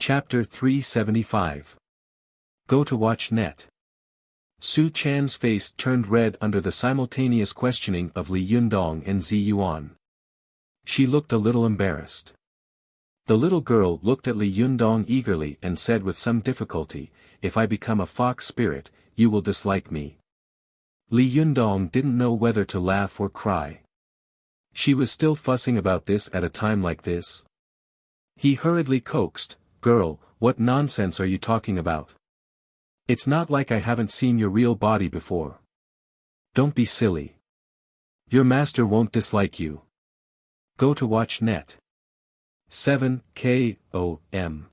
Chapter 375. Go to watch net. Su Chan's face turned red under the simultaneous questioning of Li Yundong and Zi Yuan. She looked a little embarrassed. The little girl looked at Li Yundong eagerly and said with some difficulty, "If I become a fox spirit, you will dislike me." Li Yundong didn't know whether to laugh or cry. She was still fussing about this at a time like this. He hurriedly coaxed, "Girl, what nonsense are you talking about? It's not like I haven't seen your real body before. Don't be silly. Your master won't dislike you. Go to watch net." 7 K.O.M.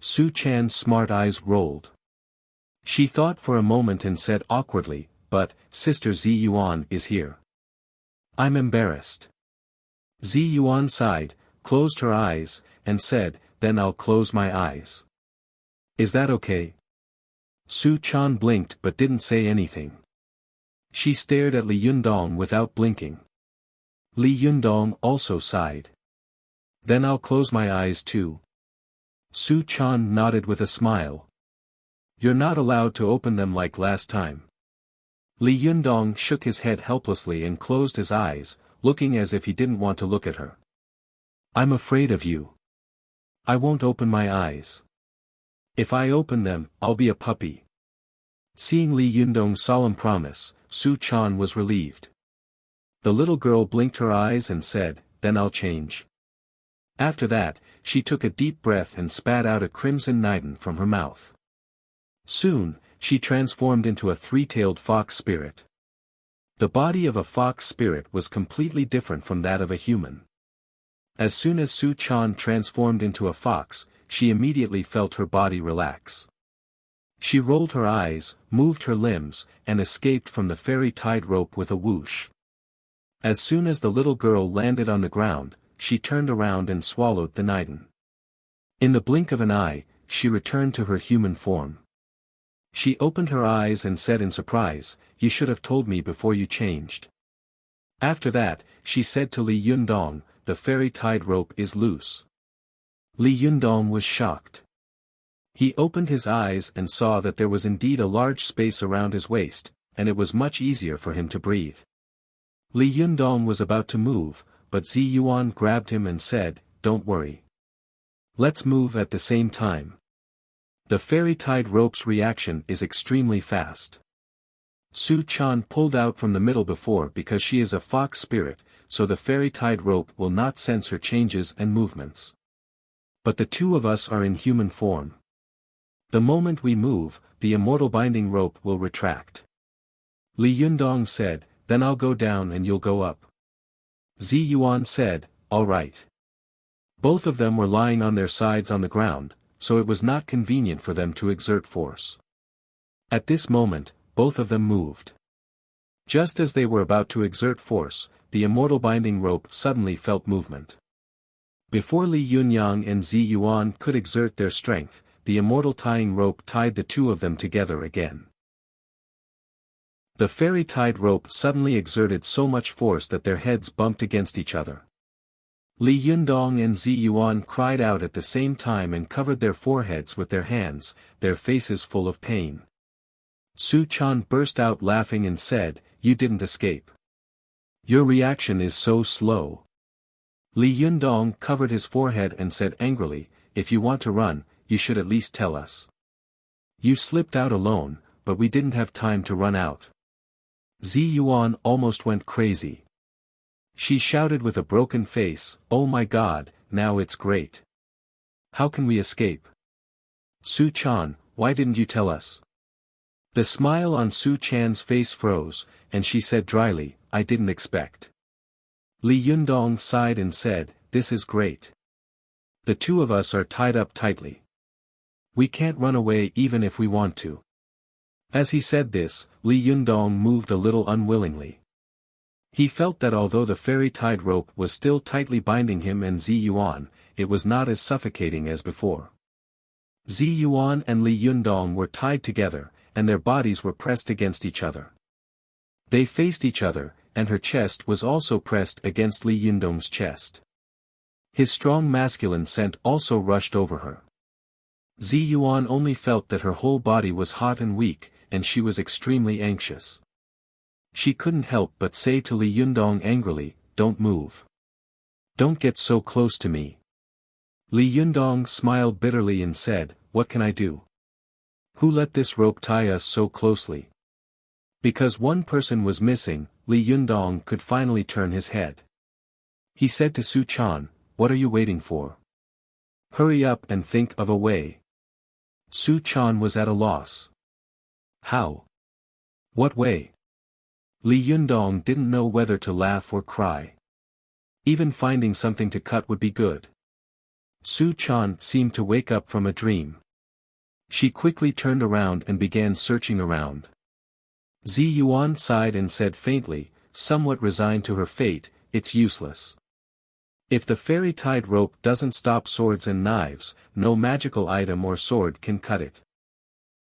Su Chan's smart eyes rolled. She thought for a moment and said awkwardly, "But, Sister Zi Yuan is here. I'm embarrassed." Zi Yuan sighed, closed her eyes, and said, "Then I'll close my eyes. Is that okay?" Su Chan blinked but didn't say anything. She stared at Li Yundong without blinking. Li Yundong also sighed. "Then I'll close my eyes too." Su Chan nodded with a smile. "You're not allowed to open them like last time." Li Yundong shook his head helplessly and closed his eyes, looking as if he didn't want to look at her. "I'm afraid of you. I won't open my eyes. If I open them, I'll be a puppy." Seeing Li Yundong's solemn promise, Su Chan was relieved. The little girl blinked her eyes and said, "Then I'll change." After that, she took a deep breath and spat out a crimson nightin from her mouth. Soon, she transformed into a three-tailed fox spirit. The body of a fox spirit was completely different from that of a human. As soon as Su Chan transformed into a fox, she immediately felt her body relax. She rolled her eyes, moved her limbs, and escaped from the fairy tide rope with a whoosh. As soon as the little girl landed on the ground, she turned around and swallowed the nightin. In the blink of an eye, she returned to her human form. She opened her eyes and said in surprise, "You should have told me before you changed." After that, she said to Li Yundong, "The fairy tide rope is loose." Li Yundong was shocked. He opened his eyes and saw that there was indeed a large space around his waist, and it was much easier for him to breathe. Li Yundong was about to move, but Zi Yuan grabbed him and said, "Don't worry. Let's move at the same time. The fairy tide rope's reaction is extremely fast." Su Chan pulled out from the middle before because she is a fox spirit, so the fairy tide rope will not sense her changes and movements. But the two of us are in human form. The moment we move, the immortal binding rope will retract. Li Yundong said, "Then I'll go down and you'll go up." Zi Yuan said, "All right." Both of them were lying on their sides on the ground, so it was not convenient for them to exert force. At this moment, both of them moved. Just as they were about to exert force, the immortal binding rope suddenly felt movement. Before Li Yunyang and Zi Yuan could exert their strength, the immortal tying rope tied the two of them together again. The fairy tide rope suddenly exerted so much force that their heads bumped against each other. Li Yundong and Zi Yuan cried out at the same time and covered their foreheads with their hands, their faces full of pain. Su Chan burst out laughing and said, "You didn't escape. Your reaction is so slow." Li Yundong covered his forehead and said angrily, "If you want to run, you should at least tell us. You slipped out alone, but we didn't have time to run out." Zi Yuan almost went crazy. She shouted with a broken face, "Oh my God, now it's great. How can we escape? Su Chan, why didn't you tell us?" The smile on Su Chan's face froze, and she said dryly, "I didn't expect." Li Yundong sighed and said, "This is great. The two of us are tied up tightly. We can't run away even if we want to." As he said this, Li Yundong moved a little unwillingly. He felt that although the fairy tide rope was still tightly binding him and Zi Yuan, it was not as suffocating as before. Zi Yuan and Li Yundong were tied together, and their bodies were pressed against each other. They faced each other, and her chest was also pressed against Li Yundong's chest. His strong masculine scent also rushed over her. Ziyuan only felt that her whole body was hot and weak, and she was extremely anxious. She couldn't help but say to Li Yundong angrily, "Don't move. Don't get so close to me." Li Yundong smiled bitterly and said, "What can I do? Who let this rope tie us so closely?" Because one person was missing, Li Yundong could finally turn his head. He said to Su Chan, "What are you waiting for? Hurry up and think of a way." Su Chan was at a loss. How? What way? Li Yundong didn't know whether to laugh or cry. Even finding something to cut would be good. Su Chan seemed to wake up from a dream. She quickly turned around and began searching around. Ziyuan sighed and said faintly, somewhat resigned to her fate, "It's useless. If the fairy-tied rope doesn't stop swords and knives, no magical item or sword can cut it."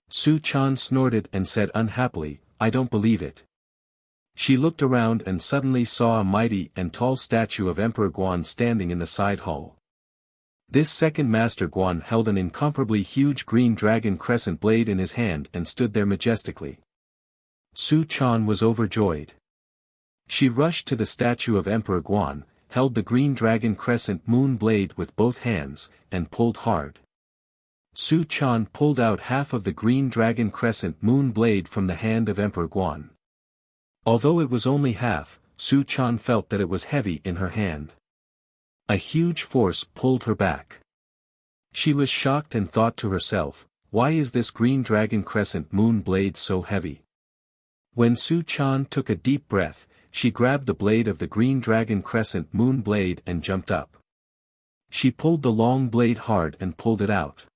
Su Chan snorted and said unhappily, "I don't believe it." She looked around and suddenly saw a mighty and tall statue of Emperor Guan standing in the side hall. This second Master Guan held an incomparably huge green dragon crescent blade in his hand and stood there majestically. Su Chan was overjoyed. She rushed to the statue of Emperor Guan, held the green dragon crescent moon blade with both hands, and pulled hard. Su Chan pulled out half of the green dragon crescent moon blade from the hand of Emperor Guan. Although it was only half, Su Chan felt that it was heavy in her hand. A huge force pulled her back. She was shocked and thought to herself, "Why is this green dragon crescent moon blade so heavy?" When Su Chan took a deep breath, she grabbed the blade of the green dragon crescent moon blade and jumped up. She pulled the long blade hard and pulled it out.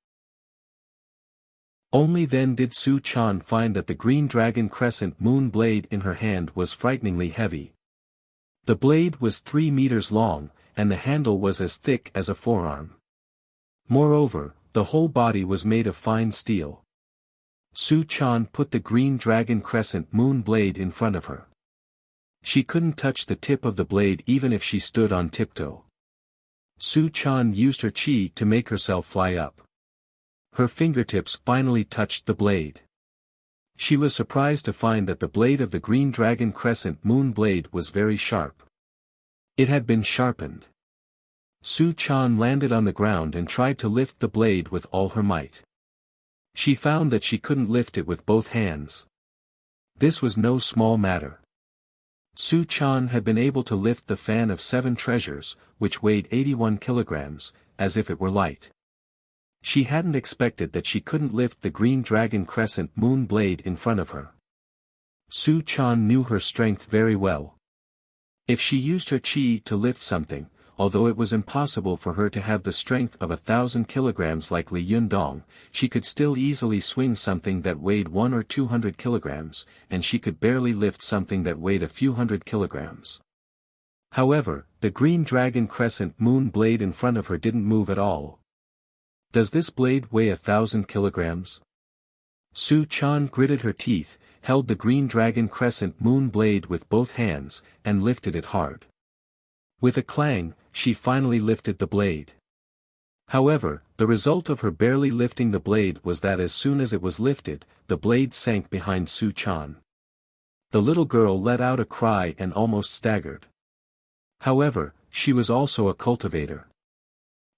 Only then did Su Chan find that the green dragon crescent moon blade in her hand was frighteningly heavy. The blade was 3 meters long, and the handle was as thick as a forearm. Moreover, the whole body was made of fine steel. Su Chan put the green dragon crescent moon blade in front of her. She couldn't touch the tip of the blade even if she stood on tiptoe. Su Chan used her chi to make herself fly up. Her fingertips finally touched the blade. She was surprised to find that the blade of the green dragon crescent moon blade was very sharp. It had been sharpened. Su Chan landed on the ground and tried to lift the blade with all her might. She found that she couldn't lift it with both hands. This was no small matter. Su Chan had been able to lift the fan of 7 treasures, which weighed 81 kilograms, as if it were light. She hadn't expected that she couldn't lift the green dragon crescent moon blade in front of her. Su Chan knew her strength very well. If she used her chi to lift something, although it was impossible for her to have the strength of 1,000 kilograms like Li Yundong, she could still easily swing something that weighed 100 or 200 kilograms, and she could barely lift something that weighed a few hundred kilograms. However, the green dragon crescent moon blade in front of her didn't move at all. "Does this blade weigh 1,000 kilograms?" Su Chan gritted her teeth, held the green dragon crescent moon blade with both hands, and lifted it hard. With a clang, she finally lifted the blade. However, the result of her barely lifting the blade was that as soon as it was lifted, the blade sank behind Su Chan. The little girl let out a cry and almost staggered. However, she was also a cultivator.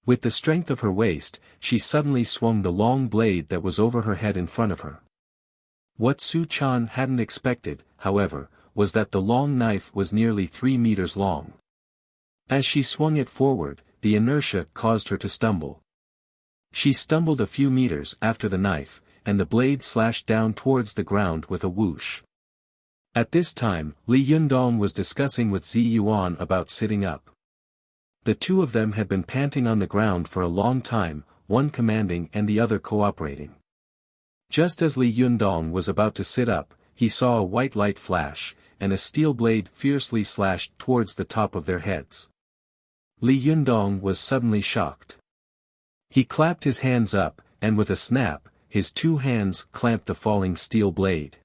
With the strength of her waist, she suddenly swung the long blade that was over her head in front of her. What Su Chan hadn't expected, however, was that the long knife was nearly 3 meters long. As she swung it forward, the inertia caused her to stumble. She stumbled a few meters after the knife, and the blade slashed down towards the ground with a whoosh. At this time, Li Yundong was discussing with Ziyuan about sitting up. The two of them had been panting on the ground for a long time, one commanding and the other cooperating. Just as Li Yundong was about to sit up, he saw a white light flash, and a steel blade fiercely slashed towards the top of their heads. Li Yundong was suddenly shocked. He clapped his hands up, and with a snap, his 2 hands clamped the falling steel blade.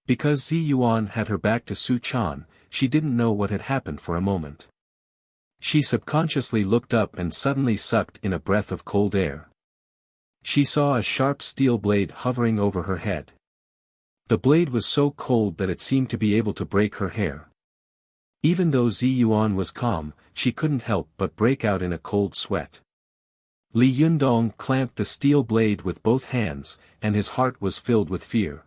Because Ziyuan had her back to Su Chan, she didn't know what had happened for a moment. She subconsciously looked up and suddenly sucked in a breath of cold air. She saw a sharp steel blade hovering over her head. The blade was so cold that it seemed to be able to break her hair. Even though Zi Yuan was calm, she couldn't help but break out in a cold sweat. Li Yundong clamped the steel blade with both hands, and his heart was filled with fear.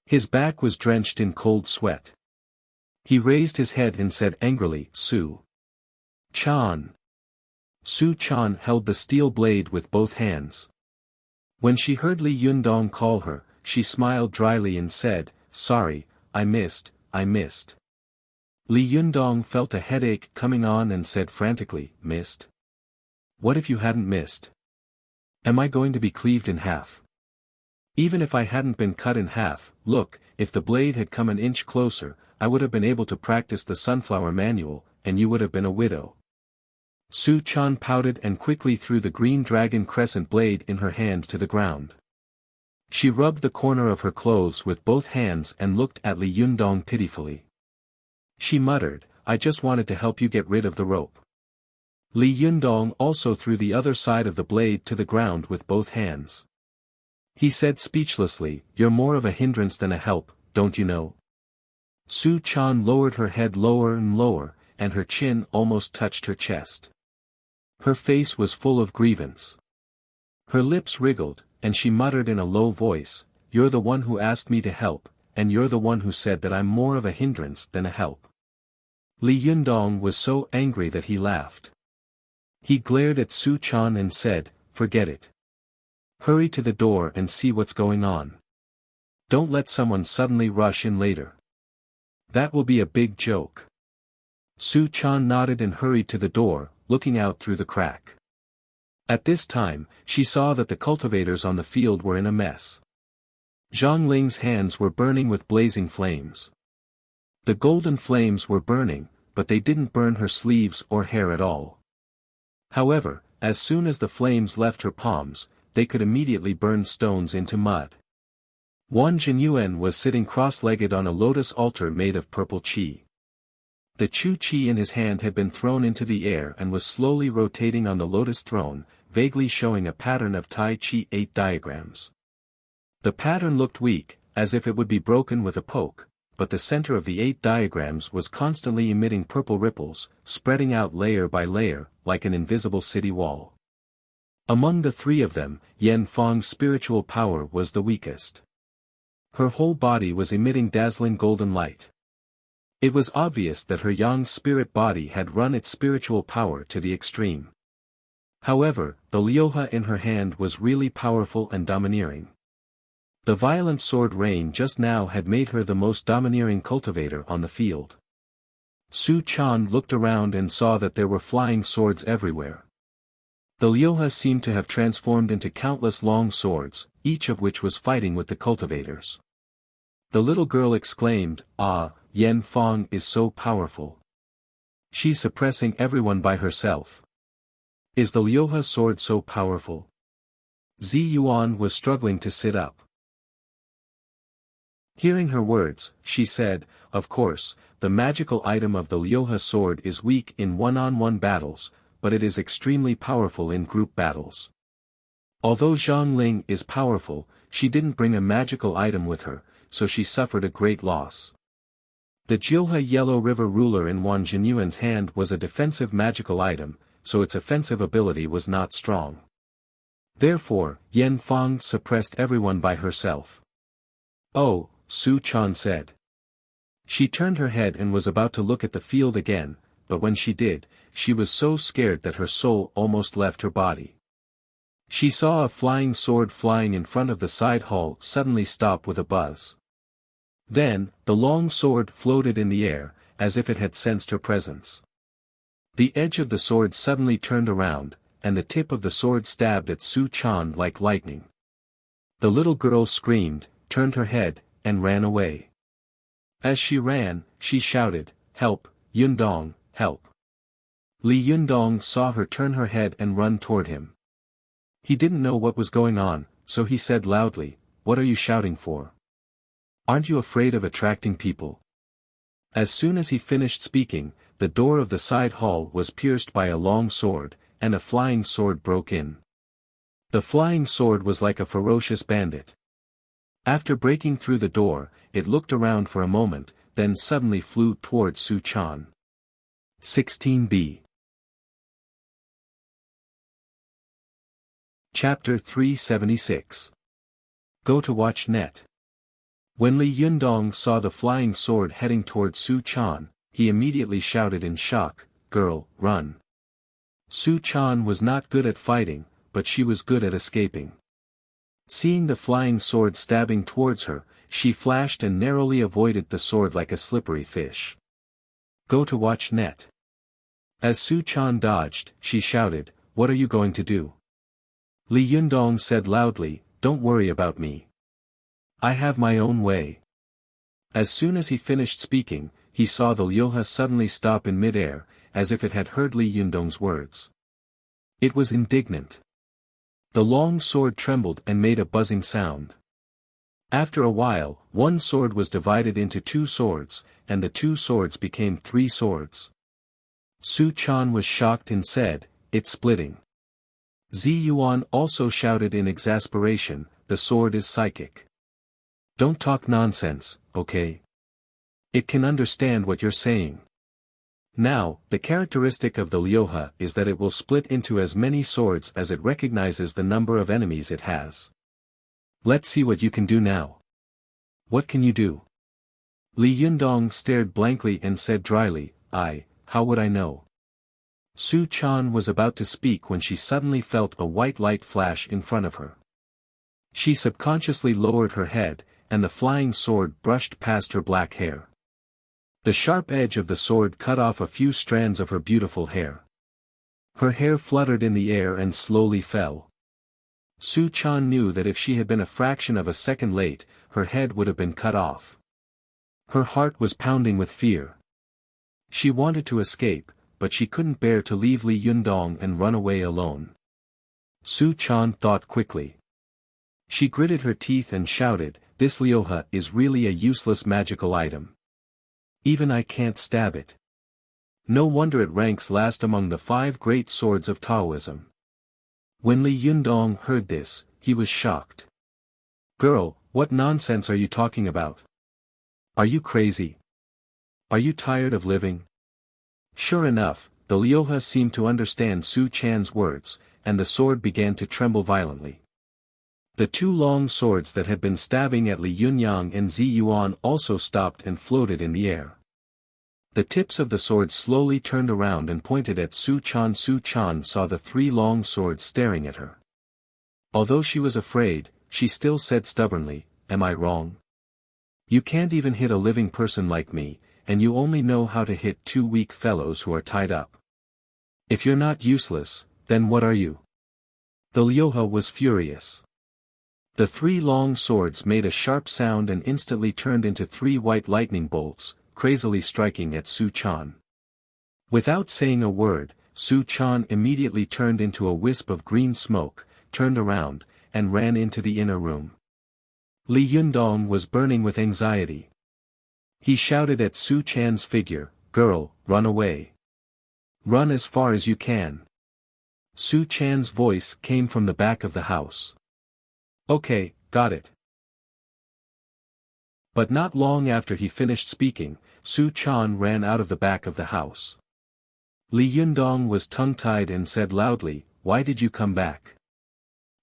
His back was drenched in cold sweat. He raised his head and said angrily, "Su Chan." Su Chan held the steel blade with both hands. When she heard Li Yundong call her, she smiled dryly and said, "Sorry, I missed." Li Yundong felt a headache coming on and said frantically, "Missed? What if you hadn't missed? Am I going to be cleaved in half? Even if I hadn't been cut in half, look, if the blade had come an inch closer, I would have been able to practice the sunflower manual, and you would have been a widow." Su Chan pouted and quickly threw the green dragon crescent blade in her hand to the ground. She rubbed the corner of her clothes with both hands and looked at Li Yundong pitifully. She muttered, "I just wanted to help you get rid of the rope." Li Yundong also threw the other side of the blade to the ground with both hands. He said speechlessly, "You're more of a hindrance than a help, don't you know?" Su Chan lowered her head lower and lower, and her chin almost touched her chest. Her face was full of grievance. Her lips wriggled, and she muttered in a low voice, "You're the one who asked me to help, and you're the one who said that I'm more of a hindrance than a help." Li Yundong was so angry that he laughed. He glared at Su Chan and said, "Forget it. Hurry to the door and see what's going on. Don't let someone suddenly rush in later. That will be a big joke." Su Chan nodded and hurried to the door, looking out through the crack. At this time, she saw that the cultivators on the field were in a mess. Zhang Ling's hands were burning with blazing flames. The golden flames were burning, but they didn't burn her sleeves or hair at all. However, as soon as the flames left her palms, they could immediately burn stones into mud. Wan Jinyuan was sitting cross-legged on a lotus altar made of purple qi. The chu qi in his hand had been thrown into the air and was slowly rotating on the lotus throne, vaguely showing a pattern of Tai Chi 8 diagrams. The pattern looked weak, as if it would be broken with a poke, but the center of the 8 diagrams was constantly emitting purple ripples, spreading out layer by layer, like an invisible city wall. Among the 3 of them, Yan Fang's spiritual power was the weakest. Her whole body was emitting dazzling golden light. It was obvious that her yang spirit body had run its spiritual power to the extreme. However, the Lyoha in her hand was really powerful and domineering. The violent sword rain just now had made her the most domineering cultivator on the field. Su Chan looked around and saw that there were flying swords everywhere. The Lyoha seemed to have transformed into countless long swords, each of which was fighting with the cultivators. The little girl exclaimed, "Ah, Yan Fang is so powerful. She's suppressing everyone by herself. Is the Lyoha sword so powerful?" Zi Yuan was struggling to sit up. Hearing her words, she said, "Of course, the magical item of the Lyoha sword is weak in one-on-one battles, but it is extremely powerful in group battles. Although Zhang Ling is powerful, she didn't bring a magical item with her, so she suffered a great loss." The Jilha Yellow River ruler in Wan Jinyuan's hand was a defensive magical item, so its offensive ability was not strong. Therefore, Yan Fang suppressed everyone by herself. "Oh," Su Chan said. She turned her head and was about to look at the field again, but when she did, she was so scared that her soul almost left her body. She saw a flying sword flying in front of the side hall suddenly stop with a buzz. Then, the long sword floated in the air, as if it had sensed her presence. The edge of the sword suddenly turned around, and the tip of the sword stabbed at Su Chan like lightning. The little girl screamed, turned her head, and ran away. As she ran, she shouted, "Help, Yundong, help." Li Yundong saw her turn her head and run toward him. He didn't know what was going on, so he said loudly, "What are you shouting for? Aren't you afraid of attracting people?" As soon as he finished speaking, the door of the side hall was pierced by a long sword, and a flying sword broke in. The flying sword was like a ferocious bandit. After breaking through the door, it looked around for a moment, then suddenly flew towards Su Chan. 16b. Chapter 376. Go to watch net. When Li Yundong saw the flying sword heading towards Su Chan, he immediately shouted in shock, "Girl, run." Su Chan was not good at fighting, but she was good at escaping. Seeing the flying sword stabbing towards her, she flashed and narrowly avoided the sword like a slippery fish. Go to watch net. As Su Chan dodged, she shouted, "What are you going to do?" Li Yundong said loudly, "Don't worry about me. I have my own way." As soon as he finished speaking, he saw the Lyoha suddenly stop in mid-air, as if it had heard Li Yundong's words. It was indignant. The long sword trembled and made a buzzing sound. After a while, one sword was divided into two swords, and the two swords became three swords. Su Chan was shocked and said, "It's splitting." Zi Yuan also shouted in exasperation, "The sword is psychic. Don't talk nonsense, okay? It can understand what you're saying." Now, the characteristic of the Lyoha is that it will split into as many swords as it recognizes the number of enemies it has. Let's see what you can do now. What can you do? Li Yundong stared blankly and said dryly, how would I know?" Su Chan was about to speak when she suddenly felt a white light flash in front of her. She subconsciously lowered her head, and the flying sword brushed past her black hair. The sharp edge of the sword cut off a few strands of her beautiful hair. Her hair fluttered in the air and slowly fell. Su Chan knew that if she had been a fraction of a second late, her head would have been cut off. Her heart was pounding with fear. She wanted to escape, but she couldn't bear to leave Li Yundong and run away alone. Su Chan thought quickly. She gritted her teeth and shouted, "This Lyoha is really a useless magical item. Even I can't stab it. No wonder it ranks last among the 5 great swords of Taoism." When Li Yundong heard this, he was shocked. "Girl, what nonsense are you talking about? Are you crazy? Are you tired of living?" Sure enough, the Lyoha seemed to understand Su Chan's words, and the sword began to tremble violently. The 2 long swords that had been stabbing at Li Yunyang and Zi Yuan also stopped and floated in the air. The tips of the swords slowly turned around and pointed at Su Chan. Su Chan saw the 3 long swords staring at her. Although she was afraid, she still said stubbornly, "Am I wrong? You can't even hit a living person like me, and you only know how to hit 2 weak fellows who are tied up. If you're not useless, then what are you?" The Lyoha was furious. The 3 long swords made a sharp sound and instantly turned into 3 white lightning bolts, crazily striking at Su Chan. Without saying a word, Su Chan immediately turned into a wisp of green smoke, turned around, and ran into the inner room. Li Yundong was burning with anxiety. He shouted at Su Chan's figure, "Girl, run away. Run as far as you can." Su Chan's voice came from the back of the house. "Okay, got it." But not long after he finished speaking, Su Chan ran out of the back of the house. Li Yundong was tongue-tied and said loudly, "Why did you come back?"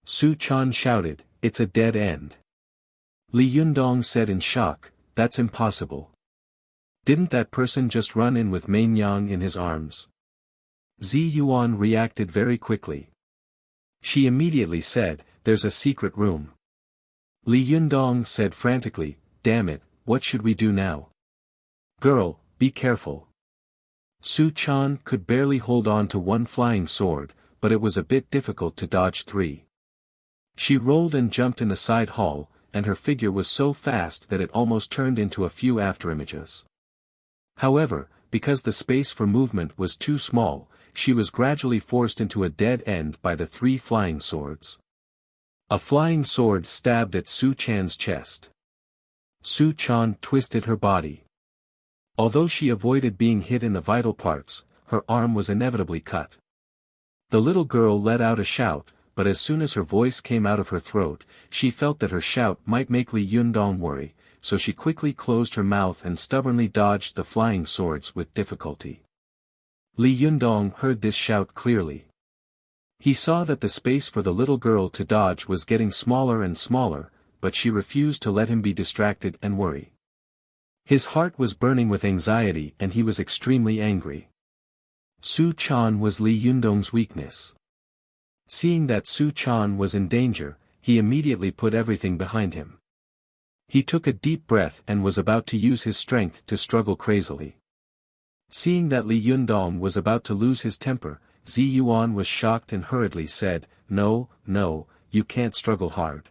Su Chan shouted, "It's a dead end." Li Yundong said in shock, "That's impossible. Didn't that person just run in with Mainyang in his arms?" Zi Yuan reacted very quickly. She immediately said, "There's a secret room." Li Yundong said frantically, "Damn it, what should we do now?" "Girl, be careful." Su Chan could barely hold on to 1 flying sword, but it was a bit difficult to dodge 3. She rolled and jumped in the side hall, and her figure was so fast that it almost turned into a few afterimages. However, because the space for movement was too small, she was gradually forced into a dead end by the 3 flying swords. A flying sword stabbed at Su Chan's chest. Su Chan twisted her body. Although she avoided being hit in the vital parts, her arm was inevitably cut. The little girl let out a shout, but as soon as her voice came out of her throat, she felt that her shout might make Li Yundong worry, so she quickly closed her mouth and stubbornly dodged the flying swords with difficulty. Li Yundong heard this shout clearly. He saw that the space for the little girl to dodge was getting smaller and smaller, but she refused to let him be distracted and worry. His heart was burning with anxiety and he was extremely angry. Su Chan was Li Yundong's weakness. Seeing that Su Chan was in danger, he immediately put everything behind him. He took a deep breath and was about to use his strength to struggle crazily. Seeing that Li Yundong was about to lose his temper, Zi Yuan was shocked and hurriedly said, "No, no, you can't struggle hard.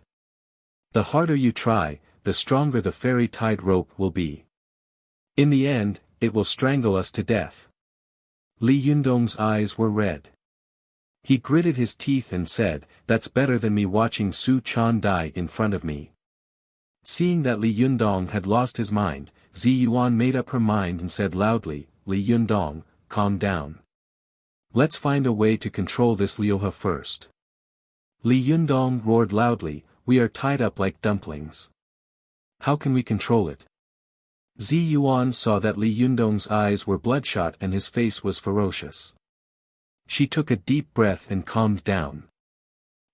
The harder you try, the stronger the fairy tide rope will be. In the end, it will strangle us to death." Li Yundong's eyes were red. He gritted his teeth and said, "That's better than me watching Su Chan die in front of me." Seeing that Li Yundong had lost his mind, Zi Yuan made up her mind and said loudly, "Li Yundong, calm down. Let's find a way to control this Liuha first." Li Yundong roared loudly, "We are tied up like dumplings. How can we control it?" Zi Yuan saw that Li Yundong's eyes were bloodshot and his face was ferocious. She took a deep breath and calmed down.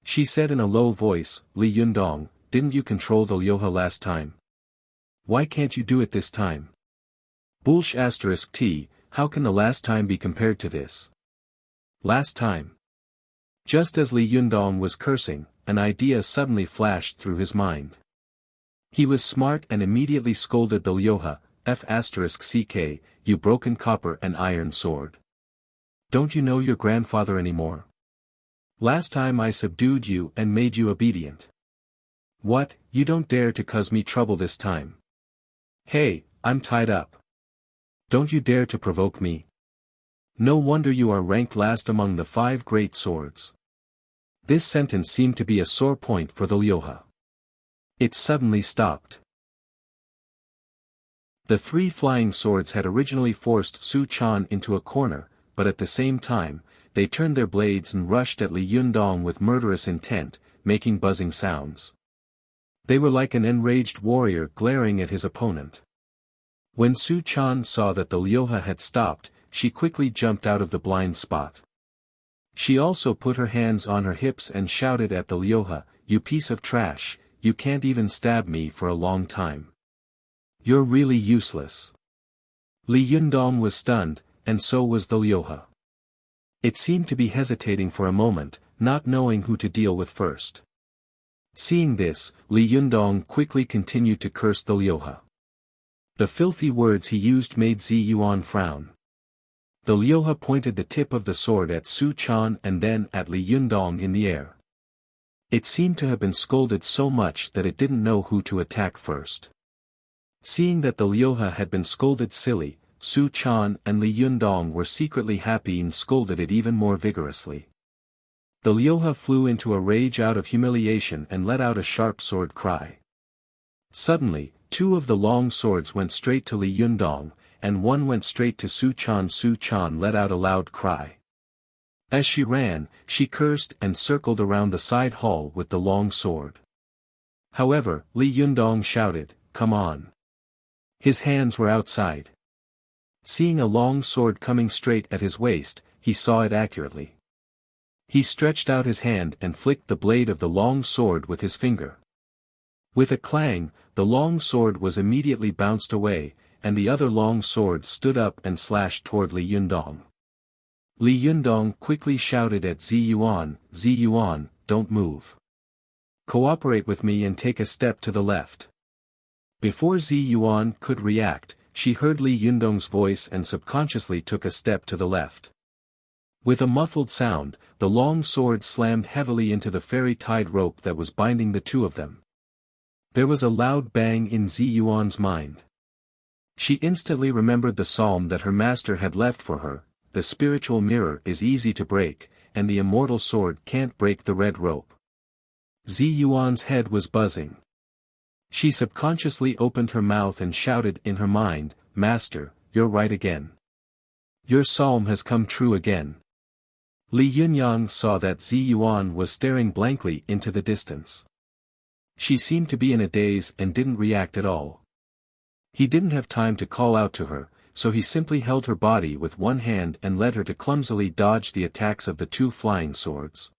She said in a low voice, "Li Yundong, didn't you control the Liuha last time? Why can't you do it this time?" Bulsh *t, how can the last time be compared to this? Last time. Just as Li Yundong was cursing, an idea suddenly flashed through his mind. He was smart and immediately scolded the Liuha, *ck, "You broken copper and iron sword. Don't you know your grandfather anymore? Last time I subdued you and made you obedient. What, you don't dare to cause me trouble this time? Hey, I'm tied up. Don't you dare to provoke me. No wonder you are ranked last among the 5 great swords." This sentence seemed to be a sore point for the Liuha. It suddenly stopped. The 3 flying swords had originally forced Su Chan into a corner, but at the same time, they turned their blades and rushed at Li Yundong with murderous intent, making buzzing sounds. They were like an enraged warrior glaring at his opponent. When Su Chan saw that the Liuha had stopped, she quickly jumped out of the blind spot. She also put her hands on her hips and shouted at the Liuha, "You piece of trash, you can't even stab me for a long time. You're really useless." Li Yundong was stunned, and so was the Liuha. It seemed to be hesitating for a moment, not knowing who to deal with first. Seeing this, Li Yundong quickly continued to curse the Liuha. The filthy words he used made Zi Yuan frown. The Liuha pointed the tip of the sword at Su Chan and then at Li Yundong in the air. It seemed to have been scolded so much that it didn't know who to attack first. Seeing that the Liuha had been scolded silly, Su Chan and Li Yundong were secretly happy and scolded it even more vigorously. The Liuha flew into a rage out of humiliation and let out a sharp sword cry. Suddenly, 2 of the long swords went straight to Li Yundong, and one went straight to Su Chan. Su Chan let out a loud cry. As she ran, she cursed and circled around the side hall with the long sword. However, Li Yundong shouted, "Come on." His hands were outside. Seeing a long sword coming straight at his waist, he saw it accurately. He stretched out his hand and flicked the blade of the long sword with his finger. With a clang, the long sword was immediately bounced away, and the other long sword stood up and slashed toward Li Yundong. Li Yundong quickly shouted at Zi Yuan, "Zi Yuan, don't move. Cooperate with me and take a step to the left." Before Zi Yuan could react, she heard Li Yundong's voice and subconsciously took a step to the left. With a muffled sound, the long sword slammed heavily into the fairy tide rope that was binding the 2 of them. There was a loud bang in Zi Yuan's mind. She instantly remembered the psalm that her master had left for her, "The spiritual mirror is easy to break, and the immortal sword can't break the red rope." Zi Yuan's head was buzzing. She subconsciously opened her mouth and shouted in her mind, "Master, you're right again. Your psalm has come true again." Li Yunyang saw that Zi Yuan was staring blankly into the distance. She seemed to be in a daze and didn't react at all. He didn't have time to call out to her, so he simply held her body with one hand and led her to clumsily dodge the attacks of the two flying swords.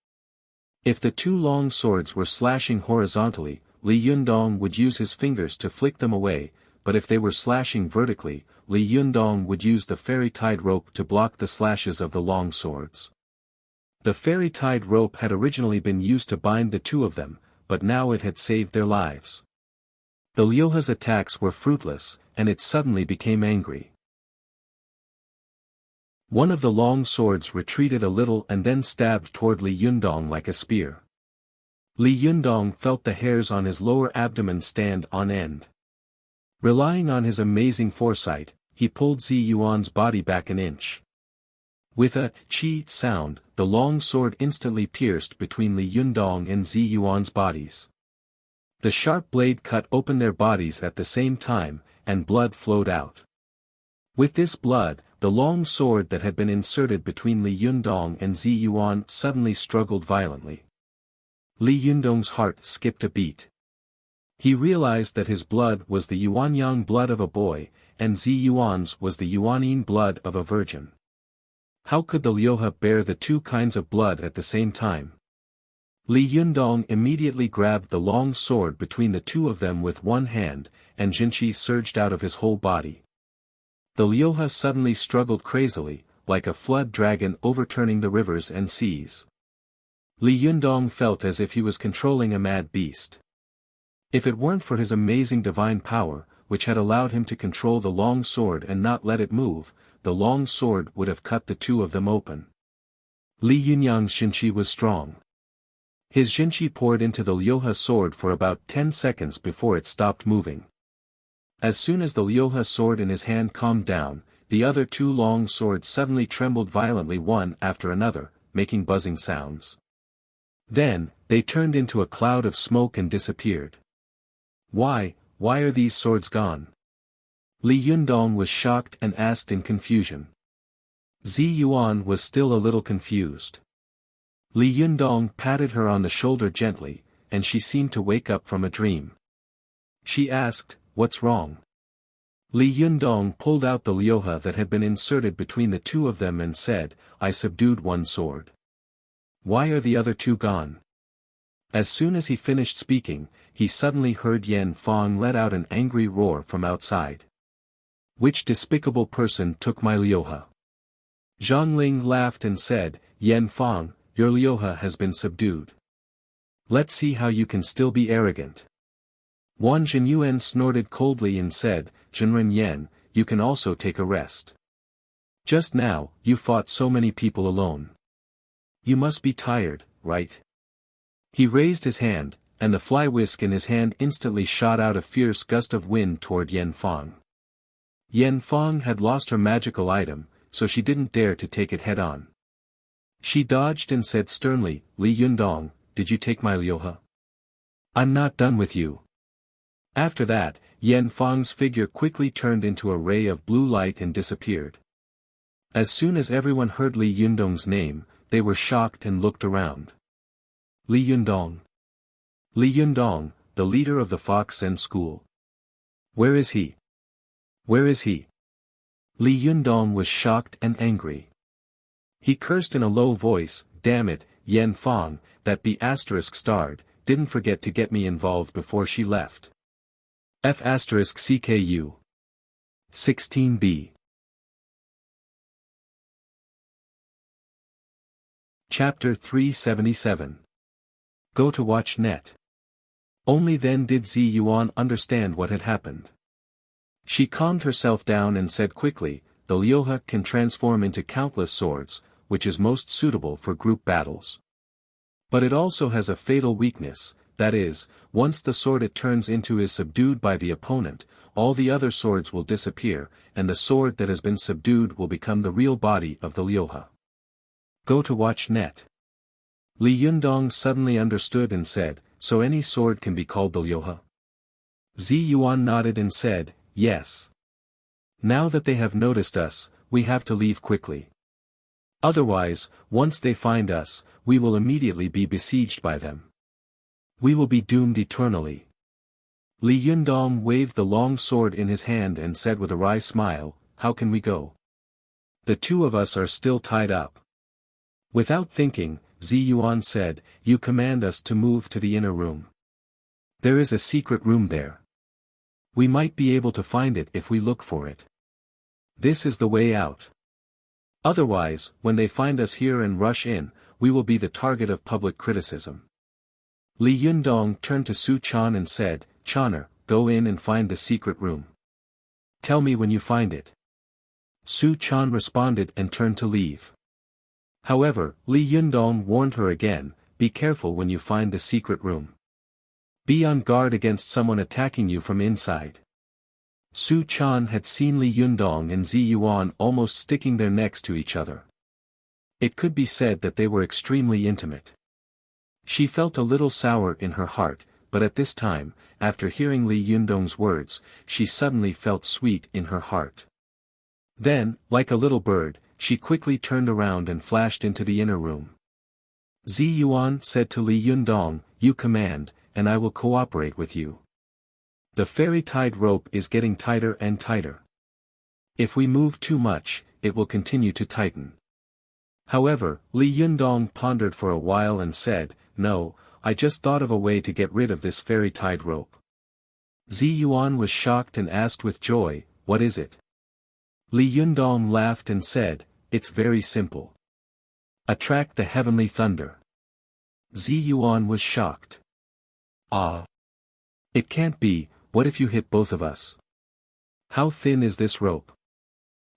If the two long swords were slashing horizontally, Li Yundong would use his fingers to flick them away, but if they were slashing vertically, Li Yundong would use the fairy-tied rope to block the slashes of the long swords. The fairy-tied rope had originally been used to bind the two of them, but now it had saved their lives. The Liuha's attacks were fruitless, and it suddenly became angry. One of the long swords retreated a little and then stabbed toward Li Yundong like a spear. Li Yundong felt the hairs on his lower abdomen stand on end. Relying on his amazing foresight, he pulled Zi Yuan's body back an inch. With a "chi" sound, the long sword instantly pierced between Li Yundong and Zi Yuan's bodies. The sharp blade cut open their bodies at the same time, and blood flowed out. With this blood, the long sword that had been inserted between Li Yundong and Zi Yuan suddenly struggled violently. Li Yundong's heart skipped a beat. He realized that his blood was the Yuanyang blood of a boy, and Zi Yuan's was the Yuanyin blood of a virgin. How could the Liuha bear the two kinds of blood at the same time? Li Yundong immediately grabbed the long sword between the two of them with one hand, and Jinqi surged out of his whole body. The Liuha suddenly struggled crazily, like a flood dragon overturning the rivers and seas. Li Yundong felt as if he was controlling a mad beast. If it weren't for his amazing divine power, which had allowed him to control the long sword and not let it move, the long sword would have cut the two of them open. Li Yunyang's Jinqi was strong. His Jinqi poured into the Liuha sword for about 10 seconds before it stopped moving. As soon as the Liuha sword in his hand calmed down, the other two long swords suddenly trembled violently one after another, making buzzing sounds. Then, they turned into a cloud of smoke and disappeared. Why are these swords gone? Li Yundong was shocked and asked in confusion. Zi Yuan was still a little confused. Li Yundong patted her on the shoulder gently, and she seemed to wake up from a dream. She asked, "What's wrong?" Li Yundong pulled out the Liuha that had been inserted between the two of them and said, "I subdued one sword. Why are the other two gone?" As soon as he finished speaking, he suddenly heard Yan Fang let out an angry roar from outside. "Which despicable person took my Liuha?" Zhang Ling laughed and said, "Yan Fang, your Liuha has been subdued. Let's see how you can still be arrogant." Wan Jinyuan snorted coldly and said, "Jinren Yan, you can also take a rest. Just now, you fought so many people alone. You must be tired, right?" He raised his hand, and the fly whisk in his hand instantly shot out a fierce gust of wind toward Yan Fang. Yan Fang had lost her magical item, so she didn't dare to take it head-on. She dodged and said sternly, "Li Yundong, did you take my Liuha? I'm not done with you." After that, Yan Fang's figure quickly turned into a ray of blue light and disappeared. As soon as everyone heard Li Yundong's name, they were shocked and looked around. Li Yundong. Li Yundong, the leader of the Fox Zen school. Where is he? Where is he? Li Yundong was shocked and angry. He cursed in a low voice, "Damn it, Yan Fang, that B***starred, didn't forget to get me involved before she left. F***CKU. 16b. Chapter 377. Go to watch net. Only then did Zi Yuan understand what had happened. She calmed herself down and said quickly, "The Liuha can transform into countless swords, which is most suitable for group battles. But it also has a fatal weakness, that is, once the sword it turns into is subdued by the opponent, all the other swords will disappear, and the sword that has been subdued will become the real body of the Liuha. Go to watch net." Li Yundong suddenly understood and said, "So any sword can be called the Liuha?" Zi Yuan nodded and said, "Yes. Now that they have noticed us, we have to leave quickly." Otherwise, once they find us, we will immediately be besieged by them. We will be doomed eternally. Li Yundong waved the long sword in his hand and said with a wry smile, "How can we go? The two of us are still tied up." Without thinking, Zi Yuan said, "You command us to move to the inner room. There is a secret room there. We might be able to find it if we look for it. This is the way out. Otherwise, when they find us here and rush in, we will be the target of public criticism." Li Yundong turned to Su Chan and said, "Chaner, go in and find the secret room. Tell me when you find it." Su Chan responded and turned to leave. However, Li Yundong warned her again, "Be careful when you find the secret room. Be on guard against someone attacking you from inside." Su Chan had seen Li Yundong and Zi Yuan almost sticking their necks to each other. It could be said that they were extremely intimate. She felt a little sour in her heart, but at this time, after hearing Li Yundong's words, she suddenly felt sweet in her heart. Then, like a little bird, she quickly turned around and flashed into the inner room. Zi Yuan said to Li Yundong, "You command, and I will cooperate with you. The fairy-tied rope is getting tighter and tighter. If we move too much, it will continue to tighten." However, Li Yundong pondered for a while and said, "No, I just thought of a way to get rid of this fairy-tied rope." Zi Yuan was shocked and asked with joy, "What is it?" Li Yundong laughed and said, "It's very simple. Attract the heavenly thunder." Zi Yuan was shocked. "Ah! It can't be, what if you hit both of us? How thin is this rope?"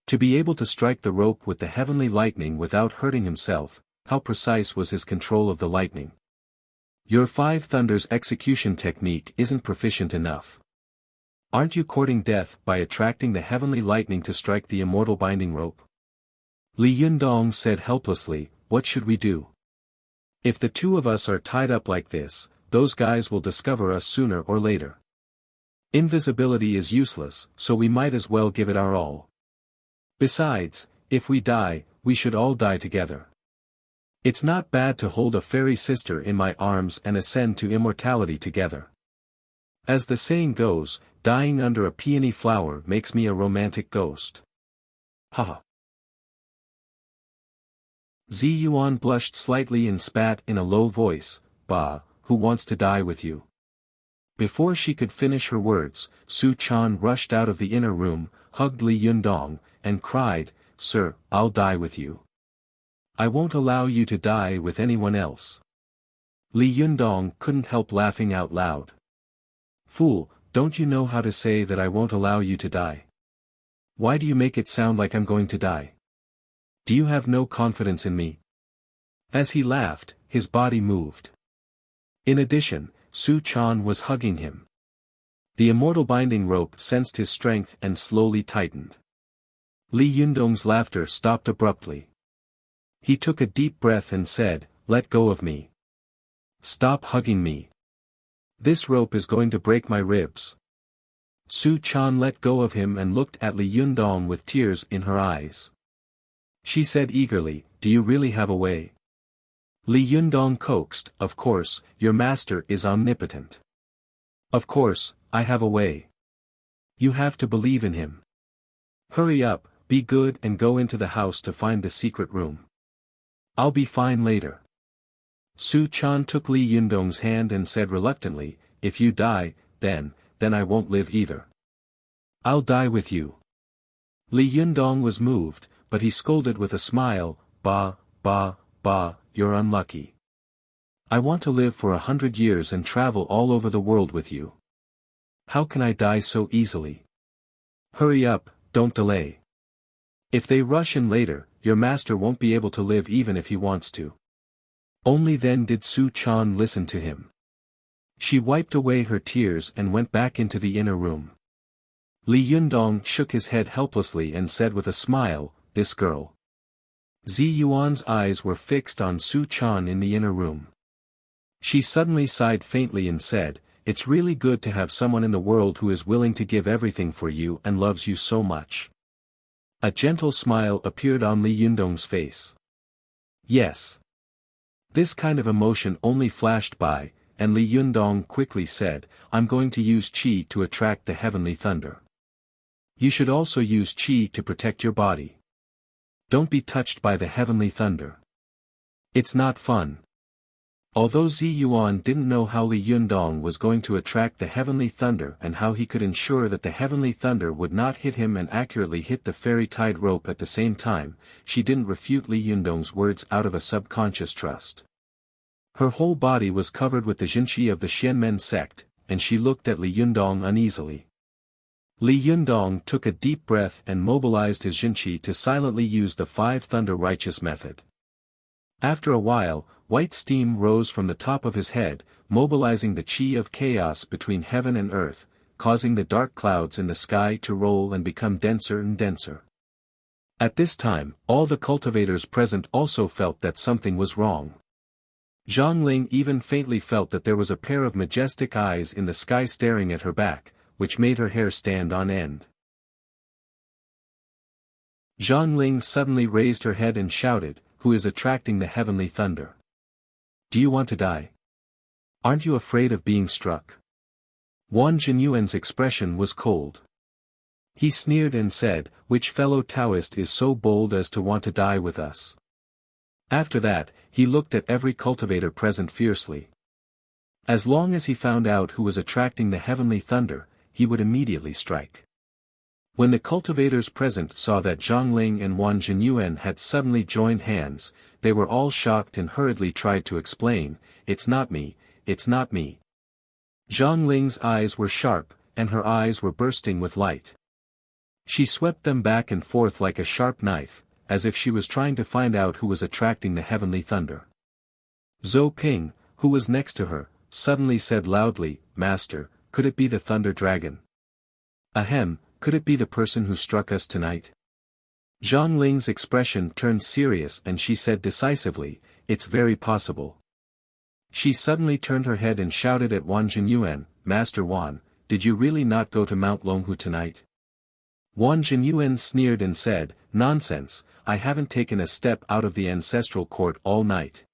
To be able to strike the rope with the heavenly lightning without hurting himself, how precise was his control of the lightning. "Your five thunders execution technique isn't proficient enough. Aren't you courting death by attracting the heavenly lightning to strike the immortal binding rope?" Li Yundong said helplessly, "What should we do? If the two of us are tied up like this, those guys will discover us sooner or later. Invisibility is useless, so we might as well give it our all. Besides, if we die, we should all die together. It's not bad to hold a fairy sister in my arms and ascend to immortality together. As the saying goes, dying under a peony flower makes me a romantic ghost." Haha. Zi Yuan blushed slightly and spat in a low voice, "Bah, who wants to die with you?" Before she could finish her words, Su Chan rushed out of the inner room, hugged Li Yundong, and cried, "Sir, I'll die with you. I won't allow you to die with anyone else." Li Yundong couldn't help laughing out loud. "Fool, don't you know how to say that I won't allow you to die? Why do you make it sound like I'm going to die? Do you have no confidence in me?" As he laughed, his body moved. In addition, Su Chan was hugging him. The immortal binding rope sensed his strength and slowly tightened. Li Yundong's laughter stopped abruptly. He took a deep breath and said, "Let go of me. Stop hugging me. This rope is going to break my ribs." Su Chan let go of him and looked at Li Yundong with tears in her eyes. She said eagerly, "Do you really have a way?" Li Yundong coaxed, "Of course, your master is omnipotent. Of course, I have a way. You have to believe in him. Hurry up, be good and go into the house to find the secret room. I'll be fine later." Su Chan took Li Yundong's hand and said reluctantly, "If you die, then I won't live either. I'll die with you." Li Yundong was moved, but he scolded with a smile, "Bah, bah, bah, you're unlucky. I want to live for 100 years and travel all over the world with you. How can I die so easily? Hurry up, don't delay. If they rush in later, your master won't be able to live even if he wants to." Only then did Su Chan listen to him. She wiped away her tears and went back into the inner room. Li Yundong shook his head helplessly and said with a smile, "This girl." Zi Yuan's eyes were fixed on Su Chan in the inner room. She suddenly sighed faintly and said, "It's really good to have someone in the world who is willing to give everything for you and loves you so much." A gentle smile appeared on Li Yundong's face. Yes. This kind of emotion only flashed by, and Li Yundong quickly said, I'm going to use qi to attract the heavenly thunder. You should also use qi to protect your body. Don't be touched by the heavenly thunder. It's not fun. Although Zi Yuan didn't know how Li Yundong was going to attract the heavenly thunder and how he could ensure that the heavenly thunder would not hit him and accurately hit the fairy tide rope at the same time, she didn't refute Li Yundong's words out of a subconscious trust. Her whole body was covered with the Jinqi of the Xianmen sect, and she looked at Li Yundong uneasily. Li Yundong took a deep breath and mobilized his Jinqi to silently use the 5 thunder righteous method. After a while, white steam rose from the top of his head, mobilizing the qi of chaos between heaven and earth, causing the dark clouds in the sky to roll and become denser and denser. At this time, all the cultivators present also felt that something was wrong. Zhang Ling even faintly felt that there was a pair of majestic eyes in the sky staring at her back, which made her hair stand on end. Zhang Ling suddenly raised her head and shouted, "Who is attracting the heavenly thunder? Do you want to die? Aren't you afraid of being struck?" Wang Jinyuan's expression was cold. He sneered and said, "Which fellow Taoist is so bold as to want to die with us?" After that, he looked at every cultivator present fiercely. As long as he found out who was attracting the heavenly thunder, he would immediately strike. When the cultivators present saw that Zhang Ling and Wang Jinyuan had suddenly joined hands, they were all shocked and hurriedly tried to explain, "It's not me, it's not me." Zhang Ling's eyes were sharp, and her eyes were bursting with light. She swept them back and forth like a sharp knife, as if she was trying to find out who was attracting the heavenly thunder. Zhou Ping, who was next to her, suddenly said loudly, "Master, could it be the thunder dragon? Ahem, could it be the person who struck us tonight?" Zhang Ling's expression turned serious and she said decisively, "It's very possible." She suddenly turned her head and shouted at Wang Jinyuan, "Master Wan, did you really not go to Mount Longhu tonight?" Wang Jinyuan sneered and said, "Nonsense, I haven't taken a step out of the ancestral court all night."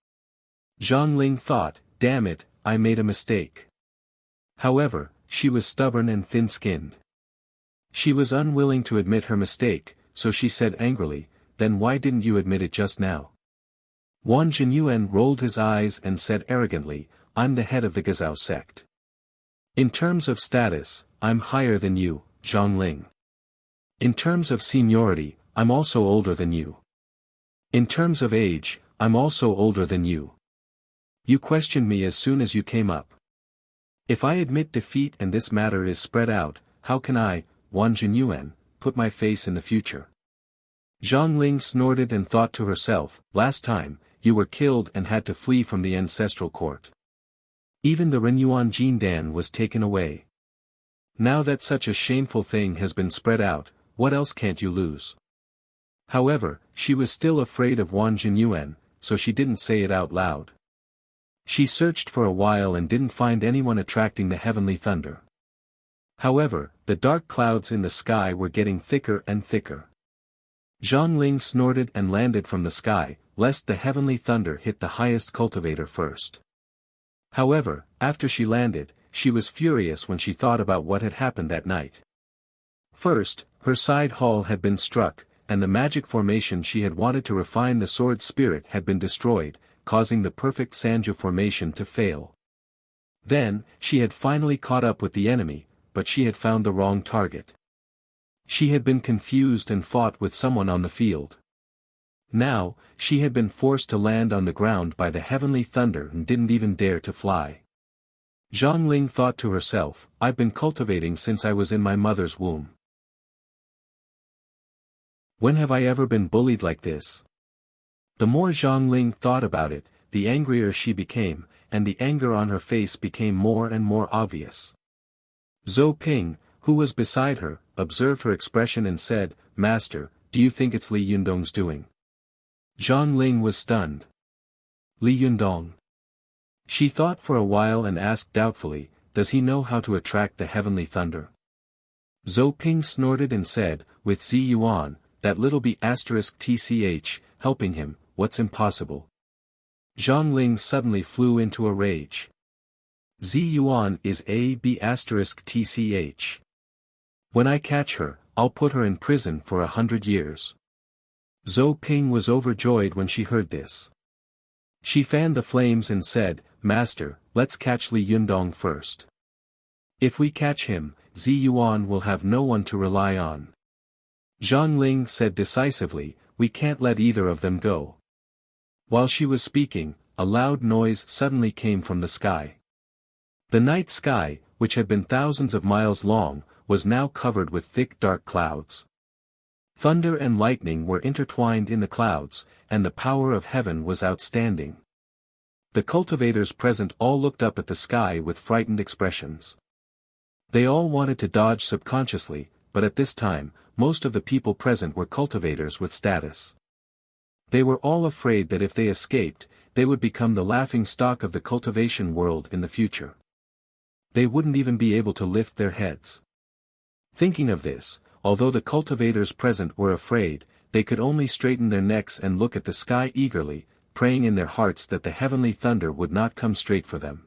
Zhang Ling thought, "Damn it, I made a mistake." However, she was stubborn and thin-skinned. She was unwilling to admit her mistake, so she said angrily, "Then why didn't you admit it just now?" Wang Jinyuan rolled his eyes and said arrogantly, "I'm the head of the Gazao sect. In terms of status, I'm higher than you, Zhang Ling. In terms of seniority, I'm also older than you. In terms of age, I'm also older than you. You questioned me as soon as you came up. If I admit defeat and this matter is spread out, how can I, Wang Jinyuan, put my face in the future?" Zhang Ling snorted and thought to herself, "Last time, you were killed and had to flee from the ancestral court. Even the Renyuan Jindan was taken away. Now that such a shameful thing has been spread out, what else can't you lose?" However, she was still afraid of Wang Jinyuan, so she didn't say it out loud. She searched for a while and didn't find anyone attracting the heavenly thunder. However, the dark clouds in the sky were getting thicker and thicker. Zhang Ling snorted and landed from the sky, lest the heavenly thunder hit the highest cultivator first. However, after she landed, she was furious when she thought about what had happened that night. First, her side hall had been struck, and the magic formation she had wanted to refine the sword spirit had been destroyed, causing the perfect Sanju formation to fail. Then, she had finally caught up with the enemy, but she had found the wrong target. She had been confused and fought with someone on the field. Now, she had been forced to land on the ground by the heavenly thunder and didn't even dare to fly. Zhang Ling thought to herself, "I've been cultivating since I was in my mother's womb. When have I ever been bullied like this?" The more Zhang Ling thought about it, the angrier she became, and the anger on her face became more and more obvious. Zhou Ping, who was beside her, observed her expression and said, "Master, do you think it's Li Yundong's doing?" Zhang Ling was stunned. "Li Yundong?" She thought for a while and asked doubtfully, "Does he know how to attract the heavenly thunder?" Zhou Ping snorted and said, "With Zi Yuan, that little b***tch, helping him, what's impossible? Zhang Ling suddenly flew into a rage. Zi Yuan is a**tch. When I catch her, I'll put her in prison for 100 years. Zhou Ping was overjoyed when she heard this. She fanned the flames and said, Master, let's catch Li Yundong first. If we catch him, Zi Yuan will have no one to rely on. Zhang Ling said decisively, we can't let either of them go. While she was speaking, a loud noise suddenly came from the sky. The night sky, which had been thousands of miles long, was now covered with thick dark clouds. Thunder and lightning were intertwined in the clouds, and the power of heaven was outstanding. The cultivators present all looked up at the sky with frightened expressions. They all wanted to dodge subconsciously, but at this time, most of the people present were cultivators with status. They were all afraid that if they escaped, they would become the laughing stock of the cultivation world in the future. They wouldn't even be able to lift their heads. Thinking of this, although the cultivators present were afraid, they could only straighten their necks and look at the sky eagerly, praying in their hearts that the heavenly thunder would not come straight for them.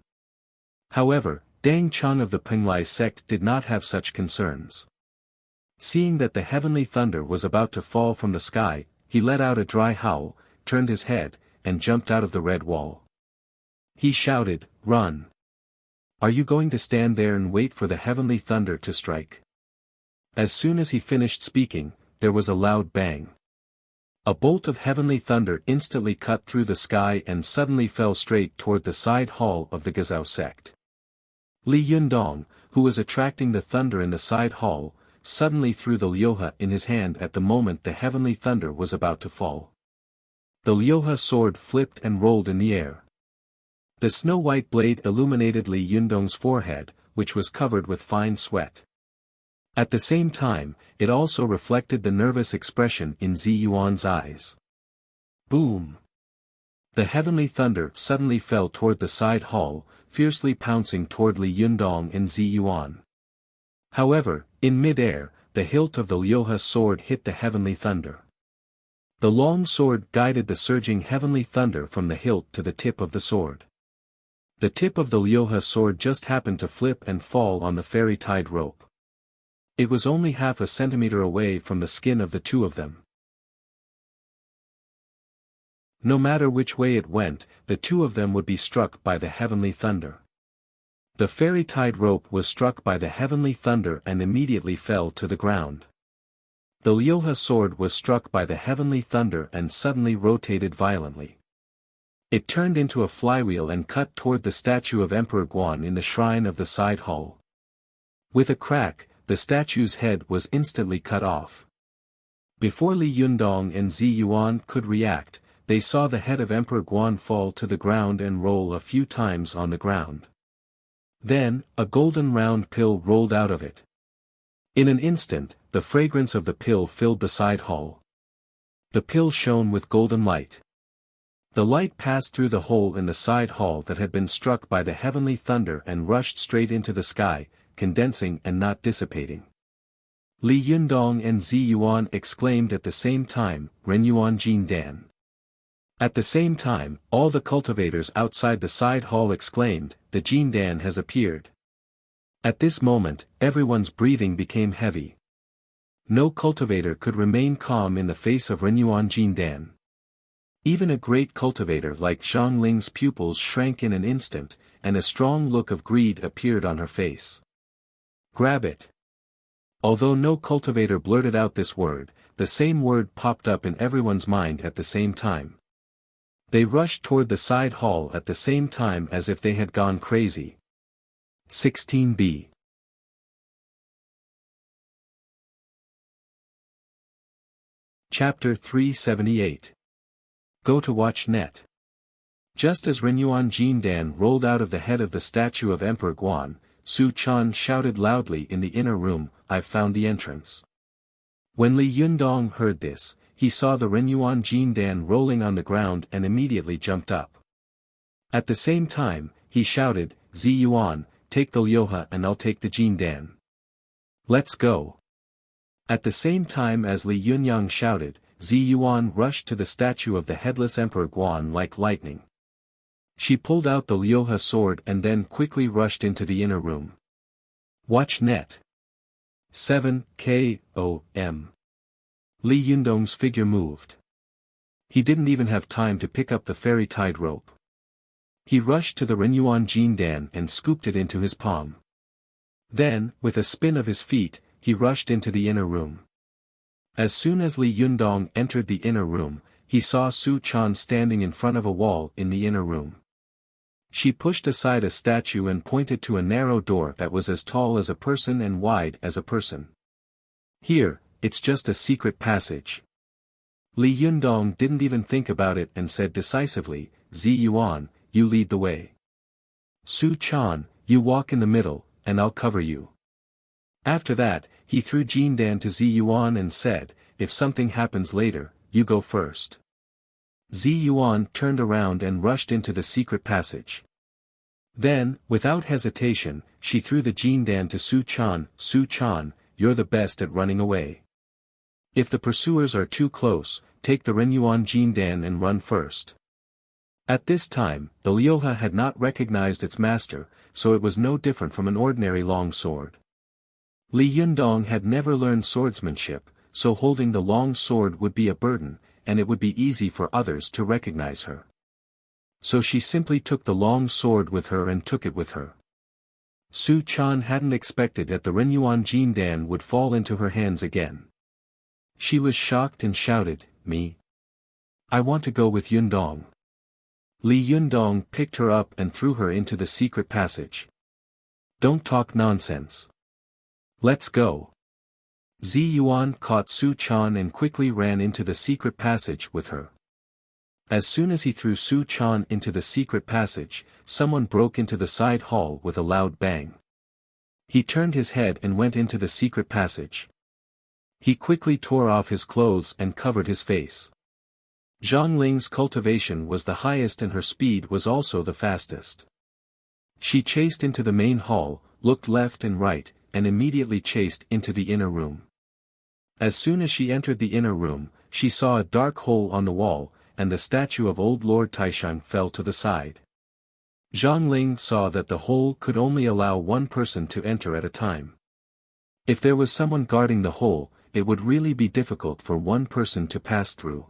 However, Dang Cheng of the Penglai sect did not have such concerns. Seeing that the heavenly thunder was about to fall from the sky, he let out a dry howl, turned his head, and jumped out of the red wall. He shouted, Run! Are you going to stand there and wait for the heavenly thunder to strike? As soon as he finished speaking, there was a loud bang. A bolt of heavenly thunder instantly cut through the sky and suddenly fell straight toward the side hall of the Gazao sect. Li Yundong, who was attracting the thunder in the side hall, suddenly threw the Liuhe in his hand at the moment the heavenly thunder was about to fall. The Liuhe sword flipped and rolled in the air. The snow-white blade illuminated Li Yundong's forehead, which was covered with fine sweat. At the same time, it also reflected the nervous expression in Zi Yuan's eyes. Boom! The heavenly thunder suddenly fell toward the side hall, fiercely pouncing toward Li Yundong and Zi Yuan. However, in mid-air, the hilt of the Liuhe sword hit the heavenly thunder. The long sword guided the surging heavenly thunder from the hilt to the tip of the sword. The tip of the Liuhe sword just happened to flip and fall on the fairy tide rope. It was only half a centimeter away from the skin of the two of them. No matter which way it went, the two of them would be struck by the heavenly thunder. The fairy tide rope was struck by the heavenly thunder and immediately fell to the ground. The Liuhe sword was struck by the heavenly thunder and suddenly rotated violently. It turned into a flywheel and cut toward the statue of Emperor Guan in the shrine of the side hall. With a crack, the statue's head was instantly cut off. Before Li Yundong and Zi Yuan could react, they saw the head of Emperor Guan fall to the ground and roll a few times on the ground. Then, a golden round pill rolled out of it. In an instant, the fragrance of the pill filled the side hall. The pill shone with golden light. The light passed through the hole in the side hall that had been struck by the heavenly thunder and rushed straight into the sky, condensing and not dissipating. Li Yundong and Zi Yuan exclaimed at the same time, Renyuan Jin Dan. At the same time, all the cultivators outside the side hall exclaimed, the Jin Dan has appeared. At this moment, everyone's breathing became heavy. No cultivator could remain calm in the face of Renyuan Jin Dan. Even a great cultivator like Zhang Ling's pupils shrank in an instant, and a strong look of greed appeared on her face. Grab it. Although no cultivator blurted out this word, the same word popped up in everyone's mind at the same time. They rushed toward the side hall at the same time as if they had gone crazy. 16b. Chapter 378. Go to watch net. Just as Renyuan Jin Dan rolled out of the head of the statue of Emperor Guan, Su Chan shouted loudly in the inner room, I've found the entrance. When Li Yundong heard this, he saw the Renyuan Jin Dan rolling on the ground and immediately jumped up. At the same time, he shouted, Zi Yuan, take the Liuhe and I'll take the Jin Dan. Let's go. At the same time as Li Yunyang shouted, Zi Yuan rushed to the statue of the headless Emperor Guan like lightning. She pulled out the Liuhe sword and then quickly rushed into the inner room. Watch net. 7 K.O.M. Li Yundong's figure moved. He didn't even have time to pick up the fairy tide rope. He rushed to the Renyuan Jindan and scooped it into his palm. Then, with a spin of his feet, he rushed into the inner room. As soon as Li Yundong entered the inner room, he saw Su Chan standing in front of a wall in the inner room. She pushed aside a statue and pointed to a narrow door that was as tall as a person and wide as a person. Here, it's just a secret passage. Li Yundong didn't even think about it and said decisively, Zi Yuan, you lead the way. Su Chan, you walk in the middle, and I'll cover you. After that, he threw Jindan to Zi Yuan and said, if something happens later, you go first. Zi Yuan turned around and rushed into the secret passage. Then, without hesitation, she threw the Jindan to Su Chan. Su Chan, you're the best at running away. If the pursuers are too close, take the Renyuan Jindan and run first. At this time, the Liuhe had not recognized its master, so it was no different from an ordinary long sword. Li Yundong had never learned swordsmanship, so holding the long sword would be a burden, and it would be easy for others to recognize her. So she simply took the long sword with her and took it with her. Su Chan hadn't expected that the Renyuan Jindan would fall into her hands again. She was shocked and shouted, me? I want to go with Yundong. Li Yundong picked her up and threw her into the secret passage. Don't talk nonsense. Let's go. Zi Yuan caught Su Chan and quickly ran into the secret passage with her. As soon as he threw Su Chan into the secret passage, someone broke into the side hall with a loud bang. He turned his head and went into the secret passage. He quickly tore off his clothes and covered his face. Zhang Ling's cultivation was the highest and her speed was also the fastest. She chased into the main hall, looked left and right, and immediately chased into the inner room. As soon as she entered the inner room, she saw a dark hole on the wall, and the statue of old Lord Taishan fell to the side. Zhang Ling saw that the hole could only allow one person to enter at a time. If there was someone guarding the hole, it would really be difficult for one person to pass through.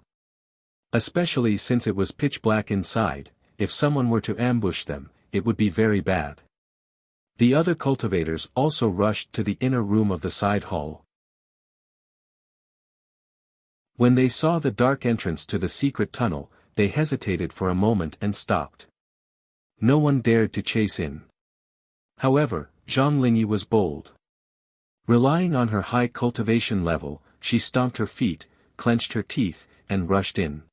Especially since it was pitch black inside, if someone were to ambush them, it would be very bad. The other cultivators also rushed to the inner room of the side hall. When they saw the dark entrance to the secret tunnel, they hesitated for a moment and stopped. No one dared to chase in. However, Zhang Lingyi was bold. Relying on her high cultivation level, she stomped her feet, clenched her teeth, and rushed in.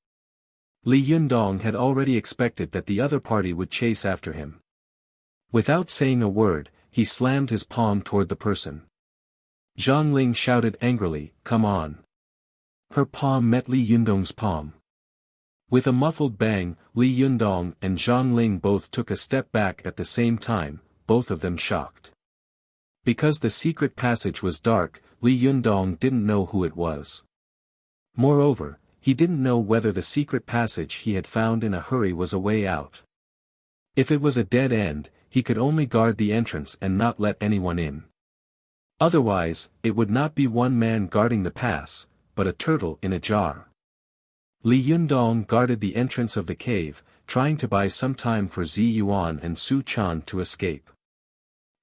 Li Yundong had already expected that the other party would chase after him. Without saying a word, he slammed his palm toward the person. Zhang Ling shouted angrily, come on. Her palm met Li Yundong's palm. With a muffled bang, Li Yundong and Zhang Ling both took a step back at the same time, both of them shocked. Because the secret passage was dark, Li Yundong didn't know who it was. Moreover, he didn't know whether the secret passage he had found in a hurry was a way out. If it was a dead end, he could only guard the entrance and not let anyone in. Otherwise, it would not be one man guarding the pass, but a turtle in a jar. Li Yundong guarded the entrance of the cave, trying to buy some time for Zi Yuan and Su Chan to escape.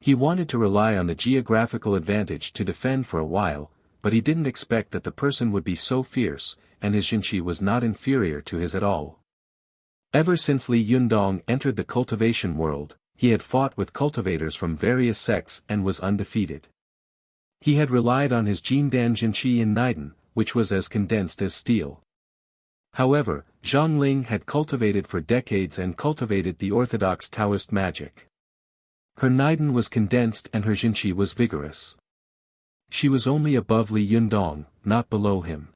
He wanted to rely on the geographical advantage to defend for a while, but he didn't expect that the person would be so fierce, and his Jinqi was not inferior to his at all. Ever since Li Yundong entered the cultivation world, he had fought with cultivators from various sects and was undefeated. He had relied on his Jindan Jinqi in Naiden, which was as condensed as steel. However, Zhang Ling had cultivated for decades and cultivated the orthodox Taoist magic. Her Naiden was condensed and her Jinqi was vigorous. She was only above Li Yundong, not below him.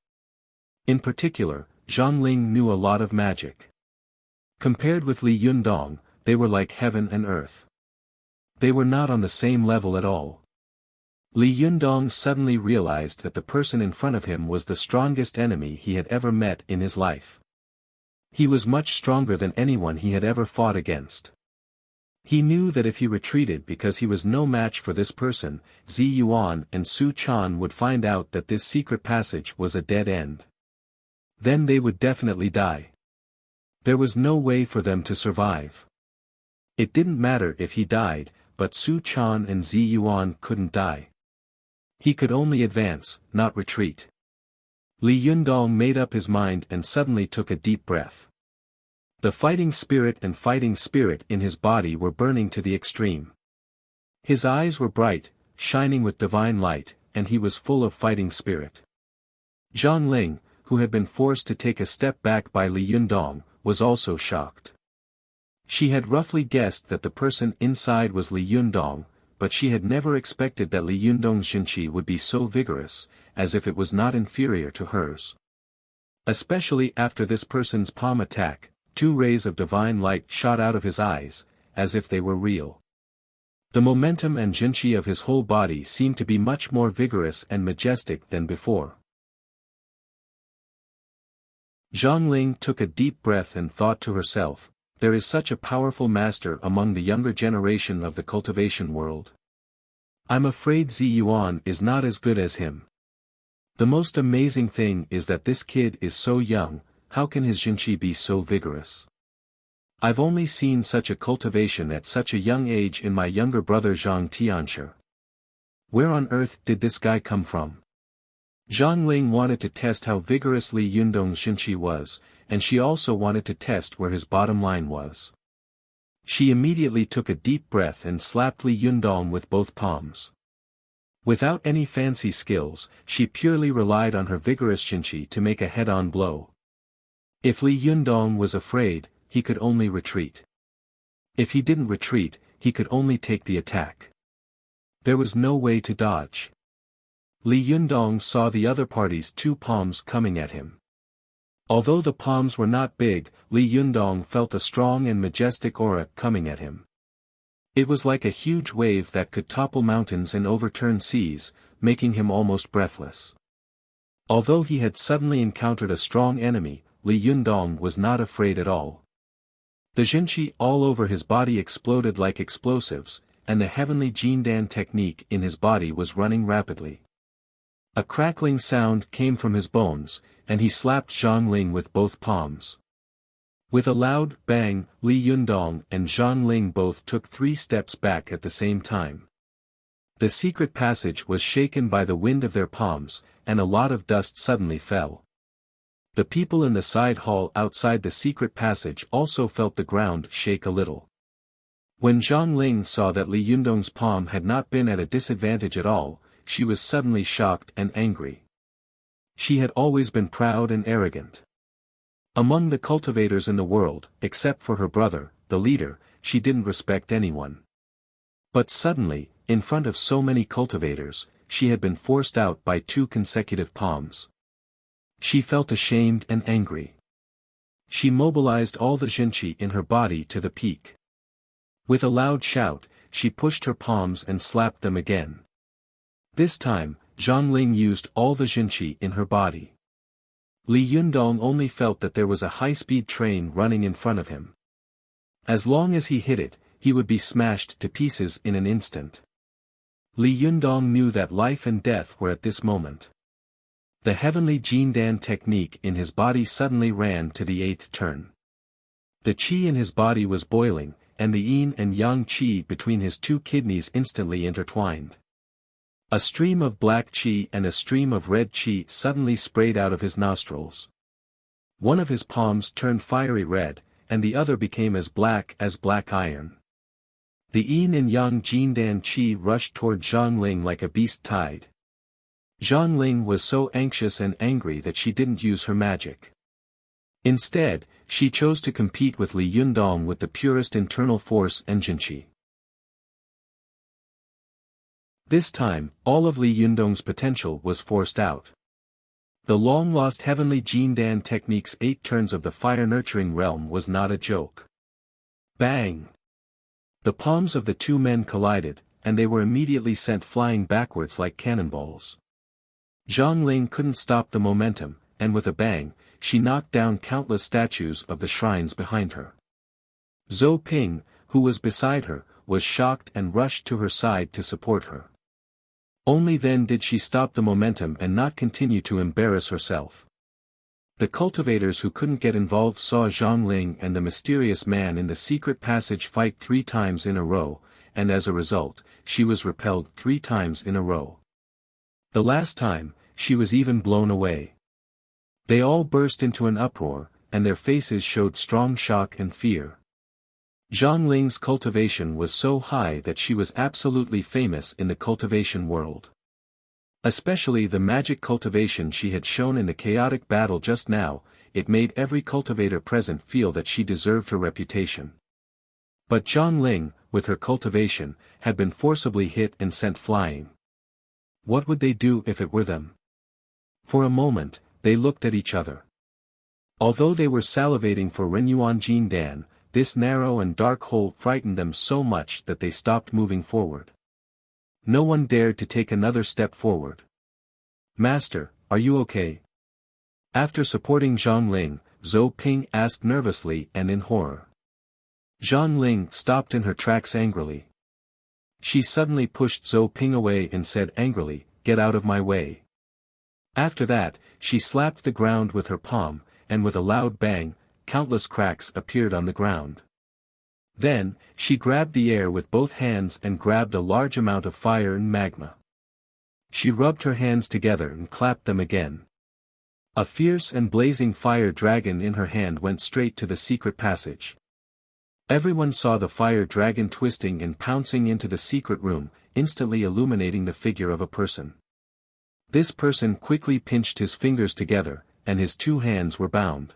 In particular, Zhang Ling knew a lot of magic. Compared with Li Yundong, they were like heaven and earth. They were not on the same level at all. Li Yundong suddenly realized that the person in front of him was the strongest enemy he had ever met in his life. He was much stronger than anyone he had ever fought against. He knew that if he retreated because he was no match for this person, Zi Yuan and Su Chan would find out that this secret passage was a dead end. Then they would definitely die. There was no way for them to survive. It didn't matter if he died, but Su Chan and Zi Yuan couldn't die. He could only advance, not retreat. Li Yundong made up his mind and suddenly took a deep breath. The fighting spirit in his body were burning to the extreme. His eyes were bright, shining with divine light, and he was full of fighting spirit. Zhang Ling, who had been forced to take a step back by Li Yundong, was also shocked. She had roughly guessed that the person inside was Li Yundong, but she had never expected that Li Yundong's Jinqi would be so vigorous, as if it was not inferior to hers. Especially after this person's palm attack, 2 rays of divine light shot out of his eyes, as if they were real. The momentum and Jinqi of his whole body seemed to be much more vigorous and majestic than before. Zhang Ling took a deep breath and thought to herself, there is such a powerful master among the younger generation of the cultivation world. I'm afraid Zi Yuan is not as good as him. The most amazing thing is that this kid is so young. How can his Jinqi be so vigorous? I've only seen such a cultivation at such a young age in my younger brother Zhang Tianshi. Where on earth did this guy come from? Zhang Ling wanted to test how vigorous Li Yundong's Jinqi was, and she also wanted to test where his bottom line was. She immediately took a deep breath and slapped Li Yundong with both palms. Without any fancy skills, she purely relied on her vigorous Jinqi to make a head-on blow. If Li Yundong was afraid, he could only retreat. If he didn't retreat, he could only take the attack. There was no way to dodge. Li Yundong saw the other party's 2 palms coming at him. Although the palms were not big, Li Yundong felt a strong and majestic aura coming at him. It was like a huge wave that could topple mountains and overturn seas, making him almost breathless. Although he had suddenly encountered a strong enemy, Li Yundong was not afraid at all. The Jinqi all over his body exploded like explosives, and the heavenly Jindan technique in his body was running rapidly. A crackling sound came from his bones, and he slapped Zhang Ling with both palms. With a loud bang, Li Yundong and Zhang Ling both took 3 steps back at the same time. The secret passage was shaken by the wind of their palms, and a lot of dust suddenly fell. The people in the side hall outside the secret passage also felt the ground shake a little. When Zhang Ling saw that Li Yundong's palm had not been at a disadvantage at all, she was suddenly shocked and angry. She had always been proud and arrogant. Among the cultivators in the world, except for her brother, the leader, she didn't respect anyone. But suddenly, in front of so many cultivators, she had been forced out by 2 consecutive palms. She felt ashamed and angry. She mobilized all the Jinqi in her body to the peak. With a loud shout, she pushed her palms and slapped them again. This time, Zhang Ling used all the Jinqi in her body. Li Yundong only felt that there was a high-speed train running in front of him. As long as he hit it, he would be smashed to pieces in an instant. Li Yundong knew that life and death were at this moment. The heavenly Jindan technique in his body suddenly ran to the 8th turn. The qi in his body was boiling, and the yin and yang qi between his 2 kidneys instantly intertwined. A stream of black qi and a stream of red qi suddenly sprayed out of his nostrils. One of his palms turned fiery red, and the other became as black iron. The yin and yang Jindan qi rushed toward Zhang Ling like a beast tide. Zhang Ling was so anxious and angry that she didn't use her magic. Instead, she chose to compete with Li Yundong with the purest internal force and Jinqi. This time, all of Li Yundong's potential was forced out. The long-lost heavenly Jindan technique's 8 turns of the fire-nurturing realm was not a joke. Bang! The palms of the 2 men collided, and they were immediately sent flying backwards like cannonballs. Zhang Ling couldn't stop the momentum, and with a bang, she knocked down countless statues of the shrines behind her. Zhou Ping, who was beside her, was shocked and rushed to her side to support her. Only then did she stop the momentum and not continue to embarrass herself. The cultivators who couldn't get involved saw Zhang Ling and the mysterious man in the secret passage fight 3 times in a row, and as a result, she was repelled 3 times in a row. The last time, she was even blown away. They all burst into an uproar, and their faces showed strong shock and fear. Zhang Ling's cultivation was so high that she was absolutely famous in the cultivation world. Especially the magic cultivation she had shown in the chaotic battle just now, it made every cultivator present feel that she deserved her reputation. But Zhang Ling, with her cultivation, had been forcibly hit and sent flying. What would they do if it were them? For a moment, they looked at each other. Although they were salivating for Renyuan Jin Dan, this narrow and dark hole frightened them so much that they stopped moving forward. No one dared to take another step forward. "Master, are you okay?" After supporting Zhang Ling, Zhou Ping asked nervously and in horror. Zhang Ling stopped in her tracks angrily. She suddenly pushed Zhou Ping away and said angrily, "Get out of my way." After that, she slapped the ground with her palm, and with a loud bang, countless cracks appeared on the ground. Then, she grabbed the air with both hands and grabbed a large amount of fire and magma. She rubbed her hands together and clapped them again. A fierce and blazing fire dragon in her hand went straight to the secret passage. Everyone saw the fire dragon twisting and pouncing into the secret room, instantly illuminating the figure of a person. This person quickly pinched his fingers together, and his 2 hands were bound.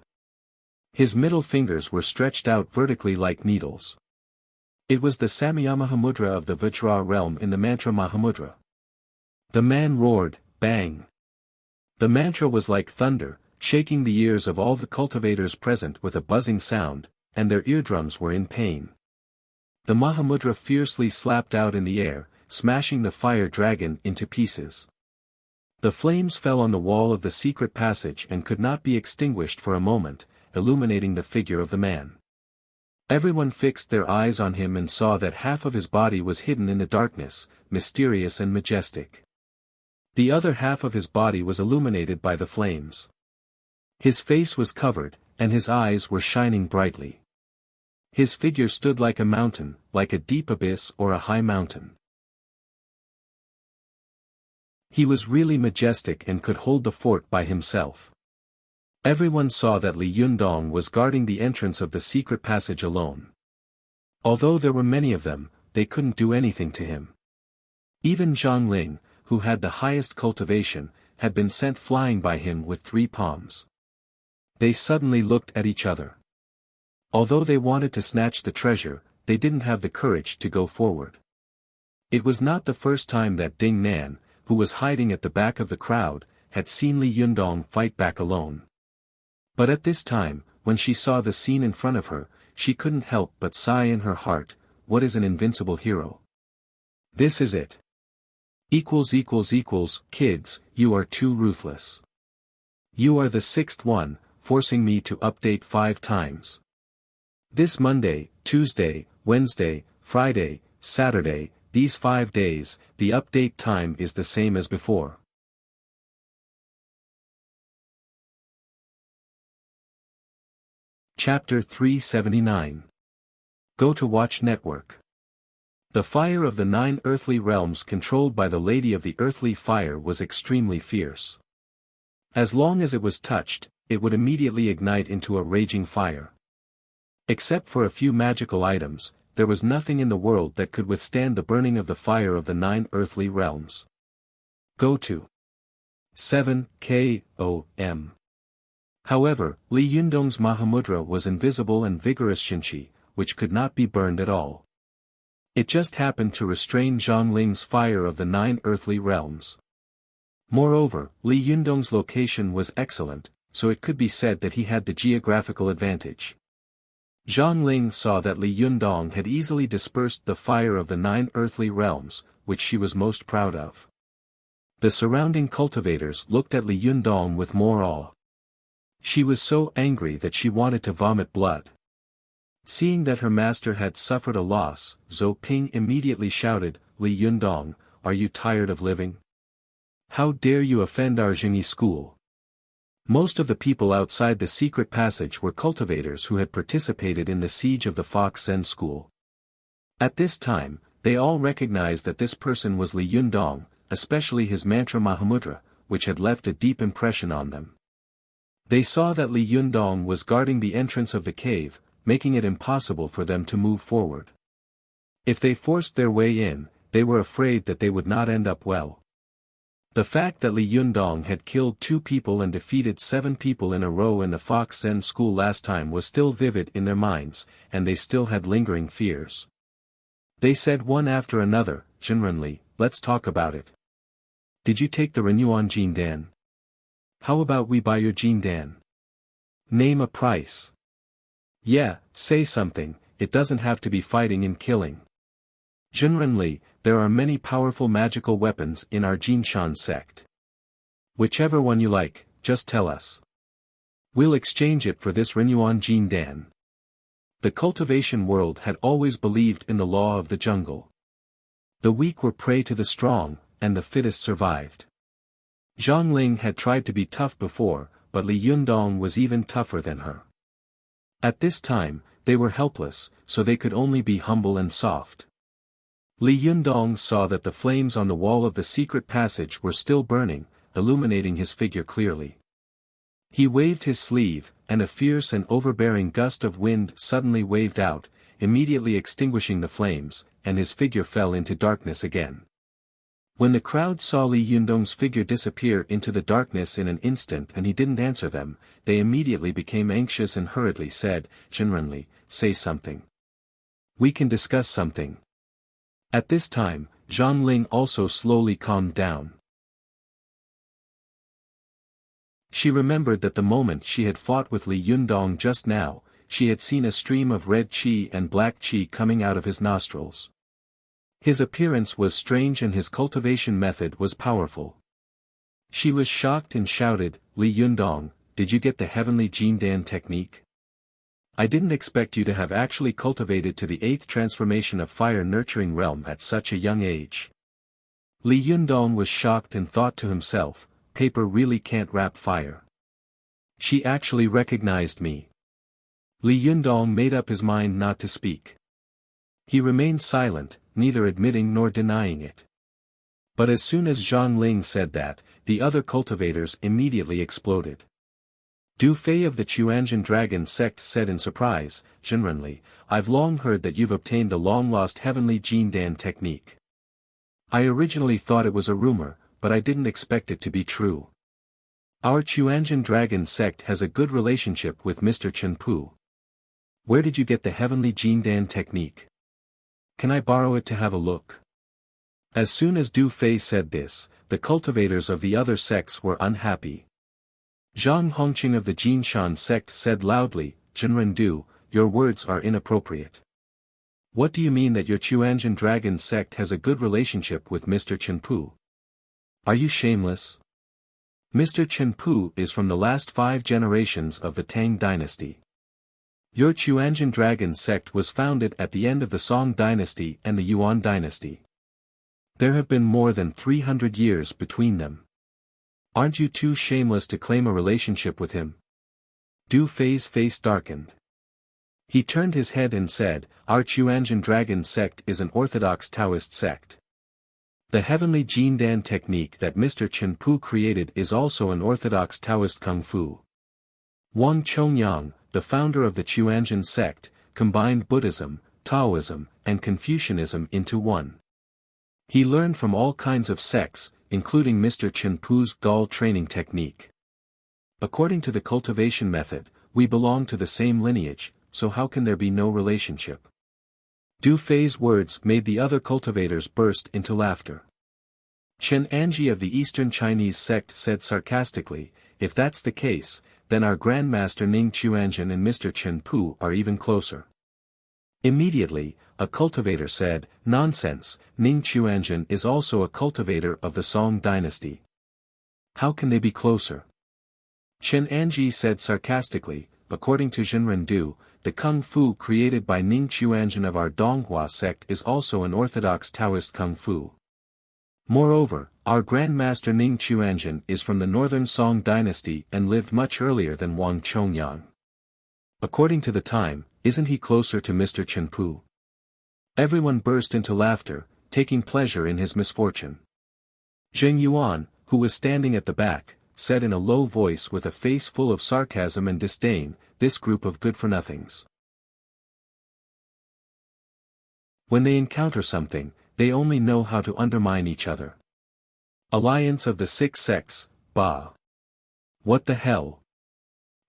His middle fingers were stretched out vertically like needles. It was the Samyama Mahamudra of the Vajra realm in the mantra Mahamudra. The man roared, "Bang!" The mantra was like thunder, shaking the ears of all the cultivators present with a buzzing sound, and their eardrums were in pain. The Mahamudra fiercely slapped out in the air, smashing the fire dragon into pieces. The flames fell on the wall of the secret passage and could not be extinguished for a moment, illuminating the figure of the man. Everyone fixed their eyes on him and saw that half of his body was hidden in the darkness, mysterious and majestic. The other half of his body was illuminated by the flames. His face was covered, and his eyes were shining brightly. His figure stood like a mountain, like a deep abyss or a high mountain. He was really majestic and could hold the fort by himself. Everyone saw that Li Yundong was guarding the entrance of the secret passage alone. Although there were many of them, they couldn't do anything to him. Even Zhang Ling, who had the highest cultivation, had been sent flying by him with 3 palms. They suddenly looked at each other. Although they wanted to snatch the treasure, they didn't have the courage to go forward. It was not the first time that Ding Nan, who was hiding at the back of the crowd, had seen Li Yundong fight back alone. But at this time, when she saw the scene in front of her, she couldn't help but sigh in her heart, "What is an invincible hero? This is it. Kids, you are too ruthless. You are the 6th one, forcing me to update 5 times. This Monday, Tuesday, Wednesday, Friday, Saturday, these 5 days, the update time is the same as before." Chapter 379. Go to Watch Network. The fire of the 9 earthly realms controlled by the Lady of the Earthly Fire was extremely fierce. As long as it was touched, it would immediately ignite into a raging fire. Except for a few magical items, there was nothing in the world that could withstand the burning of the fire of the 9 earthly realms. Go to 7 KOM. However, Li Yundong's Mahamudra was invisible and vigorous Shinchi, which could not be burned at all. It just happened to restrain Zhang Ling's fire of the 9 earthly realms. Moreover, Li Yundong's location was excellent, so it could be said that he had the geographical advantage. Zhang Ling saw that Li Yundong had easily dispersed the fire of the 9 earthly realms, which she was most proud of. The surrounding cultivators looked at Li Yundong with more awe. She was so angry that she wanted to vomit blood. Seeing that her master had suffered a loss, Zhou Ping immediately shouted, "Li Yundong, are you tired of living? How dare you offend our Jingyi school?" Most of the people outside the secret passage were cultivators who had participated in the siege of the Fox Zen school. At this time, they all recognized that this person was Li Yundong, especially his mantra Mahamudra, which had left a deep impression on them. They saw that Li Yundong was guarding the entrance of the cave, making it impossible for them to move forward. If they forced their way in, they were afraid that they would not end up well. The fact that Li Yundong had killed 2 people and defeated 7 people in a row in the Fox Zen school last time was still vivid in their minds, and they still had lingering fears. They said one after another, "Jinrenli, let's talk about it. Did you take the Renyuan Jindan? How about we buy your Jindan? Name a price. Yeah, say something, it doesn't have to be fighting and killing. Jinrenli, there are many powerful magical weapons in our Jinshan sect. Whichever one you like, just tell us. We'll exchange it for this Renyuan Jindan." The cultivation world had always believed in the law of the jungle. The weak were prey to the strong, and the fittest survived. Zhang Ling had tried to be tough before, but Li Yundong was even tougher than her. At this time, they were helpless, so they could only be humble and soft. Li Yundong saw that the flames on the wall of the secret passage were still burning, illuminating his figure clearly. He waved his sleeve, and a fierce and overbearing gust of wind suddenly waved out, immediately extinguishing the flames, and his figure fell into darkness again. When the crowd saw Li Yundong's figure disappear into the darkness in an instant and he didn't answer them, they immediately became anxious and hurriedly said, "Jinrenli, say something. We can discuss something." At this time, Zhang Ling also slowly calmed down. She remembered that the moment she had fought with Li Yundong just now, she had seen a stream of red qi and black qi coming out of his nostrils. His appearance was strange and his cultivation method was powerful. She was shocked and shouted, "Li Yundong, did you get the heavenly Jindan technique? I didn't expect you to have actually cultivated to the 8th transformation of fire-nurturing realm at such a young age." Li Yundong was shocked and thought to himself, paper really can't wrap fire. She actually recognized me. Li Yundong made up his mind not to speak. He remained silent, neither admitting nor denying it. But as soon as Zhang Ling said that, the other cultivators immediately exploded. Du Fei of the Chuanjian Dragon sect said in surprise, "Jinrenli, I've long heard that you've obtained the long-lost heavenly Jindan technique. I originally thought it was a rumor, but I didn't expect it to be true. Our Chuanjian Dragon sect has a good relationship with Mr. Chen Pu. Where did you get the heavenly Jindan technique? Can I borrow it to have a look?" As soon as Du Fei said this, the cultivators of the other sects were unhappy. Zhang Hongqing of the Jinshan sect said loudly, "Jinren, your words are inappropriate. What do you mean that your Chuanjian Dragon sect has a good relationship with Mr. Chen Pu? Are you shameless? Mr. Chen Pu is from the last 5 generations of the Tang dynasty. Your Chuanjian Dragon sect was founded at the end of the Song dynasty and the Yuan dynasty. There have been more than 300 years between them. Aren't you too shameless to claim a relationship with him?" Du Fei's face darkened. He turned his head and said, "Our Chuanjian Dragon sect is an orthodox Taoist sect. The heavenly Jindan technique that Mr. Chen Pu created is also an orthodox Taoist Kung Fu. Wang Chongyang, the founder of the Chuanjian sect, combined Buddhism, Taoism, and Confucianism into one. He learned from all kinds of sects, including Mr. Chen Pu's Gall training technique. According to the cultivation method, we belong to the same lineage, so how can there be no relationship?" Du Fei's words made the other cultivators burst into laughter. Chen Anji of the Eastern Chinese sect said sarcastically, "If that's the case, then our Grandmaster Ning Chuanjun and Mr. Chen Pu are even closer. Immediately, a cultivator said, "Nonsense, Ning Chuanjun is also a cultivator of the Song dynasty. How can they be closer?" Chen Anji said sarcastically, "According to Zhenren Du, the Kung Fu created by Ning Chuanjun of our Donghua sect is also an orthodox Taoist Kung Fu. Moreover, our Grandmaster Ning Chuanjun is from the northern Song dynasty and lived much earlier than Wang Chongyang. According to the time, isn't he closer to Mr. Chen Pu?" Everyone burst into laughter, taking pleasure in his misfortune. Zheng Yuan, who was standing at the back, said in a low voice with a face full of sarcasm and disdain, "This group of good-for-nothings. When they encounter something, they only know how to undermine each other. Alliance of the Six Sects, bah. What the hell?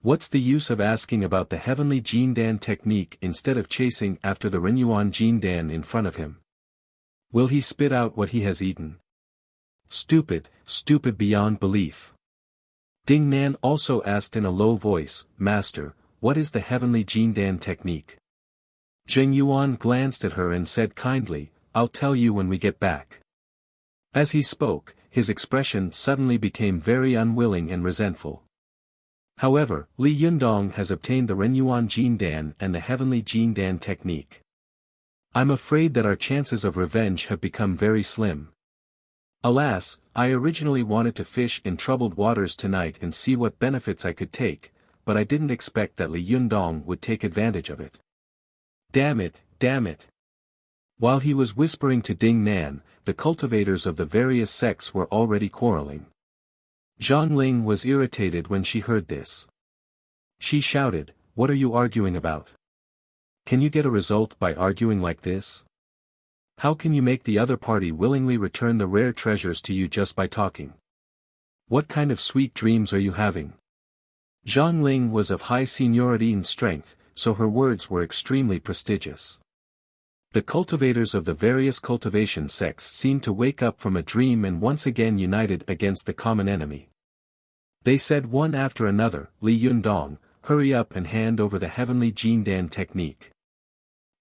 What's the use of asking about the heavenly Jindan technique instead of chasing after the Renyuan Jindan in front of him? Will he spit out what he has eaten? Stupid, stupid beyond belief." Ding Nan also asked in a low voice, "Master, what is the heavenly Jindan technique?" Zheng Yuan glanced at her and said kindly, "I'll tell you when we get back." As he spoke, his expression suddenly became very unwilling and resentful. However, Li Yundong has obtained the Renyuan Jindan and the heavenly Jindan technique. I'm afraid that our chances of revenge have become very slim. Alas, I originally wanted to fish in troubled waters tonight and see what benefits I could take, but I didn't expect that Li Yundong would take advantage of it. Damn it, damn it. While he was whispering to Ding Nan, the cultivators of the various sects were already quarreling. Zhang Ling was irritated when she heard this. She shouted, "What are you arguing about? Can you get a result by arguing like this? How can you make the other party willingly return the rare treasures to you just by talking? What kind of sweet dreams are you having?" Zhang Ling was of high seniority and strength, so her words were extremely prestigious. The cultivators of the various cultivation sects seemed to wake up from a dream and once again united against the common enemy. They said one after another, "Li Yundong, hurry up and hand over the heavenly Jindan technique.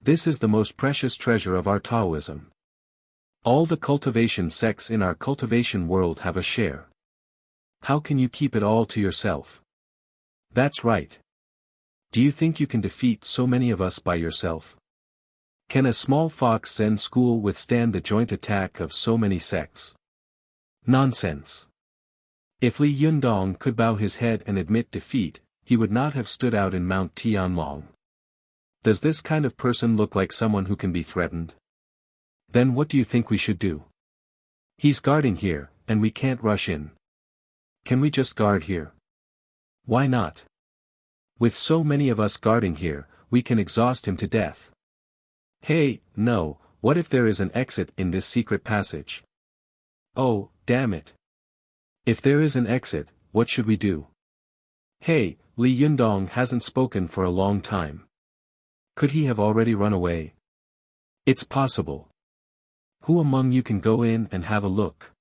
This is the most precious treasure of our Taoism. All the cultivation sects in our cultivation world have a share. How can you keep it all to yourself? That's right. Do you think you can defeat so many of us by yourself? Can a small fox Zen school withstand the joint attack of so many sects? Nonsense. If Li Yundong could bow his head and admit defeat, he would not have stood out in Mount Tianlong. Does this kind of person look like someone who can be threatened? Then what do you think we should do? He's guarding here, and we can't rush in. Can we just guard here? Why not? With so many of us guarding here, we can exhaust him to death. Hey, no, what if there is an exit in this secret passage? Oh, damn it. If there is an exit, what should we do? Hey, Li Yundong hasn't spoken for a long time. Could he have already run away? It's possible. Who among you can go in and have a look?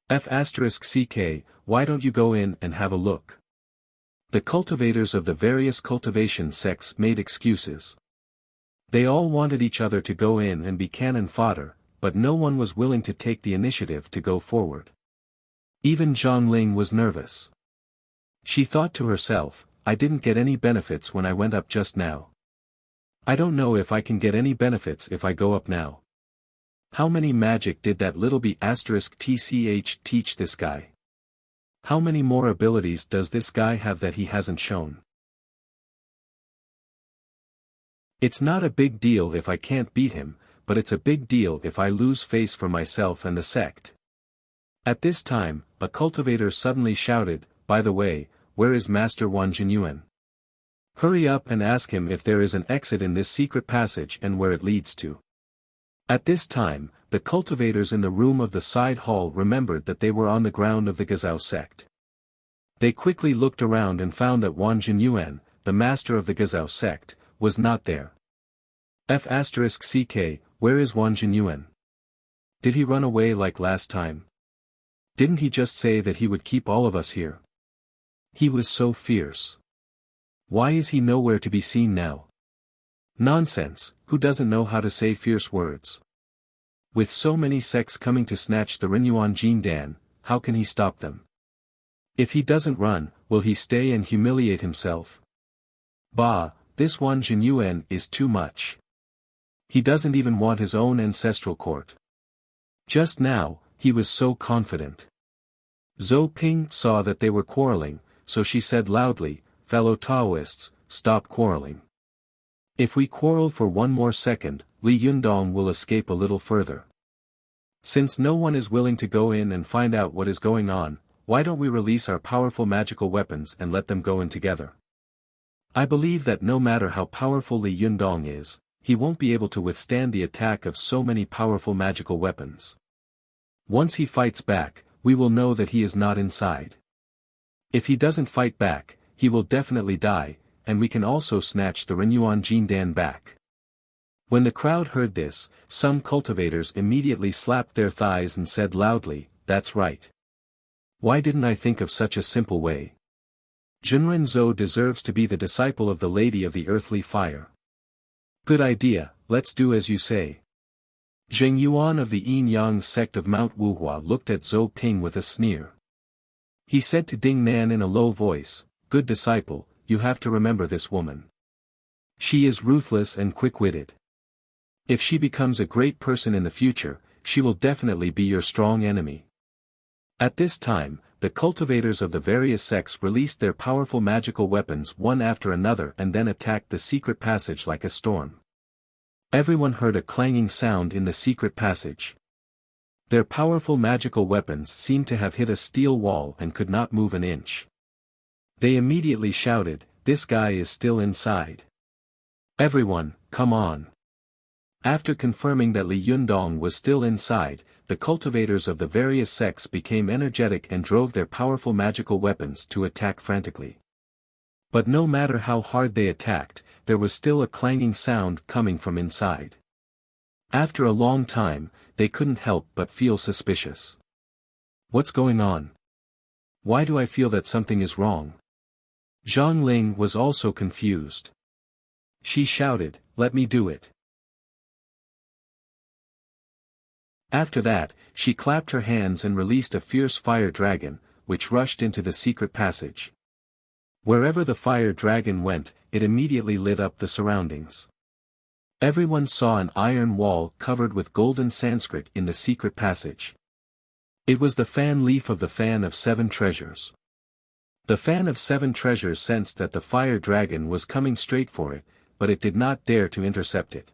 F*CK, why don't you go in and have a look? The cultivators of the various cultivation sects made excuses. They all wanted each other to go in and be cannon fodder, but no one was willing to take the initiative to go forward. Even Zhang Ling was nervous. She thought to herself, I didn't get any benefits when I went up just now. I don't know if I can get any benefits if I go up now. How many magic did that little B*TCH teach this guy? How many more abilities does this guy have that he hasn't shown? It's not a big deal if I can't beat him, but it's a big deal if I lose face for myself and the sect. At this time, a cultivator suddenly shouted, by the way, where is Master Wan Jinyuan? Hurry up and ask him if there is an exit in this secret passage and where it leads to. At this time, the cultivators in the room of the side hall remembered that they were on the ground of the Gazao sect. They quickly looked around and found that Wan Jinyuan, the master of the Gazao sect, was not there. F*CK, where is Wan Jinyuan? Did he run away like last time? Didn't he just say that he would keep all of us here? He was so fierce. Why is he nowhere to be seen now? Nonsense, who doesn't know how to say fierce words? With so many sects coming to snatch the Renyuan Jindan, how can he stop them? If he doesn't run, will he stay and humiliate himself? Bah, this Wan Jinyuan is too much. He doesn't even want his own ancestral court. Just now, he was so confident. Zhou Ping saw that they were quarreling, so she said loudly, "Fellow Taoists, stop quarreling. If we quarrel for one more second, Li Yundong will escape a little further. Since no one is willing to go in and find out what is going on, why don't we release our powerful magical weapons and let them go in together? I believe that no matter how powerful Li Yundong is, he won't be able to withstand the attack of so many powerful magical weapons. Once he fights back, we will know that he is not inside. If he doesn't fight back, he will definitely die, and we can also snatch the Renyuan Jindan back." When the crowd heard this, some cultivators immediately slapped their thighs and said loudly, "That's right. Why didn't I think of such a simple way? Junren Zhou deserves to be the disciple of the Lady of the Earthly Fire. Good idea, let's do as you say." Zheng Yuan of the Yin Yang sect of Mount Wuhua looked at Zhou Ping with a sneer. He said to Ding Nan in a low voice, "Good disciple, you have to remember this woman. She is ruthless and quick-witted. If she becomes a great person in the future, she will definitely be your strong enemy." At this time, the cultivators of the various sects released their powerful magical weapons one after another and then attacked the secret passage like a storm. Everyone heard a clanging sound in the secret passage. Their powerful magical weapons seemed to have hit a steel wall and could not move an inch. They immediately shouted, "This guy is still inside. Everyone, come on." After confirming that Li Yundong was still inside, the cultivators of the various sects became energetic and drove their powerful magical weapons to attack frantically. But no matter how hard they attacked, there was still a clanging sound coming from inside. After a long time, they couldn't help but feel suspicious. What's going on? Why do I feel that something is wrong? Zhang Ling was also confused. She shouted, "Let me do it." After that, she clapped her hands and released a fierce fire dragon, which rushed into the secret passage. Wherever the fire dragon went, it immediately lit up the surroundings. Everyone saw an iron wall covered with golden Sanskrit in the secret passage. It was the fan leaf of the Fan of Seven Treasures. The Fan of Seven Treasures sensed that the fire dragon was coming straight for it, but it did not dare to intercept it.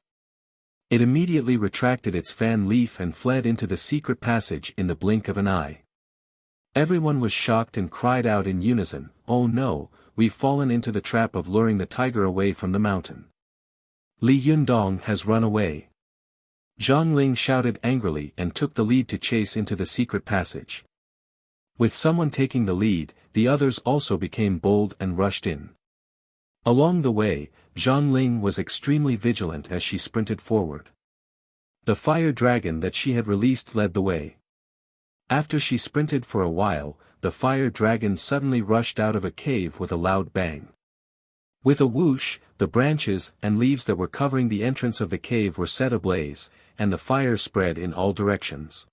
It immediately retracted its fan leaf and fled into the secret passage in the blink of an eye. Everyone was shocked and cried out in unison, "Oh no, we've fallen into the trap of luring the tiger away from the mountain. Li Yundong has run away." Zhang Ling shouted angrily and took the lead to chase into the secret passage. With someone taking the lead, the others also became bold and rushed in. Along the way, Zhang Ling was extremely vigilant as she sprinted forward. The fire dragon that she had released led the way. After she sprinted for a while, the fire dragon suddenly rushed out of a cave with a loud bang. With a whoosh, the branches and leaves that were covering the entrance of the cave were set ablaze, and the fire spread in all directions.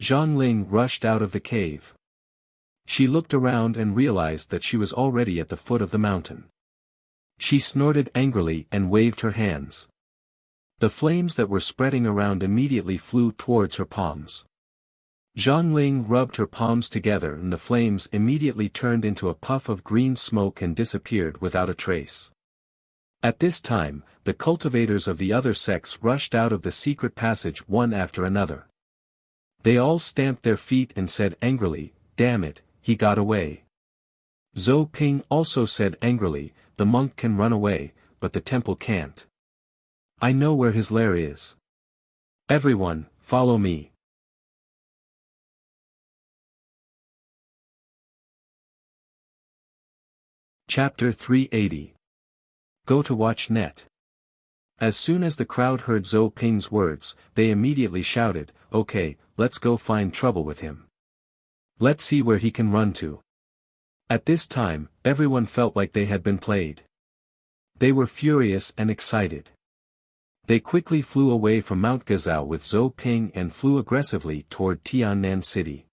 Zhang Ling rushed out of the cave. She looked around and realized that she was already at the foot of the mountain. She snorted angrily and waved her hands. The flames that were spreading around immediately flew towards her palms. Zhang Ling rubbed her palms together and the flames immediately turned into a puff of green smoke and disappeared without a trace. At this time, the cultivators of the other sects rushed out of the secret passage one after another. They all stamped their feet and said angrily, "Damn it, he got away." Zhou Ping also said angrily, "The monk can run away, but the temple can't. I know where his lair is. Everyone, follow me." Chapter 380. Go to watch net. As soon as the crowd heard Zhou Ping's words, they immediately shouted, "Okay, let's go find trouble with him. Let's see where he can run to." At this time, everyone felt like they had been played. They were furious and excited. They quickly flew away from Mount Gazao with Zhou Ping and flew aggressively toward Tiannan City.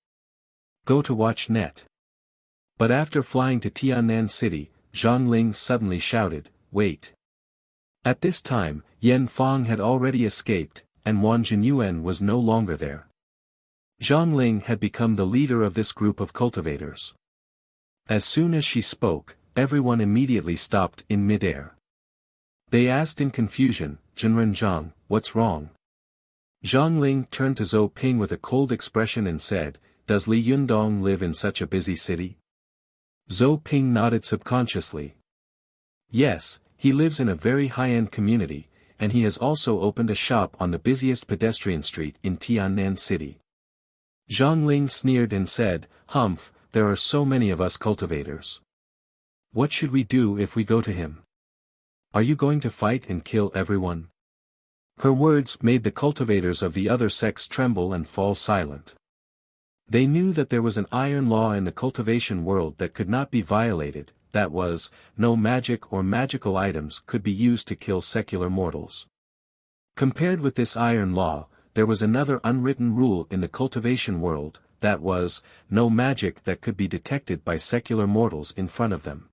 Go to watch net. But after flying to Tiannan City, Zhang Ling suddenly shouted, "Wait!" At this time, Yan Fang had already escaped, and Wang Jinyuan was no longer there. Zhang Ling had become the leader of this group of cultivators. As soon as she spoke, everyone immediately stopped in midair. They asked in confusion, "Jinren Zhang, what's wrong?" Zhang Ling turned to Zhou Ping with a cold expression and said, "Does Li Yundong live in such a busy city?" Zhou Ping nodded subconsciously. Yes, he lives in a very high-end community, and he has also opened a shop on the busiest pedestrian street in Tiannan City. Zhang Ling sneered and said, "Humph, there are so many of us cultivators. What should we do if we go to him? Are you going to fight and kill everyone?" Her words made the cultivators of the other sects tremble and fall silent. They knew that there was an iron law in the cultivation world that could not be violated, that was, no magic or magical items could be used to kill secular mortals. Compared with this iron law, there was another unwritten rule in the cultivation world, that was, no magic that could be detected by secular mortals in front of them.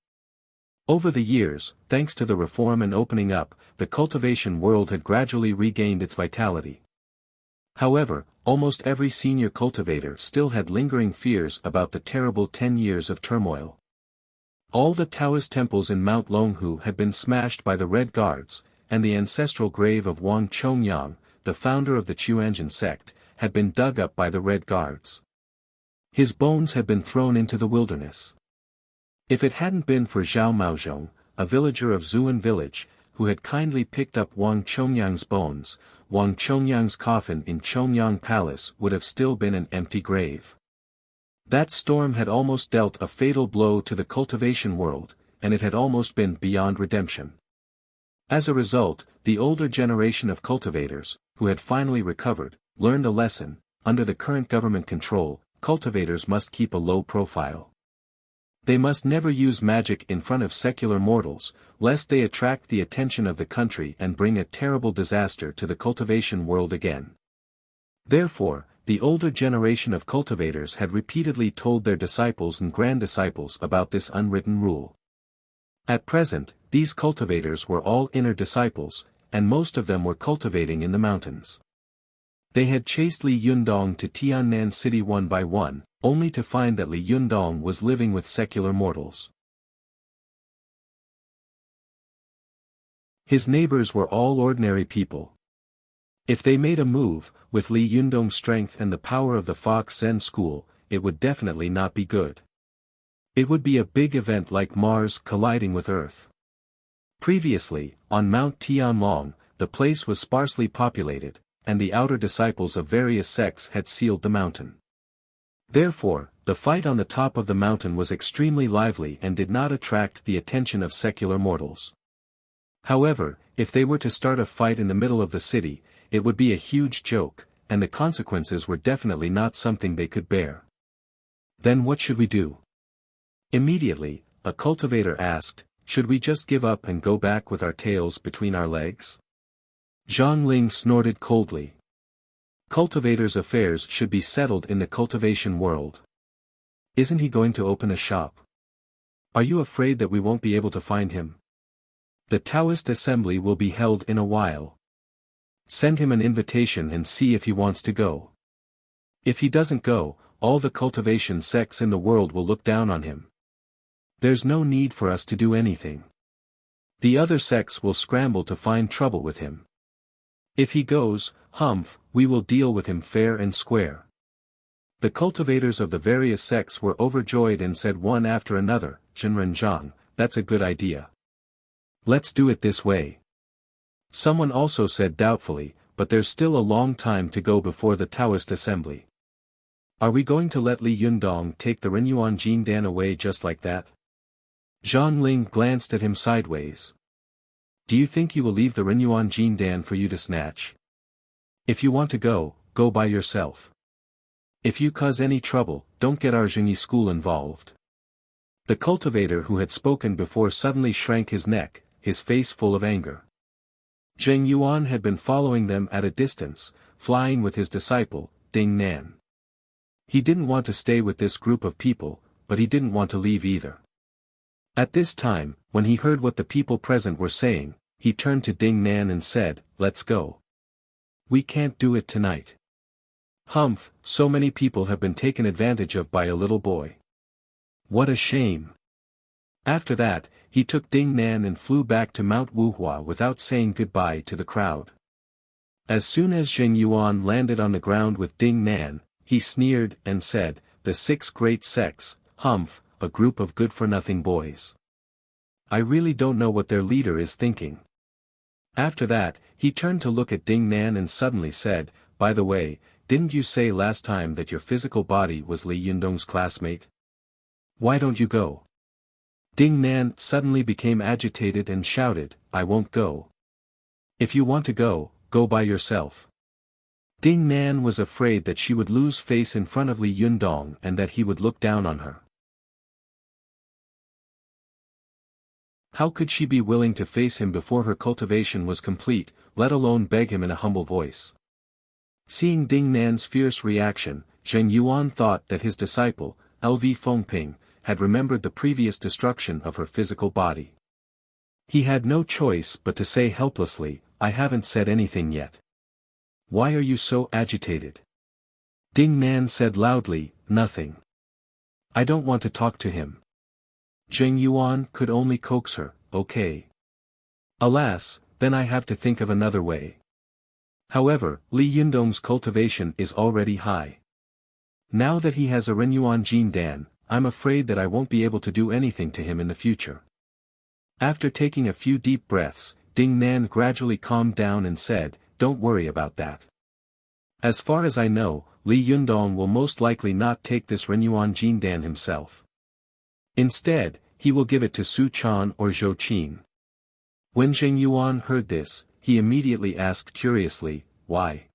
Over the years, thanks to the reform and opening up, the cultivation world had gradually regained its vitality. However, almost every senior cultivator still had lingering fears about the terrible 10 years of turmoil. All the Taoist temples in Mount Longhu had been smashed by the Red Guards, and the ancestral grave of Wang Chongyang, the founder of the Chuanjin sect, had been dug up by the Red Guards. His bones had been thrown into the wilderness. If it hadn't been for Zhao Maozhong, a villager of Zuan village, who had kindly picked up Wang Chongyang's bones, Wang Chongyang's coffin in Chongyang Palace would have still been an empty grave. That storm had almost dealt a fatal blow to the cultivation world, and it had almost been beyond redemption. As a result, the older generation of cultivators, who had finally recovered, learned a lesson: under the current government control, cultivators must keep a low profile. They must never use magic in front of secular mortals, lest they attract the attention of the country and bring a terrible disaster to the cultivation world again. Therefore, the older generation of cultivators had repeatedly told their disciples and grand-disciples about this unwritten rule. At present, these cultivators were all inner disciples, and most of them were cultivating in the mountains. They had chased Li Yundong to Tiannan City one by one, only to find that Li Yundong was living with secular mortals. His neighbors were all ordinary people. If they made a move, with Li Yundong's strength and the power of the Fox Zen school, it would definitely not be good. It would be a big event like Mars colliding with Earth. Previously, on Mount Tianlong, the place was sparsely populated, and the outer disciples of various sects had sealed the mountain. Therefore, the fight on the top of the mountain was extremely lively and did not attract the attention of secular mortals. However, if they were to start a fight in the middle of the city, it would be a huge joke, and the consequences were definitely not something they could bear. Then what should we do? Immediately, a cultivator asked, "Should we just give up and go back with our tails between our legs?" Zhang Ling snorted coldly. Cultivators' affairs should be settled in the cultivation world. Isn't he going to open a shop? Are you afraid that we won't be able to find him? The Taoist assembly will be held in a while. Send him an invitation and see if he wants to go. If he doesn't go, all the cultivation sects in the world will look down on him. There's no need for us to do anything. The other sects will scramble to find trouble with him. If he goes, humph, we will deal with him fair and square. The cultivators of the various sects were overjoyed and said one after another, "Jinren Zhang, that's a good idea. Let's do it this way." Someone also said doubtfully, "But there's still a long time to go before the Taoist assembly. Are we going to let Li Yundong take the Renyuan Jindan away just like that?" Zhang Ling glanced at him sideways. "Do you think you will leave the Renyuan Jindan for you to snatch? If you want to go, go by yourself. If you cause any trouble, don't get our Zhengyi school involved." The cultivator who had spoken before suddenly shrank his neck, his face full of anger. Zheng Yuan had been following them at a distance, flying with his disciple, Ding Nan. He didn't want to stay with this group of people, but he didn't want to leave either. At this time, when he heard what the people present were saying, he turned to Ding Nan and said, "Let's go. We can't do it tonight. Humph, so many people have been taken advantage of by a little boy. What a shame." After that, he took Ding Nan and flew back to Mount Wuhua without saying goodbye to the crowd. As soon as Zheng Yuan landed on the ground with Ding Nan, he sneered and said, "The 6 great sects, humph, a group of good-for-nothing boys. I really don't know what their leader is thinking." After that, he turned to look at Ding Nan and suddenly said, "By the way, didn't you say last time that your physical body was Li Yundong's classmate? Why don't you go?" Ding Nan suddenly became agitated and shouted, "I won't go. If you want to go, go by yourself." Ding Nan was afraid that she would lose face in front of Li Yundong and that he would look down on her. How could she be willing to face him before her cultivation was complete, let alone beg him in a humble voice? Seeing Ding Nan's fierce reaction, Zheng Yuan thought that his disciple, Lv Fengping, had remembered the previous destruction of her physical body. He had no choice but to say helplessly, "I haven't said anything yet. Why are you so agitated?" Ding Nan said loudly, "Nothing. I don't want to talk to him." Zheng Yuan could only coax her, "Okay. Alas, then I have to think of another way. However, Li Yundong's cultivation is already high. Now that he has a Renyuan Jin Dan, I'm afraid that I won't be able to do anything to him in the future." After taking a few deep breaths, Ding Nan gradually calmed down and said, "Don't worry about that. As far as I know, Li Yundong will most likely not take this Renyuan Jin Dan himself. Instead, he will give it to Su Chan or Zhou Qin." When Zheng Yuan heard this, he immediately asked curiously, "Why?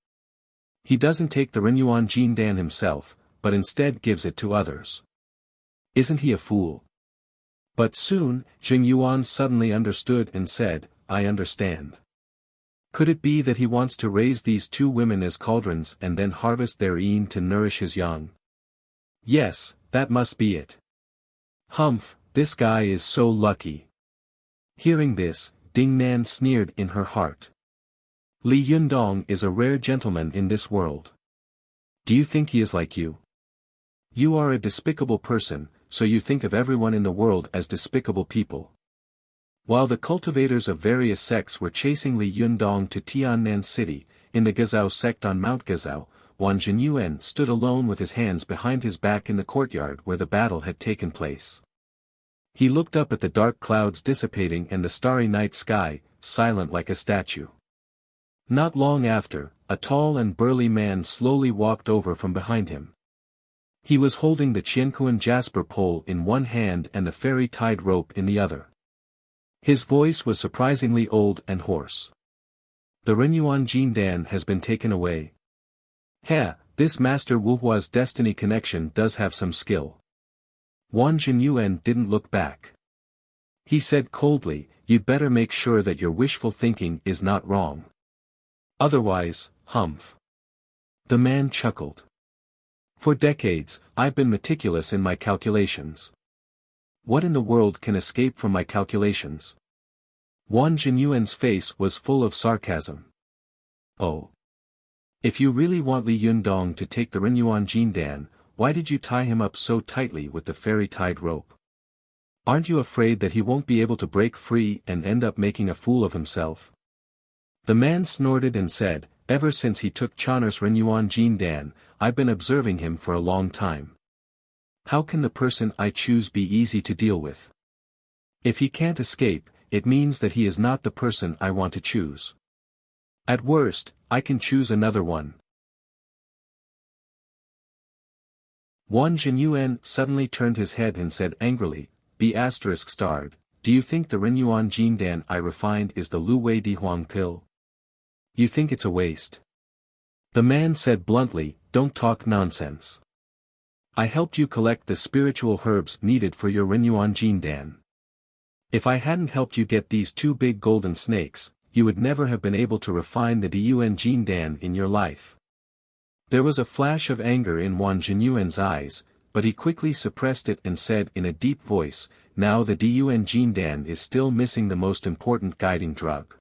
He doesn't take the Renyuan Jin Dan himself, but instead gives it to others. Isn't he a fool?" But soon, Zheng Yuan suddenly understood and said, "I understand. Could it be that he wants to raise these 2 women as cauldrons and then harvest their yin to nourish his yang? Yes, that must be it. Humph, this guy is so lucky." Hearing this, Ding Nan sneered in her heart. "Li Yundong is a rare gentleman in this world. Do you think he is like you? You are a despicable person, so you think of everyone in the world as despicable people." While the cultivators of various sects were chasing Li Yundong to Tiannan City, in the Gazao sect on Mount Gazao, Wang Jinyuan stood alone with his hands behind his back in the courtyard where the battle had taken place. He looked up at the dark clouds dissipating and the starry night sky, silent like a statue. Not long after, a tall and burly man slowly walked over from behind him. He was holding the Qiankuan jasper pole in one hand and the fairy tied rope in the other. His voice was surprisingly old and hoarse. "The Renyuan Jin Dan has been taken away. Heh, this Master Wuhua's destiny connection does have some skill." Wang Jinyuan didn't look back. He said coldly, "You'd better make sure that your wishful thinking is not wrong. Otherwise, humph." The man chuckled. "For decades, I've been meticulous in my calculations. What in the world can escape from my calculations?" Wang Jinyuan's face was full of sarcasm. "Oh. If you really want Li Yundong to take the Renyuan Jin Dan, why did you tie him up so tightly with the fairy-tied rope? Aren't you afraid that he won't be able to break free and end up making a fool of himself?" The man snorted and said, "Ever since he took Chanur's Renyuan Jin Dan, I've been observing him for a long time. How can the person I choose be easy to deal with? If he can't escape, it means that he is not the person I want to choose. At worst, I can choose another one." Wang Jinyuan suddenly turned his head and said angrily, "****, do you think the Renyuan Jin Dan I refined is the Lu Wei Di Huang pill? You think it's a waste?" The man said bluntly, "Don't talk nonsense. I helped you collect the spiritual herbs needed for your Renyuan Jindan. If I hadn't helped you get these two big golden snakes, you would never have been able to refine the Diyuan Jindan in your life. There was a flash of anger in Wang Jinyuan's eyes, but he quickly suppressed it and said in a deep voice, now the Diyuan Jindan is still missing the most important guiding drug.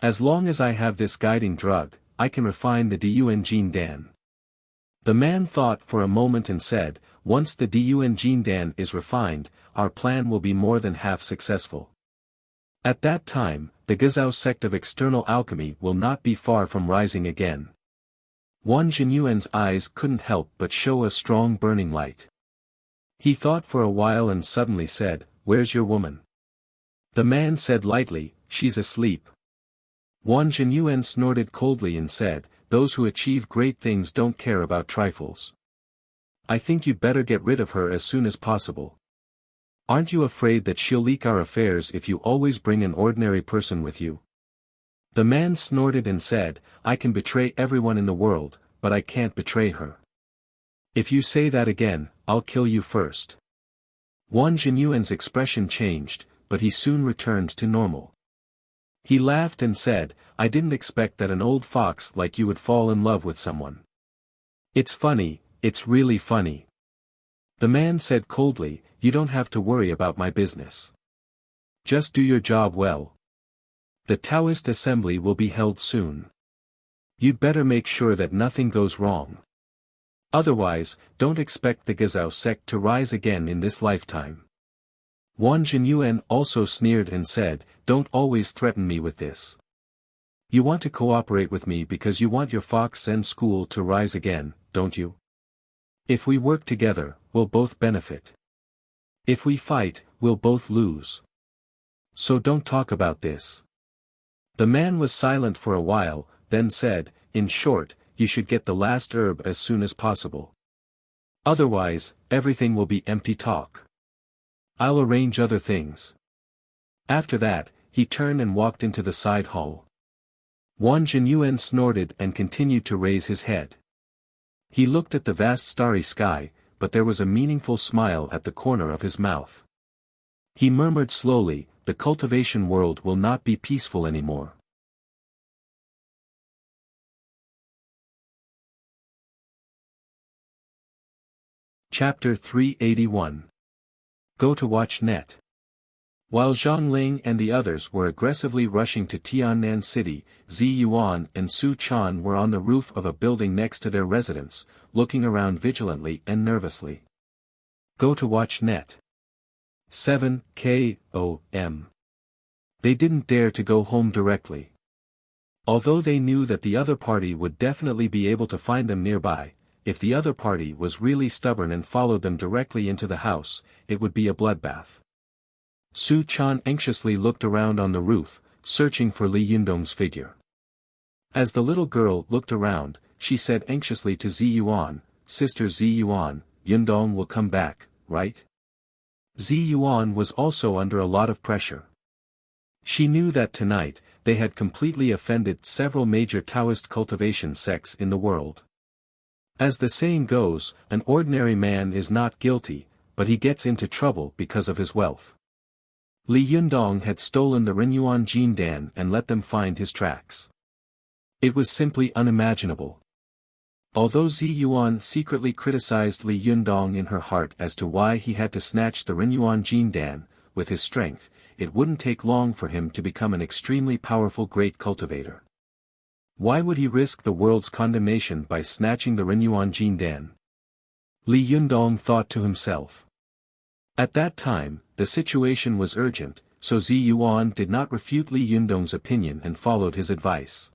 As long as I have this guiding drug, I can refine the Diyuan Jindan. The man thought for a moment and said, once the Diyuan Jindan is refined, our plan will be more than half successful. At that time, the Gezhou sect of external alchemy will not be far from rising again. Wang Jinyuan's eyes couldn't help but show a strong burning light. He thought for a while and suddenly said, where's your woman? The man said lightly, she's asleep. Wang Jinyuan snorted coldly and said, those who achieve great things don't care about trifles. I think you'd better get rid of her as soon as possible. Aren't you afraid that she'll leak our affairs if you always bring an ordinary person with you? The man snorted and said, I can betray everyone in the world, but I can't betray her. If you say that again, I'll kill you first. Wang Jinyuan's expression changed, but he soon returned to normal. He laughed and said, I didn't expect that an old fox like you would fall in love with someone. It's funny, it's really funny. The man said coldly, you don't have to worry about my business. Just do your job well. The Taoist assembly will be held soon. You'd better make sure that nothing goes wrong. Otherwise, don't expect the Gezhou sect to rise again in this lifetime. Wang Jinyuan also sneered and said, don't always threaten me with this. You want to cooperate with me because you want your Fox Zen school to rise again, don't you? If we work together, we'll both benefit. If we fight, we'll both lose. So don't talk about this. The man was silent for a while, then said, in short, you should get the last herb as soon as possible. Otherwise, everything will be empty talk. I'll arrange other things. After that, he turned and walked into the side hall. Wang Jinyuan snorted and continued to raise his head. He looked at the vast starry sky, but there was a meaningful smile at the corner of his mouth. He murmured slowly, the cultivation world will not be peaceful anymore. Chapter 381. Go to watch net. While Zhang Ling and the others were aggressively rushing to Tiannan City, Zi Yuan and Su Chan were on the roof of a building next to their residence, looking around vigilantly and nervously. Go to watch net. 7 K.O.M. They didn't dare to go home directly. Although they knew that the other party would definitely be able to find them nearby, if the other party was really stubborn and followed them directly into the house, it would be a bloodbath. Su Chan anxiously looked around on the roof, searching for Li Yundong's figure. As the little girl looked around, she said anxiously to Zi Yuan, Sister Zi Yuan, Yundong will come back, right? Zi Yuan was also under a lot of pressure. She knew that tonight, they had completely offended several major Taoist cultivation sects in the world. As the saying goes, an ordinary man is not guilty, but he gets into trouble because of his wealth. Li Yundong had stolen the Renyuan Jindan and let them find his tracks. It was simply unimaginable. Although Zi Yuan secretly criticized Li Yundong in her heart as to why he had to snatch the Renyuan Jindan, with his strength, it wouldn't take long for him to become an extremely powerful great cultivator. Why would he risk the world's condemnation by snatching the Renyuan Jindan? Li Yundong thought to himself. At that time, the situation was urgent, so Zi Yuan did not refute Li Yundong's opinion and followed his advice.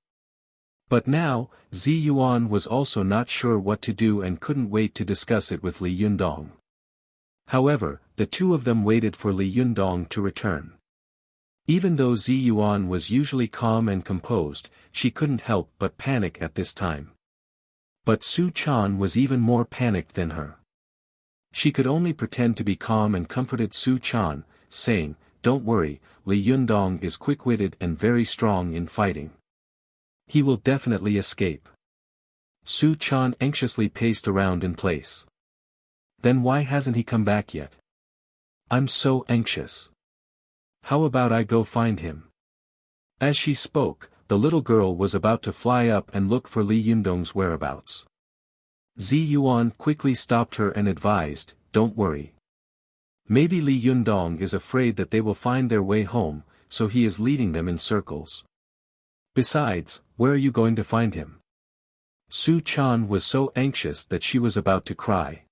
But now, Zi Yuan was also not sure what to do and couldn't wait to discuss it with Li Yundong. However, the two of them waited for Li Yundong to return. Even though Zi Yuan was usually calm and composed, she couldn't help but panic at this time. But Su Chan was even more panicked than her. She could only pretend to be calm and comforted Su Chan, saying, "Don't worry, Li Yundong is quick-witted and very strong in fighting. He will definitely escape." Su Chan anxiously paced around in place. Then why hasn't he come back yet? I'm so anxious. How about I go find him? As she spoke, the little girl was about to fly up and look for Li Yundong's whereabouts. Zi Yuan quickly stopped her and advised, don't worry. Maybe Li Yundong is afraid that they will find their way home, so he is leading them in circles. Besides, where are you going to find him? Su Chan was so anxious that she was about to cry.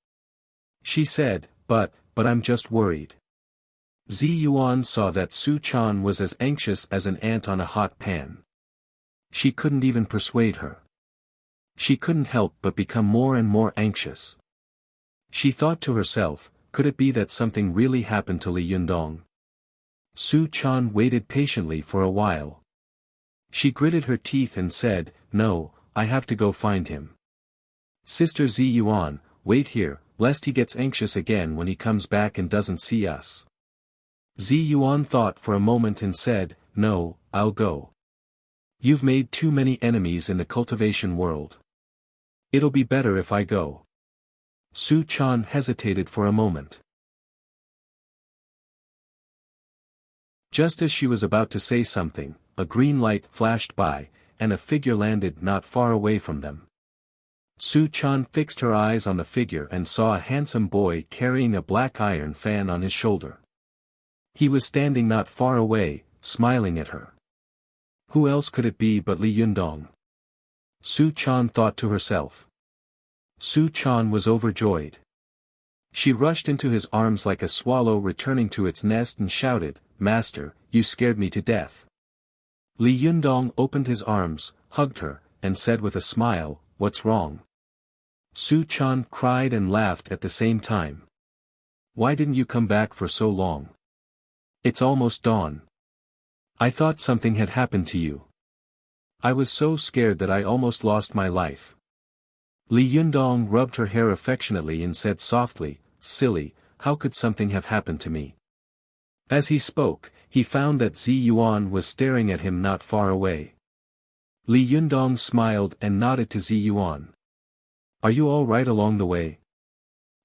She said, but I'm just worried. Zi Yuan saw that Su Chan was as anxious as an ant on a hot pan. She couldn't even persuade her. She couldn't help but become more and more anxious. She thought to herself, could it be that something really happened to Li Yundong? Su Chan waited patiently for a while. She gritted her teeth and said, no, I have to go find him. Sister Zi Yuan, wait here, lest he gets anxious again when he comes back and doesn't see us. Zi Yuan thought for a moment and said, no, I'll go. You've made too many enemies in the cultivation world. It'll be better if I go. Su Chan hesitated for a moment. Just as she was about to say something, a green light flashed by, and a figure landed not far away from them. Su Chan fixed her eyes on the figure and saw a handsome boy carrying a black iron fan on his shoulder. He was standing not far away, smiling at her. Who else could it be but Li Yundong? Su Chan thought to herself. Su Chan was overjoyed. She rushed into his arms like a swallow returning to its nest and shouted, Master, you scared me to death. Li Yundong opened his arms, hugged her, and said with a smile, what's wrong? Su Chan cried and laughed at the same time. Why didn't you come back for so long? It's almost dawn. I thought something had happened to you. I was so scared that I almost lost my life. Li Yundong rubbed her hair affectionately and said softly, silly, how could something have happened to me? As he spoke, he found that Zi Yuan was staring at him not far away. Li Yundong smiled and nodded to Zi Yuan. Are you all right along the way?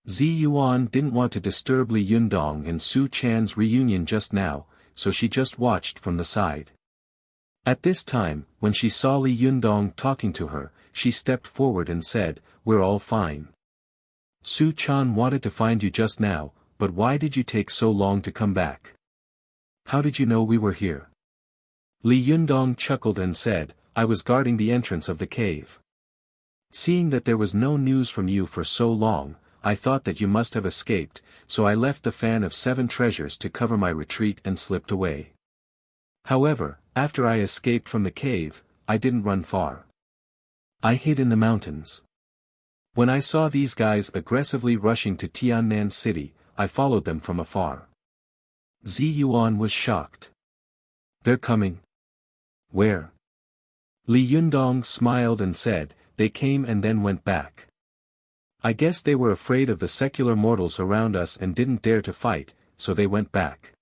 Zi Yuan didn't want to disturb Li Yundong and Su Chan's reunion just now, so she just watched from the side. At this time, when she saw Li Yundong talking to her, she stepped forward and said, we're all fine. Su Chan wanted to find you just now, but why did you take so long to come back? How did you know we were here? Li Yundong chuckled and said, I was guarding the entrance of the cave. Seeing that there was no news from you for so long, I thought that you must have escaped, so I left the fan of 7 treasures to cover my retreat and slipped away. However, after I escaped from the cave, I didn't run far. I hid in the mountains. When I saw these guys aggressively rushing to Tiannan City, I followed them from afar. Zi Yuan was shocked. They're coming. Where? Li Yundong smiled and said, they came and then went back. I guess they were afraid of the secular mortals around us and didn't dare to fight, so they went back.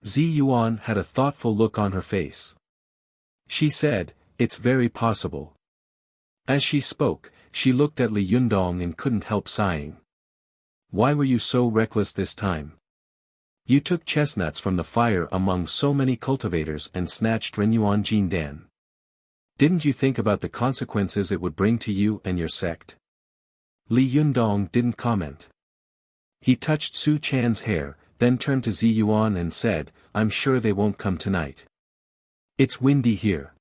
Zi Yuan had a thoughtful look on her face. She said, it's very possible. As she spoke, she looked at Li Yundong and couldn't help sighing. Why were you so reckless this time? You took chestnuts from the fire among so many cultivators and snatched Renyuan Jindan. Didn't you think about the consequences it would bring to you and your sect? Li Yundong didn't comment. He touched Su Chan's hair, then turned to Zi Yuan and said, I'm sure they won't come tonight. It's windy here.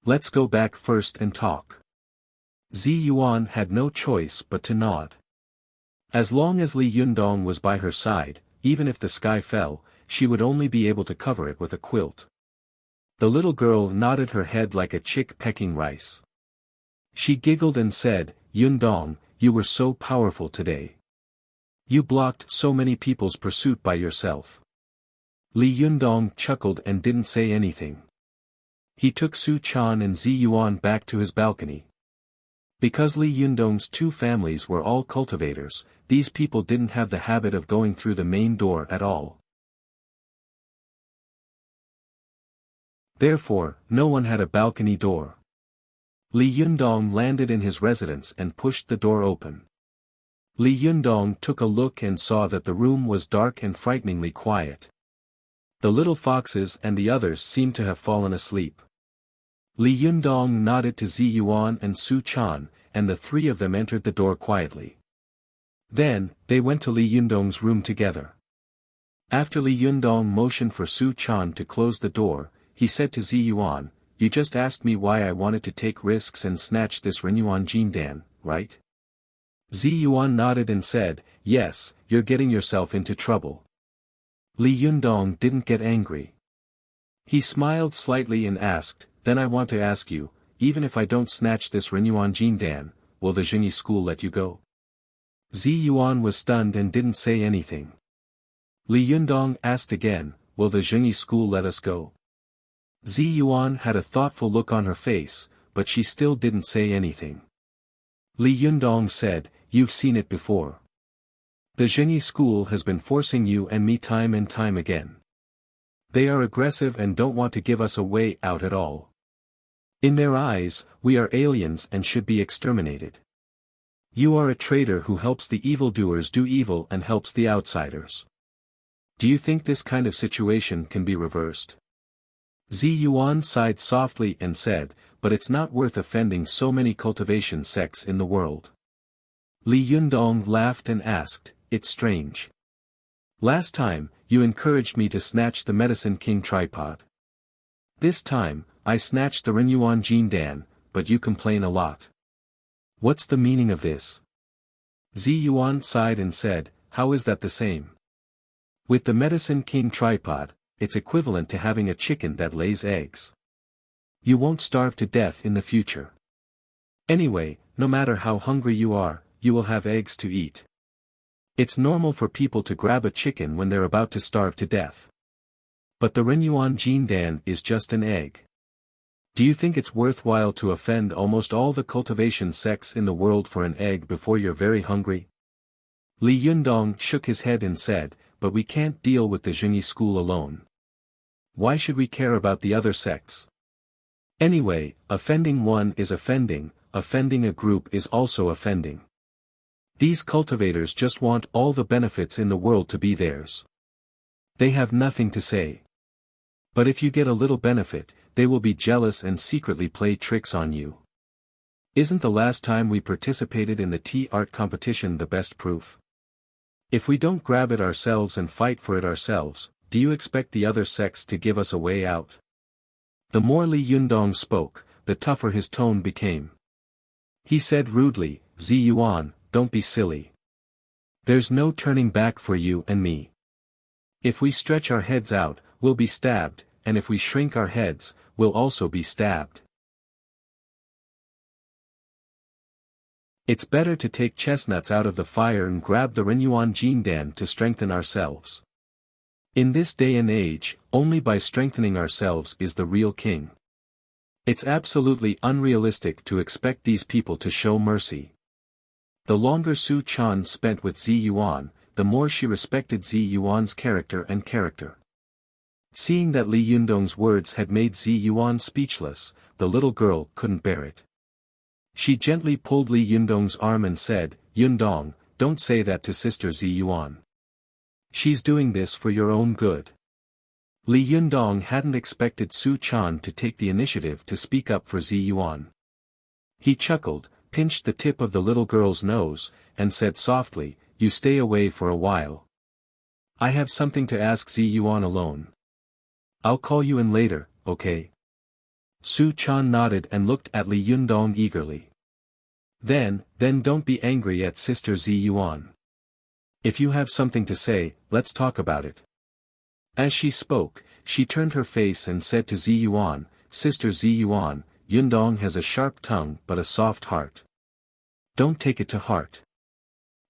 Let's go back first and talk. Zi Yuan had no choice but to nod. As long as Li Yundong was by her side, even if the sky fell, she would only be able to cover it with a quilt. The little girl nodded her head like a chick pecking rice. She giggled and said, Yundong, you were so powerful today. You blocked so many people's pursuit by yourself. Li Yundong chuckled and didn't say anything. He took Su Chan and Zi Yuan back to his balcony. Because Li Yundong's 2 families were all cultivators, these people didn't have the habit of going through the main door at all. Therefore, no one had a balcony door. Li Yundong landed in his residence and pushed the door open. Li Yundong took a look and saw that the room was dark and frighteningly quiet. The little foxes and the others seemed to have fallen asleep. Li Yundong nodded to Zi Yuan and Su Chan, and the three of them entered the door quietly. Then, they went to Li Yundong's room together. After Li Yundong motioned for Su Chan to close the door, he said to Zi Yuan, "You just asked me why I wanted to take risks and snatch this Renyuan Jindan, right?" Zi Yuan nodded and said, "Yes, you're getting yourself into trouble." Li Yundong didn't get angry. He smiled slightly and asked, "Then I want to ask you, even if I don't snatch this Renyuan Jindan, will the Zhengyi school let you go?" Zi Yuan was stunned and didn't say anything. Li Yundong asked again, "Will the Zhengyi school let us go?" Zi Yuan had a thoughtful look on her face, but she still didn't say anything. Li Yundong said, "You've seen it before. The Zhengyi school has been forcing you and me time and time again. They are aggressive and don't want to give us a way out at all. In their eyes, we are aliens and should be exterminated. You are a traitor who helps the evildoers do evil and helps the outsiders. Do you think this kind of situation can be reversed?" Zi Yuan sighed softly and said, "But it's not worth offending so many cultivation sects in the world." Li Yundong laughed and asked, "It's strange. Last time, you encouraged me to snatch the Medicine King tripod. This time, I snatched the Renyuan Jindan, but you complain a lot. What's the meaning of this?" Zi Yuan sighed and said, "How is that the same? With the Medicine King tripod, it's equivalent to having a chicken that lays eggs. You won't starve to death in the future. Anyway, no matter how hungry you are, you will have eggs to eat. It's normal for people to grab a chicken when they're about to starve to death. But the Renyuan Jindan is just an egg. Do you think it's worthwhile to offend almost all the cultivation sects in the world for an egg before you're very hungry?" Li Yundong shook his head and said, "But we can't deal with the Zhengyi school alone. Why should we care about the other sects? Anyway, offending one is offending a group is also offending. These cultivators just want all the benefits in the world to be theirs. They have nothing to say. But if you get a little benefit, they will be jealous and secretly play tricks on you. Isn't the last time we participated in the tea art competition the best proof? If we don't grab it ourselves and fight for it ourselves, do you expect the other sects to give us a way out?" The more Li Yundong spoke, the tougher his tone became. He said rudely, "Zi Yuan, don't be silly. There's no turning back for you and me. If we stretch our heads out, we'll be stabbed, and if we shrink our heads, we'll also be stabbed. It's better to take chestnuts out of the fire and grab the Renyuan Jindan to strengthen ourselves. In this day and age, only by strengthening ourselves is the real king. It's absolutely unrealistic to expect these people to show mercy." The longer Su Chan spent with Zi Yuan, the more she respected Zi Yuan's character. Seeing that Li Yundong's words had made Zi Yuan speechless, the little girl couldn't bear it. She gently pulled Li Yundong's arm and said, "Yundong, don't say that to Sister Zi Yuan. She's doing this for your own good." Li Yundong hadn't expected Su Chan to take the initiative to speak up for Zi Yuan. He chuckled, pinched the tip of the little girl's nose, and said softly, "You stay away for a while. I have something to ask Zi Yuan alone. I'll call you in later, okay?" Su Chan nodded and looked at Li Yundong eagerly. Then don't be angry at Sister Zi Yuan. If you have something to say, let's talk about it." As she spoke, she turned her face and said to Zi Yuan, "Sister Zi Yuan, Yundong has a sharp tongue but a soft heart. Don't take it to heart."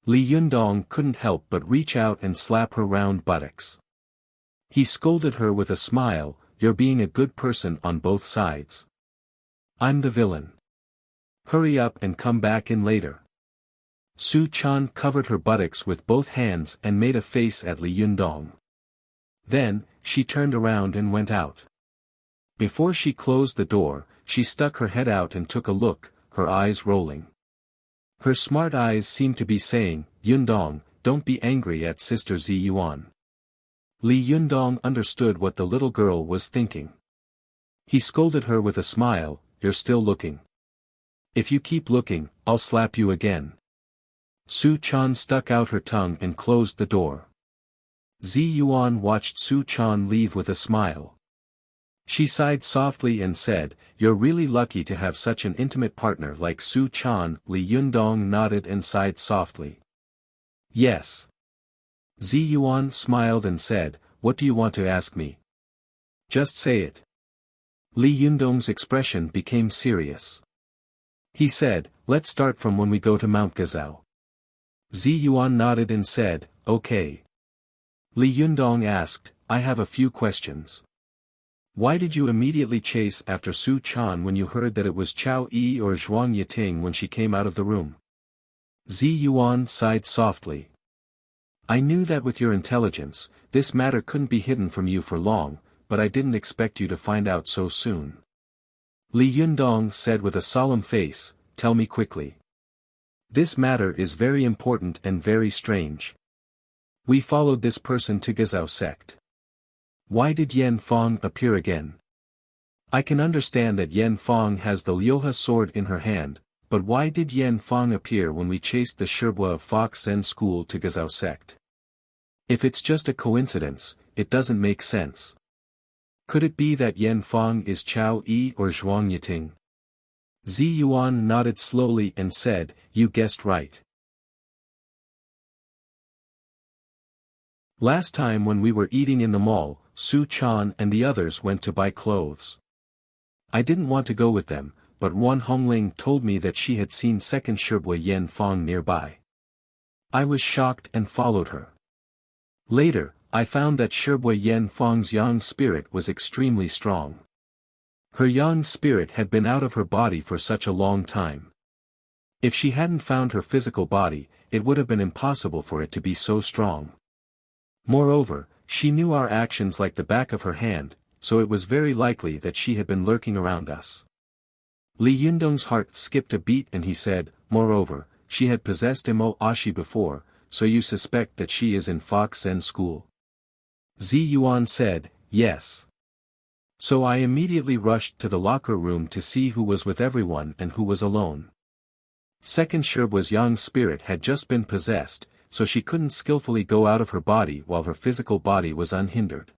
Li Yundong couldn't help but reach out and slap her round buttocks. He scolded her with a smile, "You're being a good person on both sides. I'm the villain. Hurry up and come back in later." Su Chan covered her buttocks with both hands and made a face at Li Yundong. Then, she turned around and went out. Before she closed the door, she stuck her head out and took a look, her eyes rolling. Her smart eyes seemed to be saying, Yundong, don't be angry at Sister Zi Yuan. Li Yundong understood what the little girl was thinking. He scolded her with a smile, you're still looking. If you keep looking, I'll slap you again. Su Chan stuck out her tongue and closed the door. Zi Yuan watched Su Chan leave with a smile. She sighed softly and said, you're really lucky to have such an intimate partner like Su Chan. Li Yundong nodded and sighed softly. Yes. Zi Yuan smiled and said, what do you want to ask me? Just say it. Li Yundong's expression became serious. He said, let's start from when we go to Mount Gazao. Zi Yuan nodded and said, okay. Li Yundong asked, I have a few questions. Why did you immediately chase after Su Chan when you heard that it was Chao Yi or Zhuang Yiting when she came out of the room? Zi Yuan sighed softly. I knew that with your intelligence, this matter couldn't be hidden from you for long, but I didn't expect you to find out so soon. Li Yundong said with a solemn face, tell me quickly. This matter is very important and very strange. We followed this person to Gazao sect. Why did Yan Fong appear again? I can understand that Yan Fong has the Liuha sword in her hand, but why did Yan Fong appear when we chased the Shibwa of Fox Zen school to Gazao sect? If it's just a coincidence, it doesn't make sense. Could it be that Yan Fong is Chao Yi or Zhuang Yiting? Zi Yuan nodded slowly and said, you guessed right. Last time when we were eating in the mall, Su Chan and the others went to buy clothes. I didn't want to go with them, but Wan Hongling told me that she had seen second Shibwa Yan Fong nearby. I was shocked and followed her. Later, I found that Shibwa Yan Fong's yang spirit was extremely strong. Her yang spirit had been out of her body for such a long time. If she hadn't found her physical body, it would have been impossible for it to be so strong. Moreover, she knew our actions like the back of her hand, so it was very likely that she had been lurking around us. Li Yundong's heart skipped a beat and he said, moreover, she had possessed Mo Ashi before, so you suspect that she is in Fox Zen school? Zi Yuan said, yes. So I immediately rushed to the locker room to see who was with everyone and who was alone. Second Shibwa's yang spirit had just been possessed, so she couldn't skillfully go out of her body while her physical body was unhindered.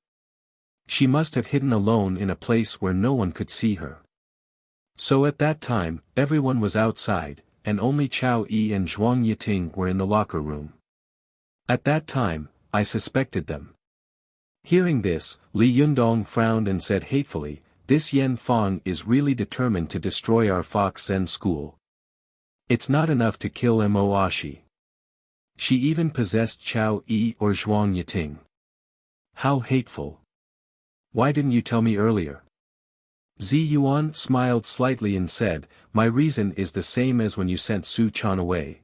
She must have hidden alone in a place where no one could see her. So at that time, everyone was outside, and only Chao Yi and Zhuang Yiting were in the locker room. At that time, I suspected them. Hearing this, Li Yundong frowned and said hatefully, this Yan Fong is really determined to destroy our Fox Zen school. It's not enough to kill Mo Ashi. She even possessed Chao Yi or Zhuang Yiting. How hateful. Why didn't you tell me earlier? Zi Yuan smiled slightly and said, my reason is the same as when you sent Su Chan away.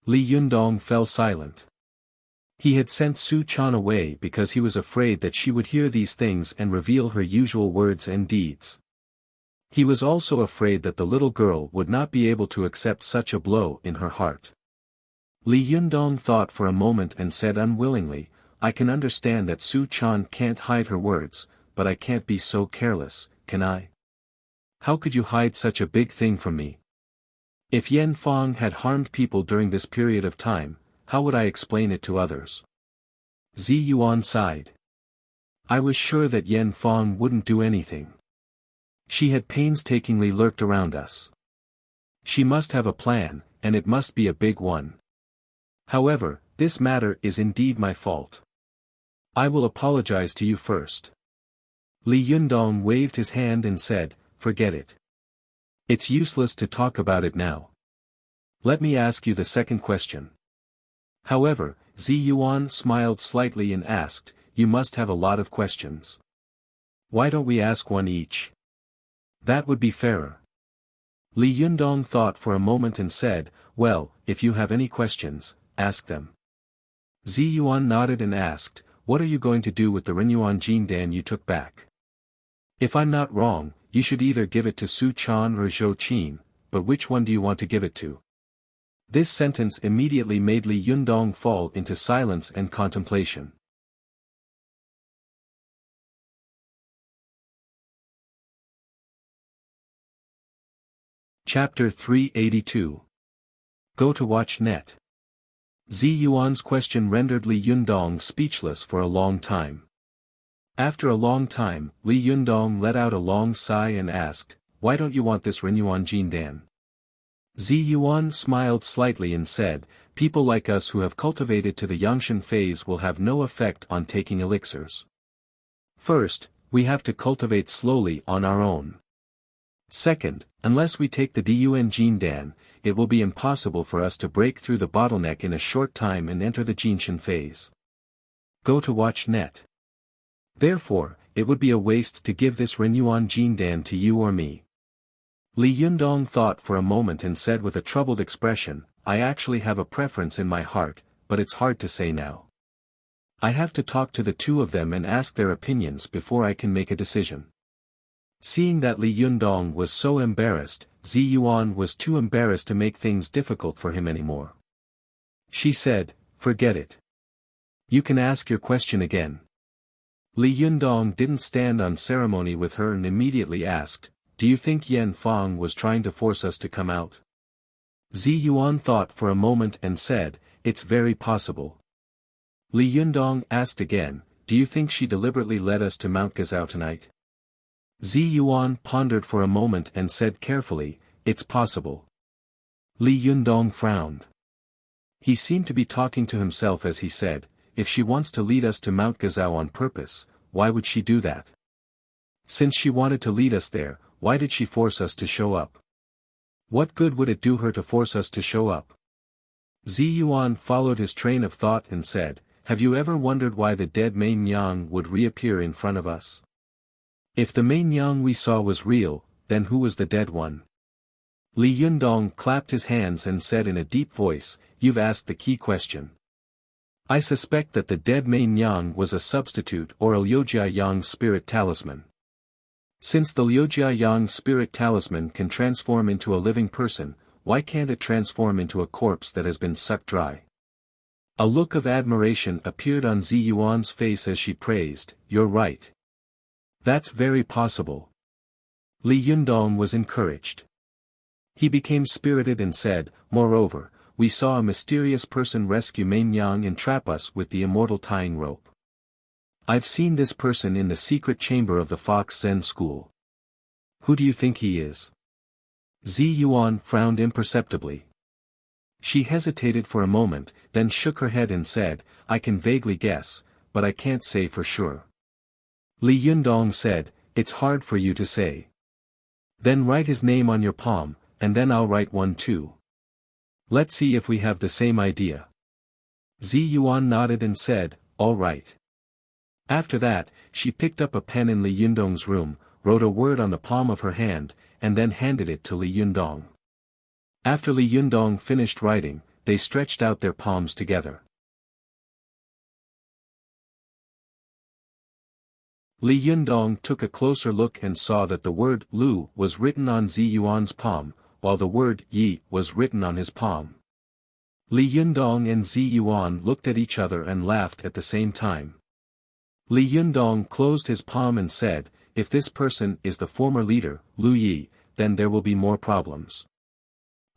Li Yundong fell silent. He had sent Su Chan away because he was afraid that she would hear these things and reveal her usual words and deeds. He was also afraid that the little girl would not be able to accept such a blow in her heart. Li Yundong thought for a moment and said unwillingly, I can understand that Su Chan can't hide her words, but I can't be so careless, can I? How could you hide such a big thing from me? If Yan Fong had harmed people during this period of time, how would I explain it to others? Zi Yuan sighed. I was sure that Yan Fong wouldn't do anything. She had painstakingly lurked around us. She must have a plan, and it must be a big one. However, this matter is indeed my fault. I will apologize to you first. Li Yundong waved his hand and said, forget it. It's useless to talk about it now. Let me ask you the second question. However, Zi Yuan smiled slightly and asked, you must have a lot of questions. Why don't we ask one each? That would be fairer. Li Yundong thought for a moment and said, well, if you have any questions, ask them. Zi Yuan nodded and asked, what are you going to do with the Renyuan Jindan you took back? If I'm not wrong, you should either give it to Su Chan or Zhou Qin, but which one do you want to give it to? This sentence immediately made Li Yundong fall into silence and contemplation. Chapter 382. Go to watch net. Zi Yuan's question rendered Li Yundong speechless for a long time. After a long time, Li Yundong let out a long sigh and asked, "Why don't you want this Renyuan Jindan?" Zi Yuan smiled slightly and said, "People like us who have cultivated to the Yangshan phase will have no effect on taking elixirs. First, we have to cultivate slowly on our own. Second, unless we take the Dun Jindan, it will be impossible for us to break through the bottleneck in a short time and enter the Jinshan phase. Go to watch net. Therefore, it would be a waste to give this Renyuan Jindan to you or me." Li Yundong thought for a moment and said with a troubled expression, "I actually have a preference in my heart, but it's hard to say now. I have to talk to the two of them and ask their opinions before I can make a decision." Seeing that Li Yundong was so embarrassed, Zi Yuan was too embarrassed to make things difficult for him anymore. She said, "Forget it. You can ask your question again." Li Yundong didn't stand on ceremony with her and immediately asked, "Do you think Yan Fang was trying to force us to come out?" Zi Yuan thought for a moment and said, "It's very possible." Li Yundong asked again, "Do you think she deliberately led us to Mount Gazao tonight?" Zi Yuan pondered for a moment and said carefully, "It's possible." Li Yundong frowned. He seemed to be talking to himself as he said, "If she wants to lead us to Mount Gazao on purpose, why would she do that? Since she wanted to lead us there, why did she force us to show up? What good would it do her to force us to show up?" Zi Yuan followed his train of thought and said, "Have you ever wondered why the dead Main Yang would reappear in front of us? If the Main Yang we saw was real, then who was the dead one?" Li Yundong clapped his hands and said in a deep voice, "You've asked the key question. I suspect that the dead Main Yang was a substitute or a Liujia Yang spirit talisman. Since the Liujia Yang spirit talisman can transform into a living person, why can't it transform into a corpse that has been sucked dry?" A look of admiration appeared on Zi Yuan's face as she praised, "You're right. That's very possible." Li Yundong was encouraged. He became spirited and said, "Moreover, we saw a mysterious person rescue Main Yang and trap us with the immortal tying rope. I've seen this person in the secret chamber of the Fox Zen school. Who do you think he is?" Zi Yuan frowned imperceptibly. She hesitated for a moment, then shook her head and said, "I can vaguely guess, but I can't say for sure." Li Yundong said, "It's hard for you to say. Then write his name on your palm, and then I'll write one too. Let's see if we have the same idea." Zi Yuan nodded and said, "All right." After that, she picked up a pen in Li Yundong's room, wrote a word on the palm of her hand, and then handed it to Li Yundong. After Li Yundong finished writing, they stretched out their palms together. Li Yundong took a closer look and saw that the word Lu was written on Zi Yuan's palm, while the word Yi was written on his palm. Li Yundong and Zi Yuan looked at each other and laughed at the same time. Li Yundong closed his palm and said, "If this person is the former leader, Lu Yi, then there will be more problems."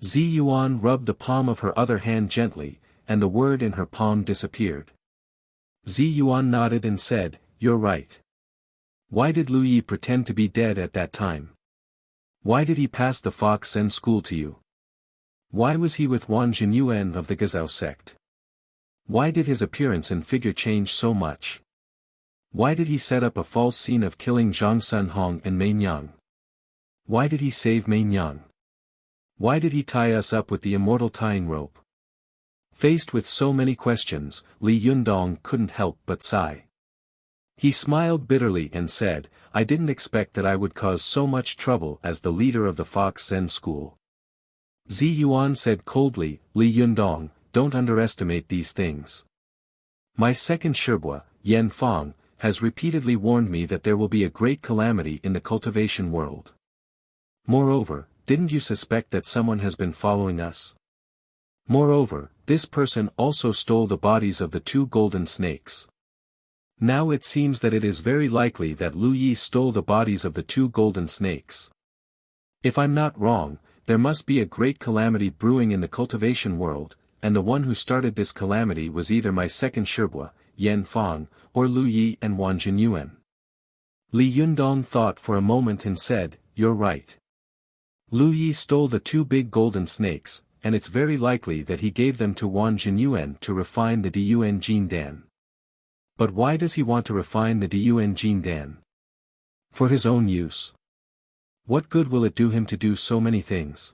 Zi Yuan rubbed the palm of her other hand gently, and the word in her palm disappeared. Zi Yuan nodded and said, "You're right. Why did Lu Yi pretend to be dead at that time? Why did he pass the Fox Zen school to you? Why was he with Wan Jinyuan of the Gazao sect? Why did his appearance and figure change so much? Why did he set up a false scene of killing Zhang Sun Hong and Main Yang? Why did he save Main Yang? Why did he tie us up with the immortal tying rope?" Faced with so many questions, Li Yundong couldn't help but sigh. He smiled bitterly and said, "I didn't expect that I would cause so much trouble as the leader of the Fox Zen school." Zi Yuan said coldly, "Li Yundong, don't underestimate these things. My second Shibwa, Yan Fang, has repeatedly warned me that there will be a great calamity in the cultivation world. Moreover, didn't you suspect that someone has been following us? Moreover, this person also stole the bodies of the 2 golden snakes. Now it seems that it is very likely that Lu Yi stole the bodies of the 2 golden snakes. If I'm not wrong, there must be a great calamity brewing in the cultivation world, and the one who started this calamity was either my second Shibua, Yan Fang, or Lu Yi and Wang Jinyuan. Li Yundong thought for a moment and said, "You're right. Lu Yi stole the 2 big golden snakes, and it's very likely that he gave them to Wang Jinyuan to refine the Diyuan Jindan. But why does he want to refine the Diyuan Jindan? For his own use. What good will it do him to do so many things?"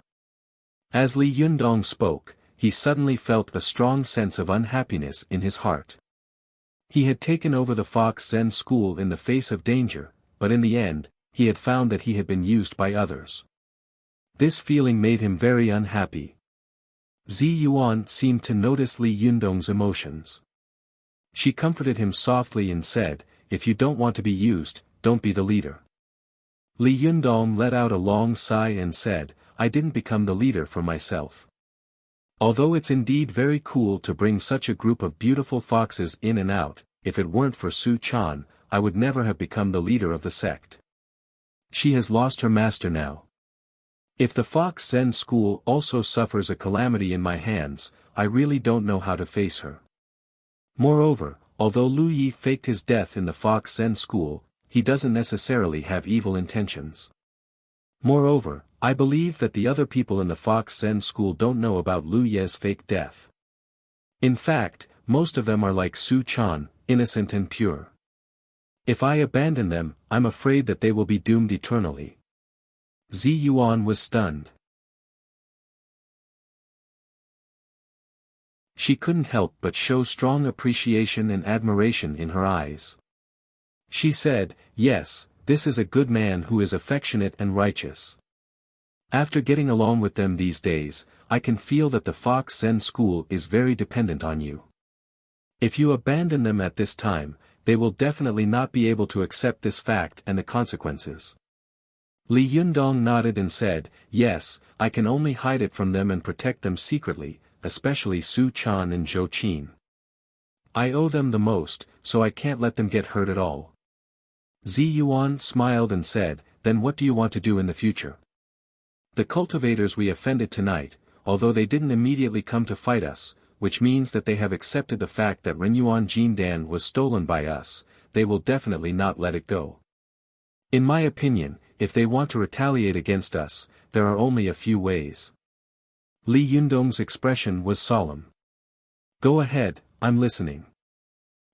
As Li Yundong spoke, he suddenly felt a strong sense of unhappiness in his heart. He had taken over the Fox Zen school in the face of danger, but in the end, he had found that he had been used by others. This feeling made him very unhappy. Zi Yuan seemed to notice Li Yundong's emotions. She comforted him softly and said, "If you don't want to be used, don't be the leader." Li Yundong let out a long sigh and said, "I didn't become the leader for myself. Although it's indeed very cool to bring such a group of beautiful foxes in and out, if it weren't for Su Chan, I would never have become the leader of the sect. She has lost her master now. If the Fox Zen school also suffers a calamity in my hands, I really don't know how to face her." Moreover, although Lu Yi faked his death in the Fox Zen school, he doesn't necessarily have evil intentions. Moreover, I believe that the other people in the Fox Zen school don't know about Lu Ye's fake death. In fact, most of them are like Su Chan, innocent and pure. If I abandon them, I'm afraid that they will be doomed eternally. Zi Yuan was stunned. She couldn't help but show strong appreciation and admiration in her eyes. She said, "Yes, this is a good man who is affectionate and righteous. After getting along with them these days, I can feel that the Fox Zen school is very dependent on you. If you abandon them at this time, they will definitely not be able to accept this fact and the consequences." Li Yundong nodded and said, "Yes, I can only hide it from them and protect them secretly, especially Su Chan and Zhou Qin. I owe them the most, so I can't let them get hurt at all." Zi Yuan smiled and said, "Then what do you want to do in the future? The cultivators we offended tonight, although they didn't immediately come to fight us, which means that they have accepted the fact that Renyuan Jindan was stolen by us, they will definitely not let it go. In my opinion, if they want to retaliate against us, there are only a few ways." Li Yundong's expression was solemn. "Go ahead, I'm listening."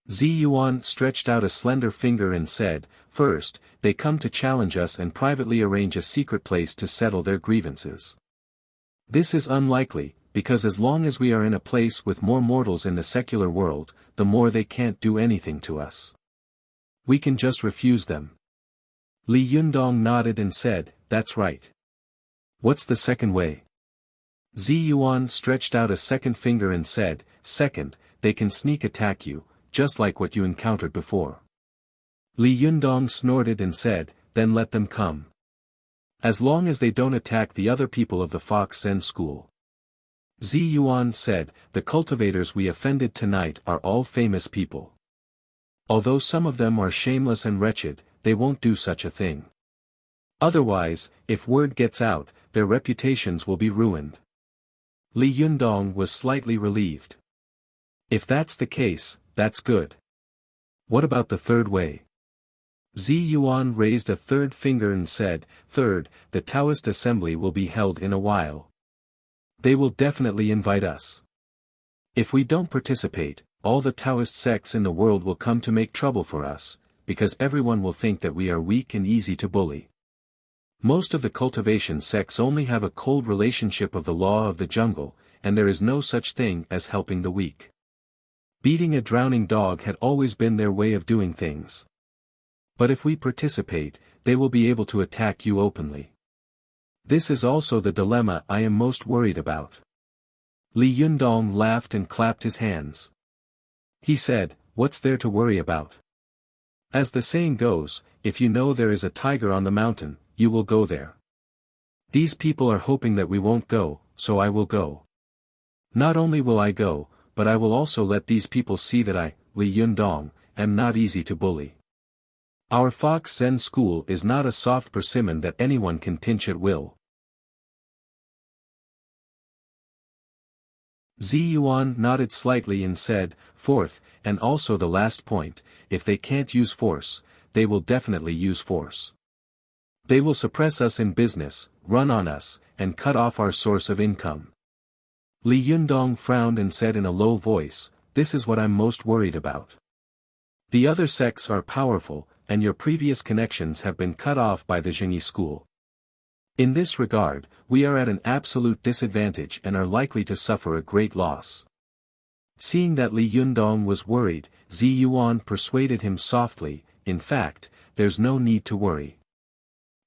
Zi Yuan stretched out a slender finger and said, "First, they come to challenge us and privately arrange a secret place to settle their grievances. This is unlikely, because as long as we are in a place with more mortals in the secular world, the more they can't do anything to us. We can just refuse them." Li Yundong nodded and said, "That's right. What's the second way?" Zi Yuan stretched out a second finger and said, "Second, they can sneak attack you, just like what you encountered before." Li Yundong snorted and said, "Then let them come. As long as they don't attack the other people of the Fox Zen school." Zi Yuan said, "The cultivators we offended tonight are all famous people. Although some of them are shameless and wretched, they won't do such a thing. Otherwise, if word gets out, their reputations will be ruined." Li Yundong was slightly relieved. "If that's the case, that's good. What about the third way?" Zi Yuan raised a third finger and said, "Third, the Taoist assembly will be held in a while. They will definitely invite us. If we don't participate, all the Taoist sects in the world will come to make trouble for us, because everyone will think that we are weak and easy to bully. Most of the cultivation sects only have a cold relationship of the law of the jungle, and there is no such thing as helping the weak. Beating a drowning dog had always been their way of doing things. But if we participate, they will be able to attack you openly. This is also the dilemma I am most worried about." Li Yundong laughed and clapped his hands. He said, "What's there to worry about? As the saying goes, if you know there is a tiger on the mountain, you will go there. These people are hoping that we won't go, so I will go." Not only will I go, but I will also let these people see that I, Li Yundong, am not easy to bully. Our Fox Zen school is not a soft persimmon that anyone can pinch at will. Zi Yuan nodded slightly and said, fourth, and also the last point, if they can't use force, they will definitely use force. They will suppress us in business, run on us, and cut off our source of income. Li Yundong frowned and said in a low voice, this is what I'm most worried about. The other sects are powerful, and your previous connections have been cut off by the Jingyi school. In this regard, we are at an absolute disadvantage and are likely to suffer a great loss. Seeing that Li Yundong was worried, Zi Yuan persuaded him softly, in fact, there's no need to worry.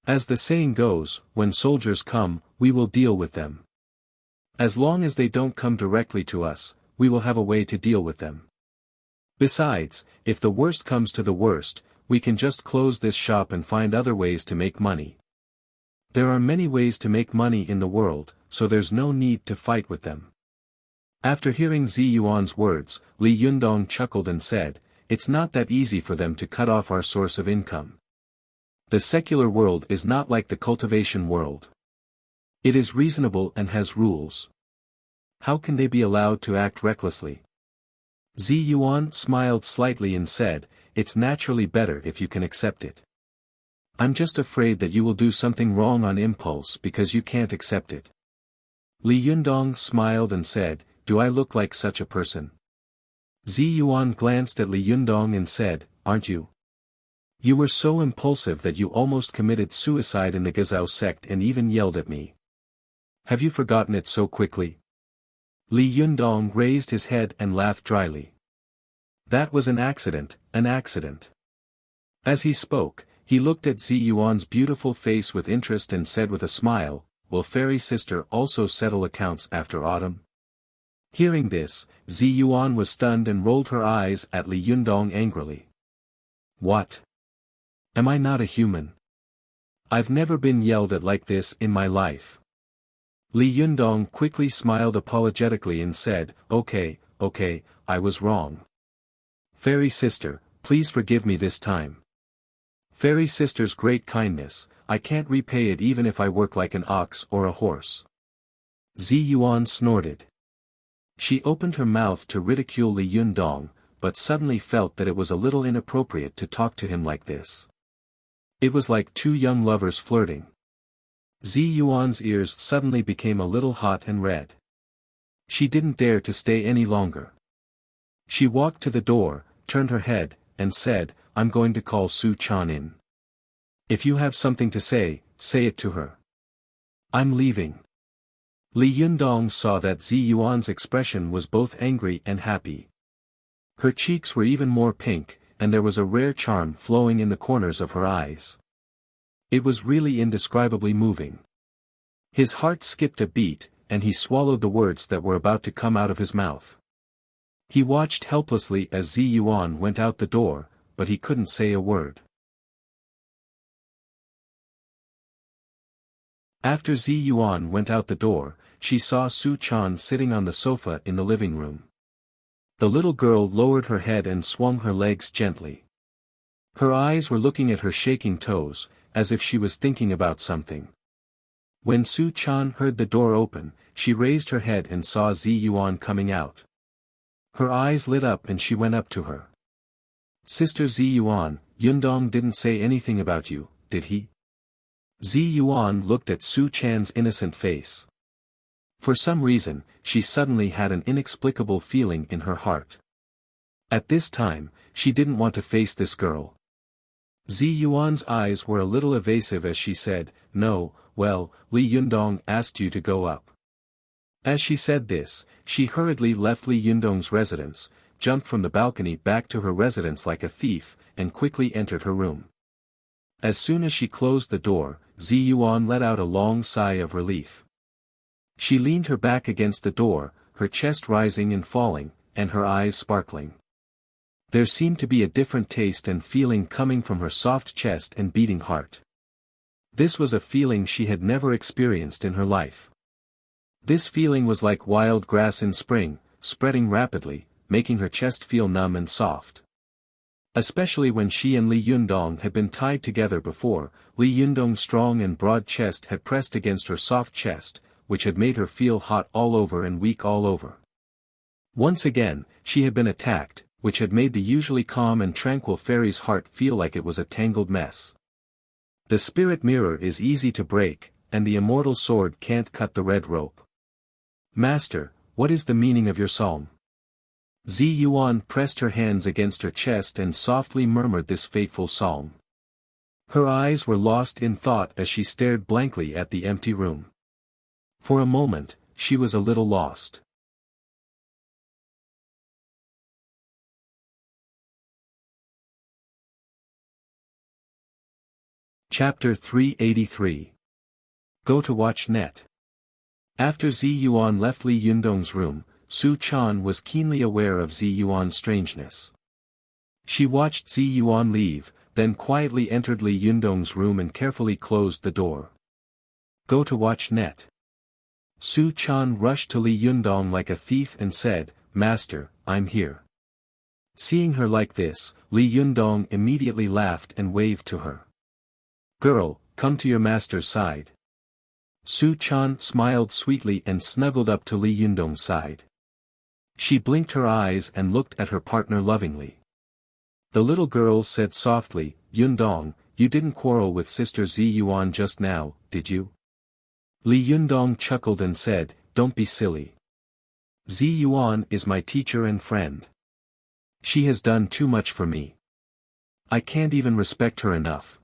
As the saying goes, when soldiers come, we will deal with them. As long as they don't come directly to us, we will have a way to deal with them. Besides, if the worst comes to the worst, we can just close this shop and find other ways to make money. There are many ways to make money in the world, so there's no need to fight with them. After hearing Zi Yuan's words, Li Yundong chuckled and said, it's not that easy for them to cut off our source of income. The secular world is not like the cultivation world. It is reasonable and has rules. How can they be allowed to act recklessly? Zi Yuan smiled slightly and said, it's naturally better if you can accept it. I'm just afraid that you will do something wrong on impulse because you can't accept it. Li Yundong smiled and said, do I look like such a person? Zi Yuan glanced at Li Yundong and said, aren't you? You were so impulsive that you almost committed suicide in the Gazao sect and even yelled at me. Have you forgotten it so quickly? Li Yundong raised his head and laughed dryly. That was an accident, an accident. As he spoke, he looked at Zi Yuan's beautiful face with interest and said with a smile, will Fairy Sister also settle accounts after autumn? Hearing this, Zi Yuan was stunned and rolled her eyes at Li Yundong angrily. What? Am I not a human? I've never been yelled at like this in my life. Li Yundong quickly smiled apologetically and said, okay, I was wrong. Fairy Sister, please forgive me this time. Fairy Sister's great kindness, I can't repay it even if I work like an ox or a horse. Zi Yuan snorted. She opened her mouth to ridicule Li Yundong, but suddenly felt that it was a little inappropriate to talk to him like this. It was like two young lovers flirting. Zi Yuan's ears suddenly became a little hot and red. She didn't dare to stay any longer. She walked to the door, turned her head, and said, I'm going to call Su Chan in. If you have something to say it to her. I'm leaving. Li Yundong saw that Zi Yuan's expression was both angry and happy. Her cheeks were even more pink, and there was a rare charm flowing in the corners of her eyes. It was really indescribably moving. His heart skipped a beat, and he swallowed the words that were about to come out of his mouth. He watched helplessly as Zi Yuan went out the door, but he couldn't say a word. After Zi Yuan went out the door, she saw Su Chan sitting on the sofa in the living room. The little girl lowered her head and swung her legs gently. Her eyes were looking at her shaking toes, as if she was thinking about something. When Su Chan heard the door open, she raised her head and saw Zi Yuan coming out. Her eyes lit up and she went up to her. Sister Zi Yuan, Yundong didn't say anything about you, did he? Zi Yuan looked at Su Chan's innocent face. For some reason, she suddenly had an inexplicable feeling in her heart. At this time, she didn't want to face this girl. Zi Yuan's eyes were a little evasive as she said, no, well, Li Yundong asked you to go up. As she said this, she hurriedly left Li Yundong's residence, jumped from the balcony back to her residence like a thief, and quickly entered her room. As soon as she closed the door, Zi Yuan let out a long sigh of relief. She leaned her back against the door, her chest rising and falling, and her eyes sparkling. There seemed to be a different taste and feeling coming from her soft chest and beating heart. This was a feeling she had never experienced in her life. This feeling was like wild grass in spring, spreading rapidly, making her chest feel numb and soft. Especially when she and Li Yundong had been tied together before, Li Yundong's strong and broad chest had pressed against her soft chest, which had made her feel hot all over and weak all over. Once again, she had been attacked, which had made the usually calm and tranquil fairy's heart feel like it was a tangled mess. The spirit mirror is easy to break, and the immortal sword can't cut the red rope. Master, what is the meaning of your psalm? Zi Yuan pressed her hands against her chest and softly murmured this fateful psalm. Her eyes were lost in thought as she stared blankly at the empty room. For a moment, she was a little lost. Chapter 383. Go to watch net. After Zi Yuan left Li Yundong's room, Su Chan was keenly aware of Zi Yuan's strangeness. She watched Zi Yuan leave, then quietly entered Li Yundong's room and carefully closed the door. Go to watch net. Su Chan rushed to Li Yundong like a thief and said, Master, I'm here. Seeing her like this, Li Yundong immediately laughed and waved to her. Girl, come to your master's side. Su Chan smiled sweetly and snuggled up to Li Yundong's side. She blinked her eyes and looked at her partner lovingly. The little girl said softly, Yundong, you didn't quarrel with Sister Zi Yuan just now, did you? Li Yundong chuckled and said, Don't be silly. Zi Yuan is my teacher and friend. She has done too much for me. I can't even respect her enough.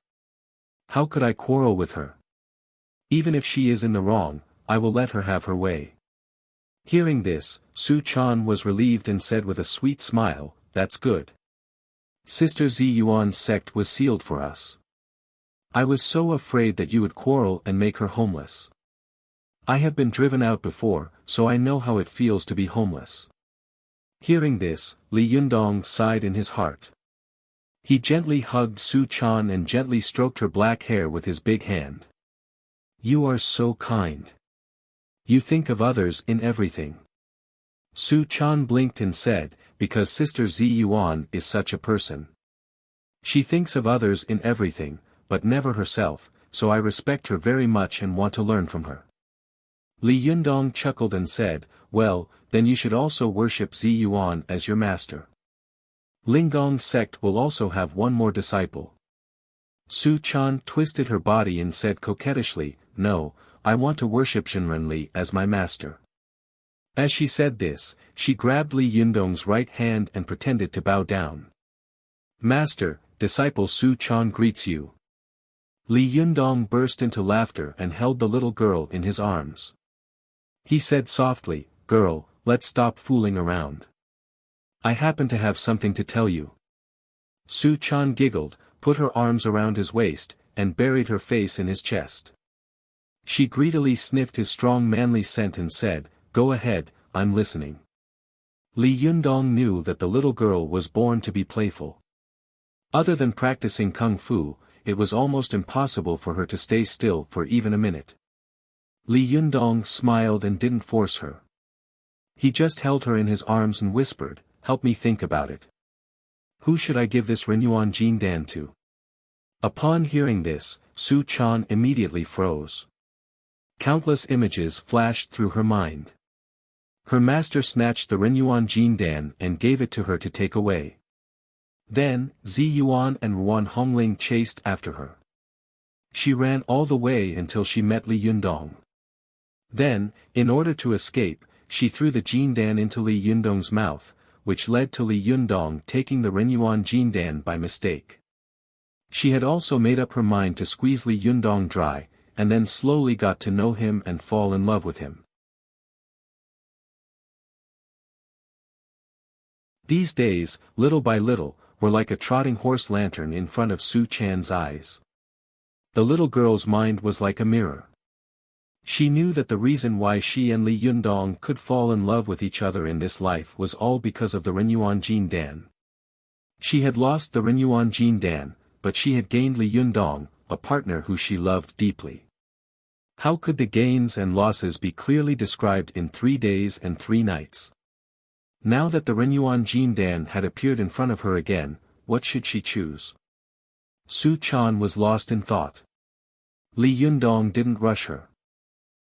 How could I quarrel with her? Even if she is in the wrong, I will let her have her way. Hearing this, Su Chan was relieved and said with a sweet smile, That's good. Sister Zi Yuan's sect was sealed for us. I was so afraid that you would quarrel and make her homeless. I have been driven out before, so I know how it feels to be homeless. Hearing this, Li Yundong sighed in his heart. He gently hugged Su Chan and gently stroked her black hair with his big hand. You are so kind. You think of others in everything. Su Chan blinked and said, Because Sister Zi Yuan is such a person. She thinks of others in everything, but never herself, so I respect her very much and want to learn from her. Li Yundong chuckled and said, Well, then you should also worship Zi Yuan as your master. Lingong's sect will also have one more disciple. Su Chan twisted her body and said coquettishly, No, I want to worship Shenrenli as my master. As she said this, she grabbed Li Yundong's right hand and pretended to bow down. Master, disciple Su Chan greets you. Li Yundong burst into laughter and held the little girl in his arms. He said softly, Girl, let's stop fooling around. I happen to have something to tell you. Su Chan giggled, put her arms around his waist, and buried her face in his chest. She greedily sniffed his strong manly scent and said, Go ahead, I'm listening. Li Yundong knew that the little girl was born to be playful. Other than practicing kung fu, it was almost impossible for her to stay still for even a minute. Li Yundong smiled and didn't force her. He just held her in his arms and whispered, Help me think about it. Who should I give this Renyuan Jindan to? Upon hearing this, Su Chan immediately froze. Countless images flashed through her mind. Her master snatched the Renyuan Jindan and gave it to her to take away. Then, Zi Yuan and Ruan Hongling chased after her. She ran all the way until she met Li Yundong. Then, in order to escape, she threw the Jindan into Li Yundong's mouth, which led to Li Yundong taking the Renyuan Jindan by mistake. She had also made up her mind to squeeze Li Yundong dry, and then slowly got to know him and fall in love with him. These days, little by little, were like a trotting horse lantern in front of Su Chan's eyes. The little girl's mind was like a mirror. She knew that the reason why she and Li Yundong could fall in love with each other in this life was all because of the Renyuan Jindan. She had lost the Renyuan Jindan, but she had gained Li Yundong, a partner who she loved deeply. How could the gains and losses be clearly described in 3 days and 3 nights? Now that the Renyuan Jindan had appeared in front of her again, what should she choose? Su Chan was lost in thought. Li Yundong didn't rush her.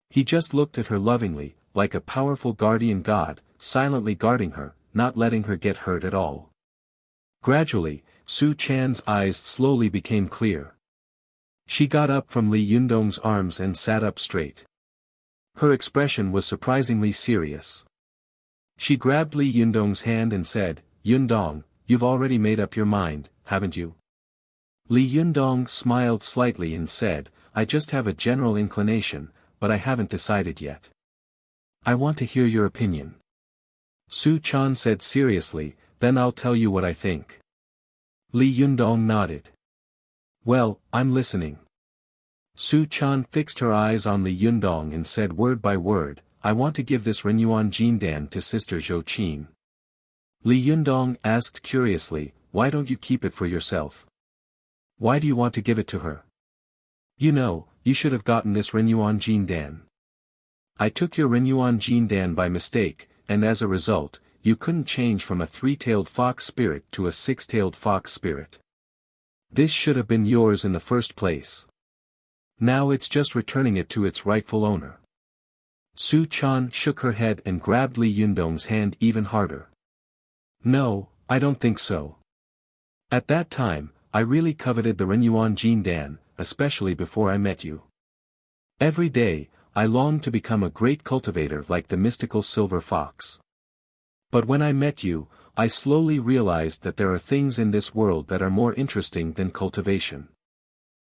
He just looked at her lovingly, like a powerful guardian god, silently guarding her, not letting her get hurt at all. Gradually, Su Chan's eyes slowly became clear. She got up from Li Yundong's arms and sat up straight. Her expression was surprisingly serious. She grabbed Li Yundong's hand and said, "Yundong, you've already made up your mind, haven't you?" Li Yundong smiled slightly and said, "I just have a general inclination, but I haven't decided yet. I want to hear your opinion." Su Chan said seriously, "Then I'll tell you what I think." Li Yundong nodded. "Well, I'm listening." Su Chan fixed her eyes on Li Yundong and said word by word, "I want to give this Renyuan Jindan to Sister Zhou Qin." Li Yundong asked curiously, "Why don't you keep it for yourself? Why do you want to give it to her? You know, you should have gotten this Renyuan Jindan. I took your Renyuan Jindan by mistake, and as a result, you couldn't change from a 3-tailed fox spirit to a 6-tailed fox spirit. This should have been yours in the first place. Now it's just returning it to its rightful owner." Su Chan shook her head and grabbed Li Yundong's hand even harder. "No, I don't think so. At that time, I really coveted the Renyuan Jindan, especially before I met you. Every day, I longed to become a great cultivator like the mystical silver fox. But when I met you, I slowly realized that there are things in this world that are more interesting than cultivation.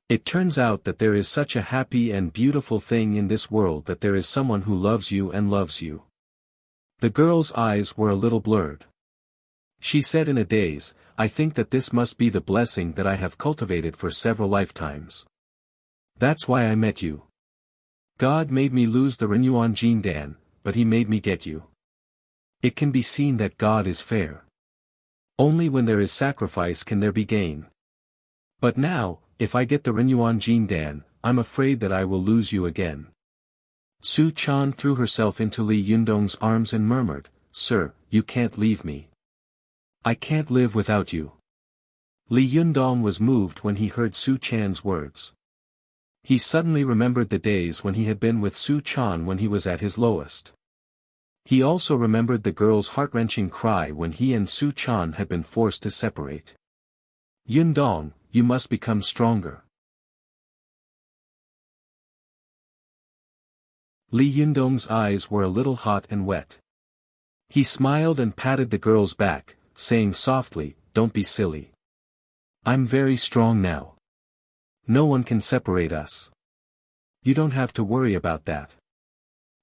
It turns out that there is such a happy and beautiful thing in this world, that there is someone who loves you and loves you." The girl's eyes were a little blurred. She said in a daze, "I think that this must be the blessing that I have cultivated for several lifetimes. That's why I met you. God made me lose the Renyuan Jindan, but he made me get you. It can be seen that God is fair. Only when there is sacrifice can there be gain. But now, if I get the Renyuan Jindan, I'm afraid that I will lose you again." Su Chan threw herself into Li Yundong's arms and murmured, "Sir, you can't leave me. I can't live without you." Li Yundong was moved when he heard Su Chan's words. He suddenly remembered the days when he had been with Su Chan when he was at his lowest. He also remembered the girl's heart-wrenching cry when he and Su Chan had been forced to separate. "Yundong, you must become stronger." Li Yundong's eyes were a little hot and wet. He smiled and patted the girl's back, saying softly, "Don't be silly. I'm very strong now. No one can separate us. You don't have to worry about that."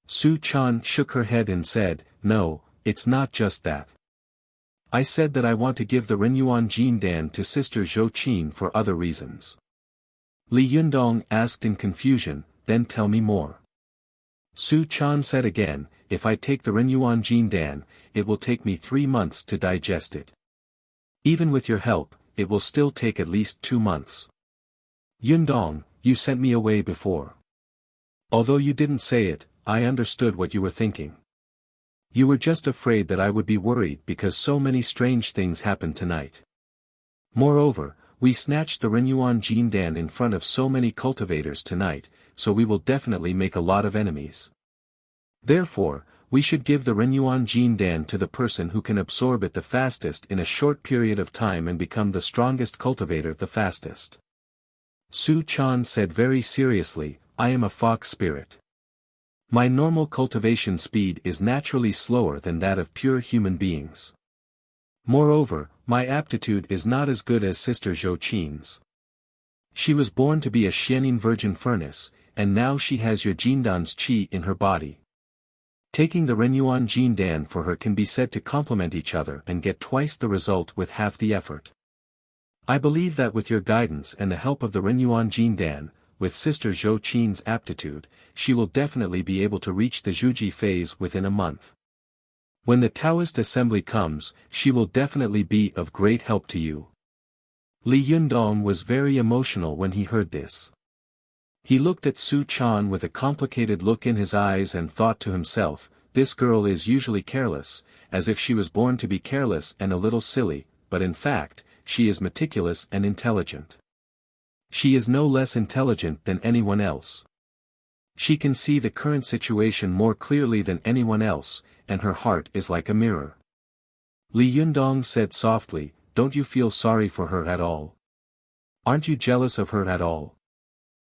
Su Chan shook her head and said, "No, it's not just that. I said that I want to give the Renyuan Jindan to Sister Zhou Qin for other reasons." Li Yundong asked in confusion, "Then tell me more." Su Chan said again, "If I take the Renyuan Jindan, it will take me 3 months to digest it. Even with your help, it will still take at least 2 months. Yundong, you sent me away before. Although you didn't say it, I understood what you were thinking. You were just afraid that I would be worried because so many strange things happened tonight. Moreover, we snatched the Renyuan Jindan in front of so many cultivators tonight, so we will definitely make a lot of enemies. Therefore, we should give the Renyuan Jindan to the person who can absorb it the fastest in a short period of time and become the strongest cultivator the fastest." Su Chan said very seriously, "I am a fox spirit. My normal cultivation speed is naturally slower than that of pure human beings. Moreover, my aptitude is not as good as Sister Zhou Qin's. She was born to be a Xianin virgin furnace, and now she has your Jindan's qi in her body. Taking the Renyuan Jindan for her can be said to complement each other and get twice the result with half the effort. I believe that with your guidance and the help of the Renyuan Jindan, with Sister Zhou Qin's aptitude, she will definitely be able to reach the Zhuji phase within a month. When the Taoist assembly comes, she will definitely be of great help to you." Li Yundong was very emotional when he heard this. He looked at Su Chan with a complicated look in his eyes and thought to himself, this girl is usually careless, as if she was born to be careless and a little silly, but in fact, she is meticulous and intelligent. She is no less intelligent than anyone else. She can see the current situation more clearly than anyone else, and her heart is like a mirror. Li Yundong said softly, don't you feel sorry for her at all? Aren't you jealous of her at all?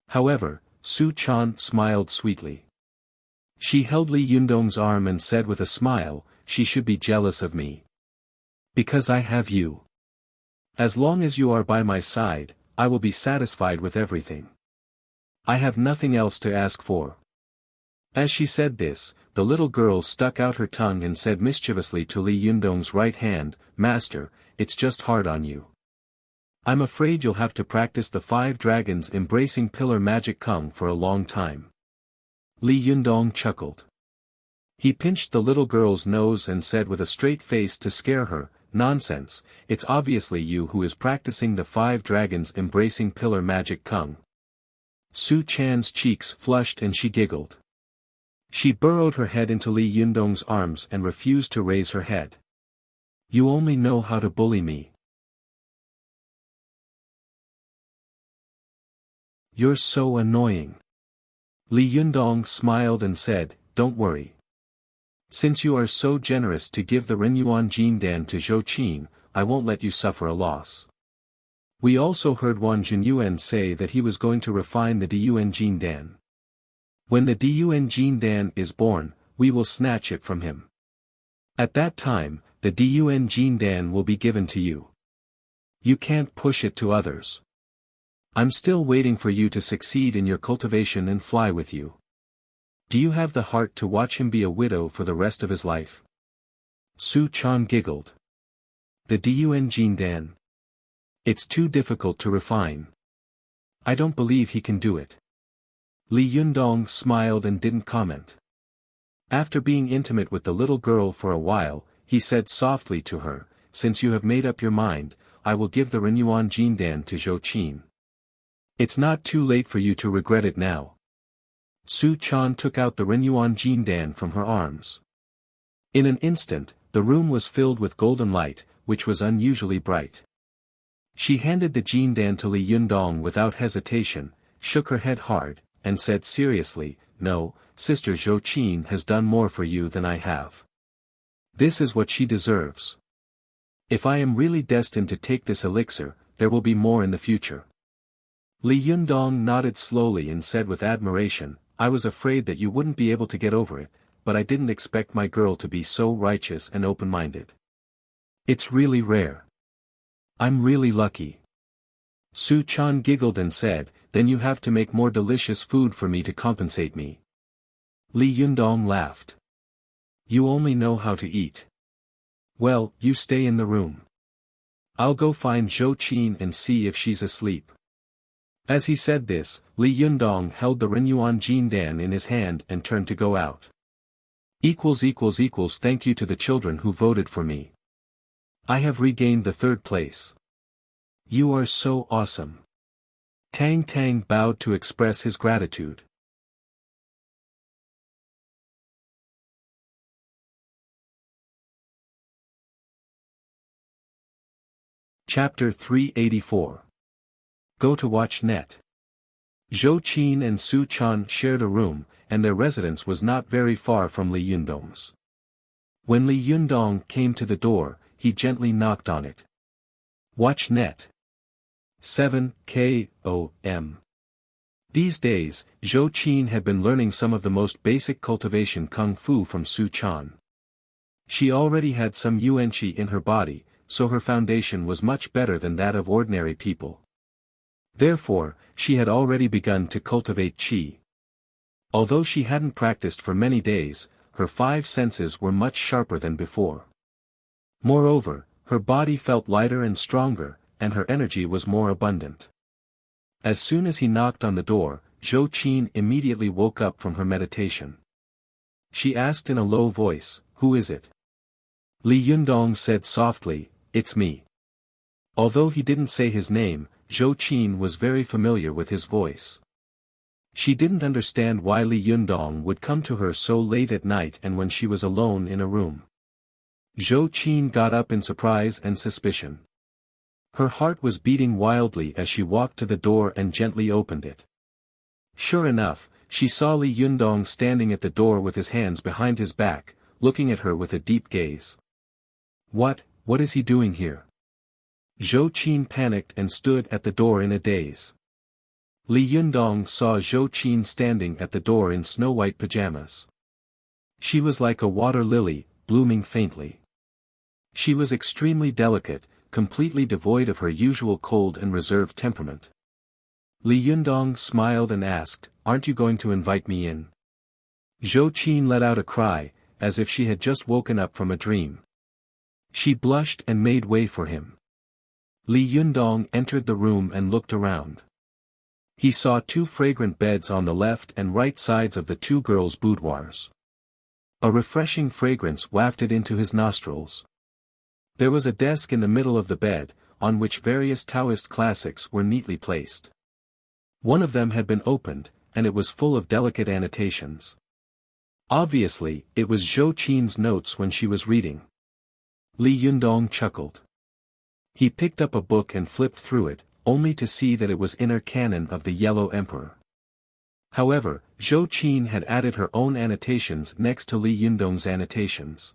However, Su Chan smiled sweetly. She held Li Yundong's arm and said with a smile, she should be jealous of me. Because I have you. As long as you are by my side, I will be satisfied with everything. I have nothing else to ask for. As she said this, the little girl stuck out her tongue and said mischievously to Li Yundong's right hand, Master, it's just hard on you. I'm afraid you'll have to practice the 5 dragons embracing pillar magic kung for a long time. Li Yundong chuckled. He pinched the little girl's nose and said with a straight face to scare her, nonsense, it's obviously you who is practicing the 5 dragons embracing pillar magic kung. Su Chan's cheeks flushed and she giggled. She burrowed her head into Li Yundong's arms and refused to raise her head. You only know how to bully me. You're so annoying. Li Yundong smiled and said, don't worry. Since you are so generous to give the Renyuan Jindan to Zhou Qin, I won't let you suffer a loss. We also heard Wan Junyuan say that he was going to refine the Diyuan Jindan. When the Diyuan Jindan is born, we will snatch it from him. At that time, the Diyuan Jindan will be given to you. You can't push it to others. I'm still waiting for you to succeed in your cultivation and fly with you. Do you have the heart to watch him be a widow for the rest of his life? Su Chan giggled. The Diyuan Jindan. It's too difficult to refine. I don't believe he can do it. Li Yundong smiled and didn't comment. After being intimate with the little girl for a while, he said softly to her, since you have made up your mind, I will give the Renyuan Jindan to Zhou Qin. It's not too late for you to regret it now. Su Chan took out the Renyuan Jindan from her arms. In an instant, the room was filled with golden light, which was unusually bright. She handed the Jindan to Li Yundong without hesitation, shook her head hard, and said seriously, no, Sister Zhou Qin has done more for you than I have. This is what she deserves. If I am really destined to take this elixir, there will be more in the future. Li Yundong nodded slowly and said with admiration, I was afraid that you wouldn't be able to get over it, but I didn't expect my girl to be so righteous and open-minded. It's really rare. I'm really lucky. Su Chan giggled and said, then you have to make more delicious food for me to compensate me. Li Yundong laughed. You only know how to eat. Well, you stay in the room. I'll go find Zhou Qin and see if she's asleep. As he said this, Li Yundong held the Renyuan Jindan in his hand and turned to go out. Thank you to the children who voted for me. I have regained the 3rd place. You are so awesome. Tang Tang bowed to express his gratitude. Chapter 384. Go to watch net. Zhou Qin and Su Chan shared a room, and their residence was not very far from Li Yundong's. When Li Yundong came to the door, he gently knocked on it. Watch net. 7 K.O.M. These days, Zhou Qin had been learning some of the most basic cultivation kung fu from Su Chan. She already had some yuan-qi in her body, so her foundation was much better than that of ordinary people. Therefore, she had already begun to cultivate qi. Although she hadn't practiced for many days, her 5 senses were much sharper than before. Moreover, her body felt lighter and stronger, and her energy was more abundant. As soon as he knocked on the door, Zhou Qin immediately woke up from her meditation. She asked in a low voice, "Who is it?" Li Yundong said softly, "It's me." Although he didn't say his name, Zhou Qin was very familiar with his voice. She didn't understand why Li Yundong would come to her so late at night and when she was alone in a room. Zhou Qin got up in surprise and suspicion. Her heart was beating wildly as she walked to the door and gently opened it. Sure enough, she saw Li Yundong standing at the door with his hands behind his back, looking at her with a deep gaze. What is he doing here? Zhou Qin panicked and stood at the door in a daze. Li Yundong saw Zhou Qin standing at the door in snow-white pajamas. She was like a water lily, blooming faintly. She was extremely delicate, completely devoid of her usual cold and reserved temperament. Li Yundong smiled and asked, "Aren't you going to invite me in?" Zhou Qin let out a cry, as if she had just woken up from a dream. She blushed and made way for him. Li Yundong entered the room and looked around. He saw two fragrant beds on the left and right sides of the two girls' boudoirs. A refreshing fragrance wafted into his nostrils. There was a desk in the middle of the bed, on which various Taoist classics were neatly placed. One of them had been opened, and it was full of delicate annotations. Obviously, it was Zhou Qin's notes when she was reading. Li Yundong chuckled. He picked up a book and flipped through it, only to see that it was Inner Canon of the Yellow Emperor. However, Zhou Qin had added her own annotations next to Li Yundong's annotations.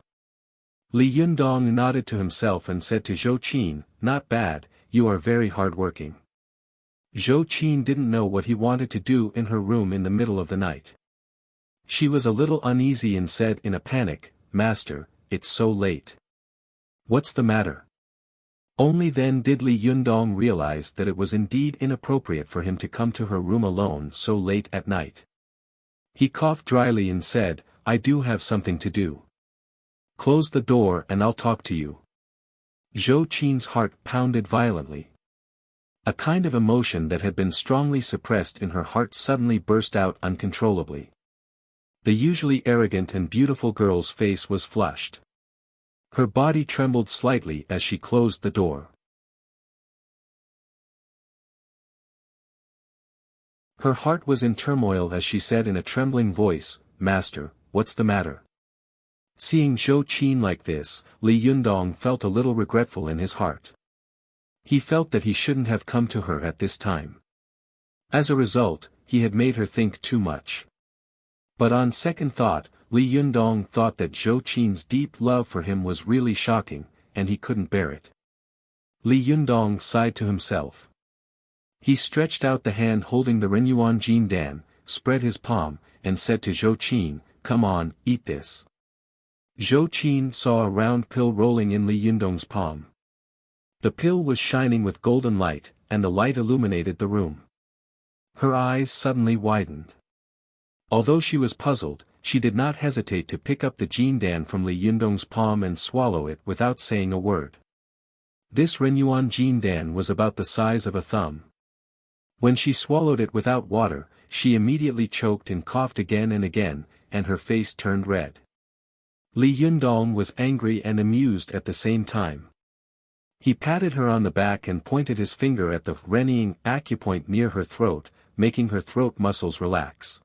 Li Yundong nodded to himself and said to Zhou Qin, "Not bad, you are very hard-working." Zhou Qin didn't know what he wanted to do in her room in the middle of the night. She was a little uneasy and said in a panic, "Master, it's so late. What's the matter?" Only then did Li Yundong realize that it was indeed inappropriate for him to come to her room alone so late at night. He coughed dryly and said, "I do have something to do. Close the door and I'll talk to you." Zhou Qin's heart pounded violently. A kind of emotion that had been strongly suppressed in her heart suddenly burst out uncontrollably. The usually arrogant and beautiful girl's face was flushed. Her body trembled slightly as she closed the door. Her heart was in turmoil as she said in a trembling voice, "Master, what's the matter?" Seeing Zhou Qin like this, Li Yundong felt a little regretful in his heart. He felt that he shouldn't have come to her at this time. As a result, he had made her think too much. But on second thought, Li Yundong thought that Zhou Qin's deep love for him was really shocking, and he couldn't bear it. Li Yundong sighed to himself. He stretched out the hand holding the Renyuan Jin Dan, spread his palm, and said to Zhou Qin, "Come on, eat this." Zhou Qin saw a round pill rolling in Li Yundong's palm. The pill was shining with golden light, and the light illuminated the room. Her eyes suddenly widened. Although she was puzzled, she did not hesitate to pick up the jindan from Li Yundong's palm and swallow it without saying a word. This Renyuan jindan was about the size of a thumb. When she swallowed it without water, she immediately choked and coughed again and again, and her face turned red. Li Yundong was angry and amused at the same time. He patted her on the back and pointed his finger at the renning acupoint near her throat, making her throat muscles relax.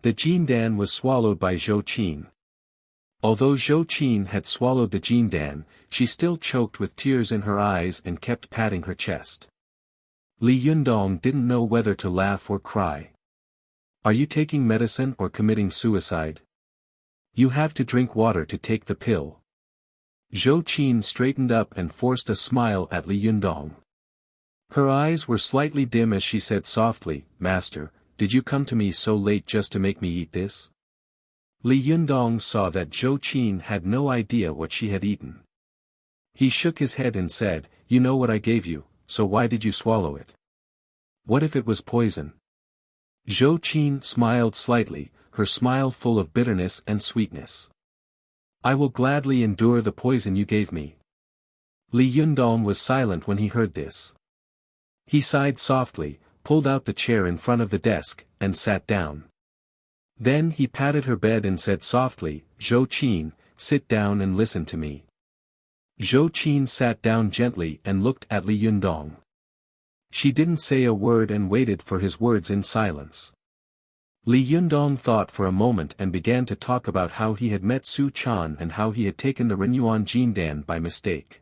The jindan was swallowed by Zhou Qin. Although Zhou Qin had swallowed the jindan, she still choked with tears in her eyes and kept patting her chest. Li Yundong didn't know whether to laugh or cry. "Are you taking medicine or committing suicide? You have to drink water to take the pill." Zhou Qin straightened up and forced a smile at Li Yundong. Her eyes were slightly dim as she said softly, "Master, did you come to me so late just to make me eat this?" Li Yundong saw that Zhou Qin had no idea what she had eaten. He shook his head and said, "You know what I gave you, so why did you swallow it? What if it was poison?" Zhou Qin smiled slightly, her smile full of bitterness and sweetness. "I will gladly endure the poison you gave me." Li Yundong was silent when he heard this. He sighed softly, pulled out the chair in front of the desk, and sat down. Then he patted her bed and said softly, "Zhou Qin, sit down and listen to me." Zhou Qin sat down gently and looked at Li Yundong. She didn't say a word and waited for his words in silence. Li Yundong thought for a moment and began to talk about how he had met Su Chan and how he had taken the Renyuan Jindan by mistake.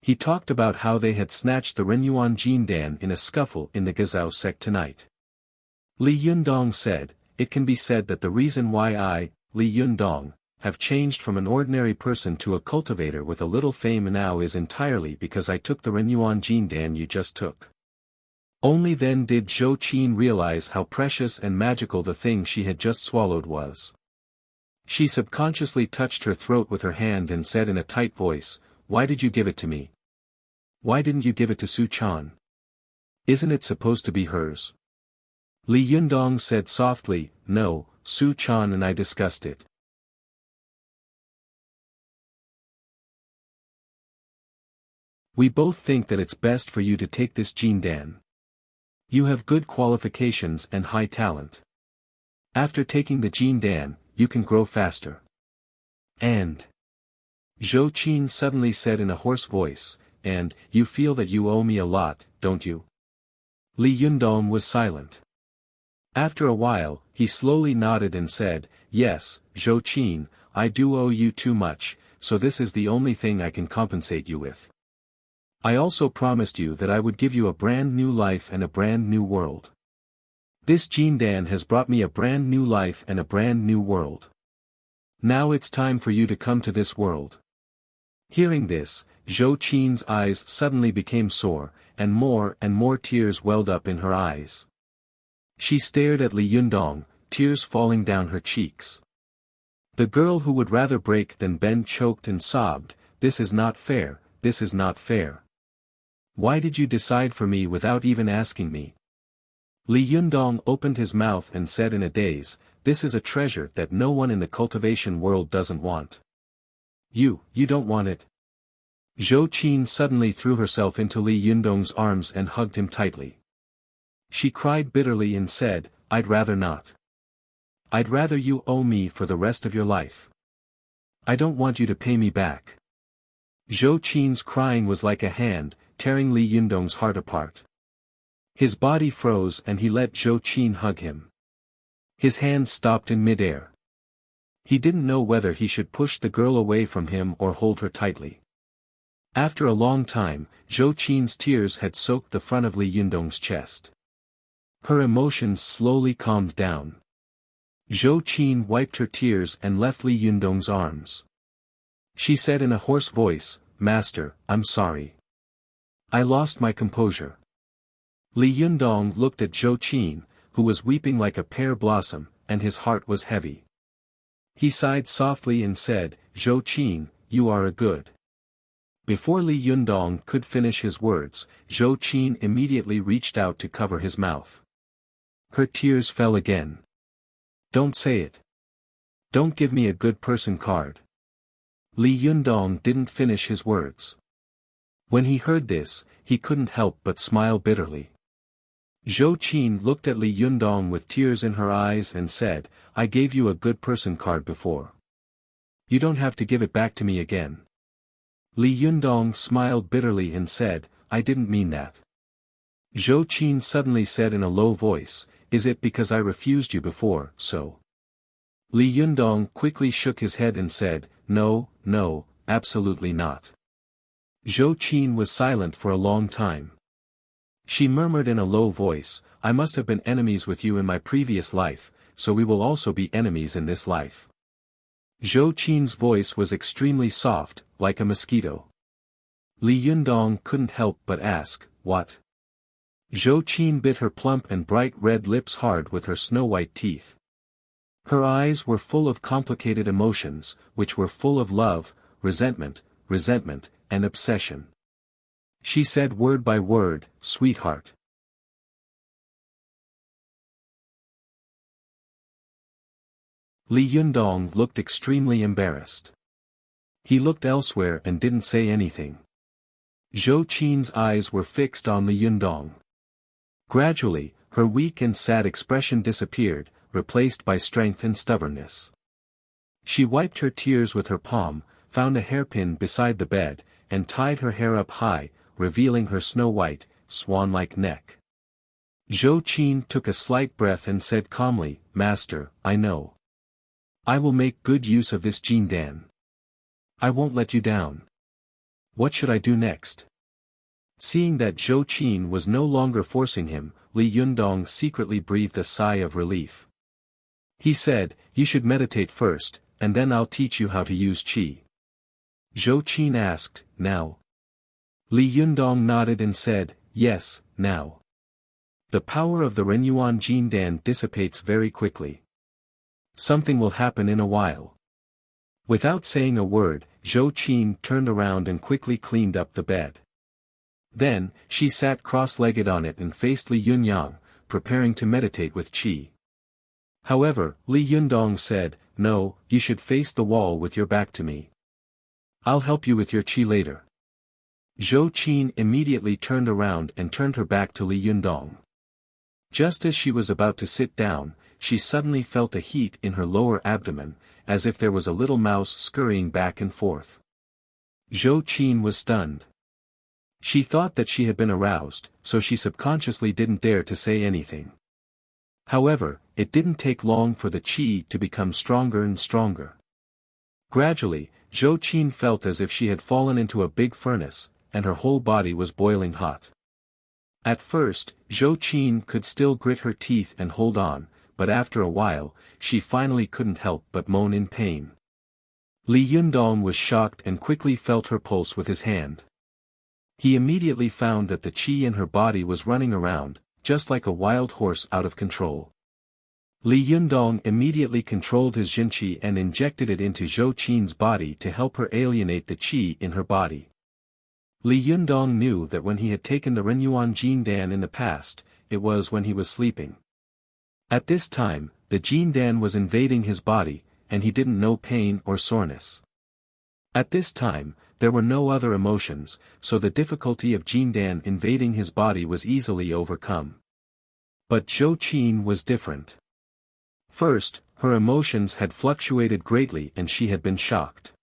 He talked about how they had snatched the Renyuan Jindan in a scuffle in the Gazao sect tonight. Li Yundong said, "It can be said that the reason why I, Li Yundong, have changed from an ordinary person to a cultivator with a little fame now is entirely because I took the Renyuan Jindan you just took." Only then did Zhou Qin realize how precious and magical the thing she had just swallowed was. She subconsciously touched her throat with her hand and said in a tight voice, "Why did you give it to me? Why didn't you give it to Su Chan? Isn't it supposed to be hers?" Li Yundong said softly, "No, Su Chan and I discussed it. We both think that it's best for you to take this Jindan. You have good qualifications and high talent. After taking the Jindan, you can grow faster. And," Zhou Qin suddenly said in a hoarse voice, "and, you feel that you owe me a lot, don't you?" Li Yundong was silent. After a while, he slowly nodded and said, "Yes, Zhou Qin, I do owe you too much, so this is the only thing I can compensate you with. I also promised you that I would give you a brand new life and a brand new world. This Jindan has brought me a brand new life and a brand new world. Now it's time for you to come to this world." Hearing this, Zhou Qin's eyes suddenly became sore, and more tears welled up in her eyes. She stared at Li Yundong, tears falling down her cheeks. The girl who would rather break than bend choked and sobbed, "This is not fair, this is not fair. Why did you decide for me without even asking me?" Li Yundong opened his mouth and said in a daze, "This is a treasure that no one in the cultivation world doesn't want. You don't want it?" Zhou Qin suddenly threw herself into Li Yundong's arms and hugged him tightly. She cried bitterly and said, "I'd rather not. I'd rather you owe me for the rest of your life. I don't want you to pay me back." Zhou Qin's crying was like a hand, tearing Li Yundong's heart apart. His body froze and he let Zhou Qin hug him. His hands stopped in midair. He didn't know whether he should push the girl away from him or hold her tightly. After a long time, Zhou Qin's tears had soaked the front of Li Yundong's chest. Her emotions slowly calmed down. Zhou Qin wiped her tears and left Li Yundong's arms. She said in a hoarse voice, "Master, I'm sorry. I lost my composure." Li Yundong looked at Zhou Qin, who was weeping like a pear blossom, and his heart was heavy. He sighed softly and said, "Zhou Qin, you are a good." Before Li Yundong could finish his words, Zhou Qin immediately reached out to cover his mouth. Her tears fell again. "Don't say it. Don't give me a good person card." Li Yundong didn't finish his words. When he heard this, he couldn't help but smile bitterly. Zhou Qin looked at Li Yundong with tears in her eyes and said, "I gave you a good person card before. You don't have to give it back to me again." Li Yundong smiled bitterly and said, "I didn't mean that." Zhou Qin suddenly said in a low voice, "Is it because I refused you before, so?" Li Yundong quickly shook his head and said, No, absolutely not." Zhou Qin was silent for a long time. She murmured in a low voice, "I must have been enemies with you in my previous life, so we will also be enemies in this life." Zhou Qin's voice was extremely soft, like a mosquito. Li Yundong couldn't help but ask, "What?" Zhou Qin bit her plump and bright red lips hard with her snow-white teeth. Her eyes were full of complicated emotions, which were full of love, resentment, and obsession. She said word by word, "Sweetheart." Li Yundong looked extremely embarrassed. He looked elsewhere and didn't say anything. Zhou Qin's eyes were fixed on Li Yundong. Gradually, her weak and sad expression disappeared, replaced by strength and stubbornness. She wiped her tears with her palm, found a hairpin beside the bed, and tied her hair up high, revealing her snow-white, swan-like neck. Zhou Qin took a slight breath and said calmly, "Master, I know. I will make good use of this Jin Dan. I won't let you down. What should I do next?" Seeing that Zhou Qin was no longer forcing him, Li Yundong secretly breathed a sigh of relief. He said, "You should meditate first, and then I'll teach you how to use qi." Zhou Qin asked, "Now?" Li Yundong nodded and said, "Yes, now." The power of the Renyuan Jin Dan dissipates very quickly. Something will happen in a while. Without saying a word, Zhou Qin turned around and quickly cleaned up the bed. Then, she sat cross-legged on it and faced Li Yunyang, preparing to meditate with qi. However, Li Yundong said, "No, you should face the wall with your back to me. I'll help you with your qi later." Zhou Qin immediately turned around and turned her back to Li Yundong. Just as she was about to sit down, she suddenly felt a heat in her lower abdomen, as if there was a little mouse scurrying back and forth. Zhou Qin was stunned. She thought that she had been aroused, so she subconsciously didn't dare to say anything. However, it didn't take long for the qi to become stronger and stronger. Gradually, Zhou Qin felt as if she had fallen into a big furnace, and her whole body was boiling hot. At first, Zhou Qin could still grit her teeth and hold on, but after a while, she finally couldn't help but moan in pain. Li Yundong was shocked and quickly felt her pulse with his hand. He immediately found that the qi in her body was running around, just like a wild horse out of control. Li Yundong immediately controlled his jinqi and injected it into Zhou Qin's body to help her alienate the qi in her body. Li Yundong knew that when he had taken the Renyuan Jin Dan in the past, it was when he was sleeping. At this time, the Jin Dan was invading his body, and he didn't know pain or soreness. At this time, there were no other emotions, so the difficulty of Jin Dan invading his body was easily overcome. But Zhou Qin was different. First, her emotions had fluctuated greatly and she had been shocked.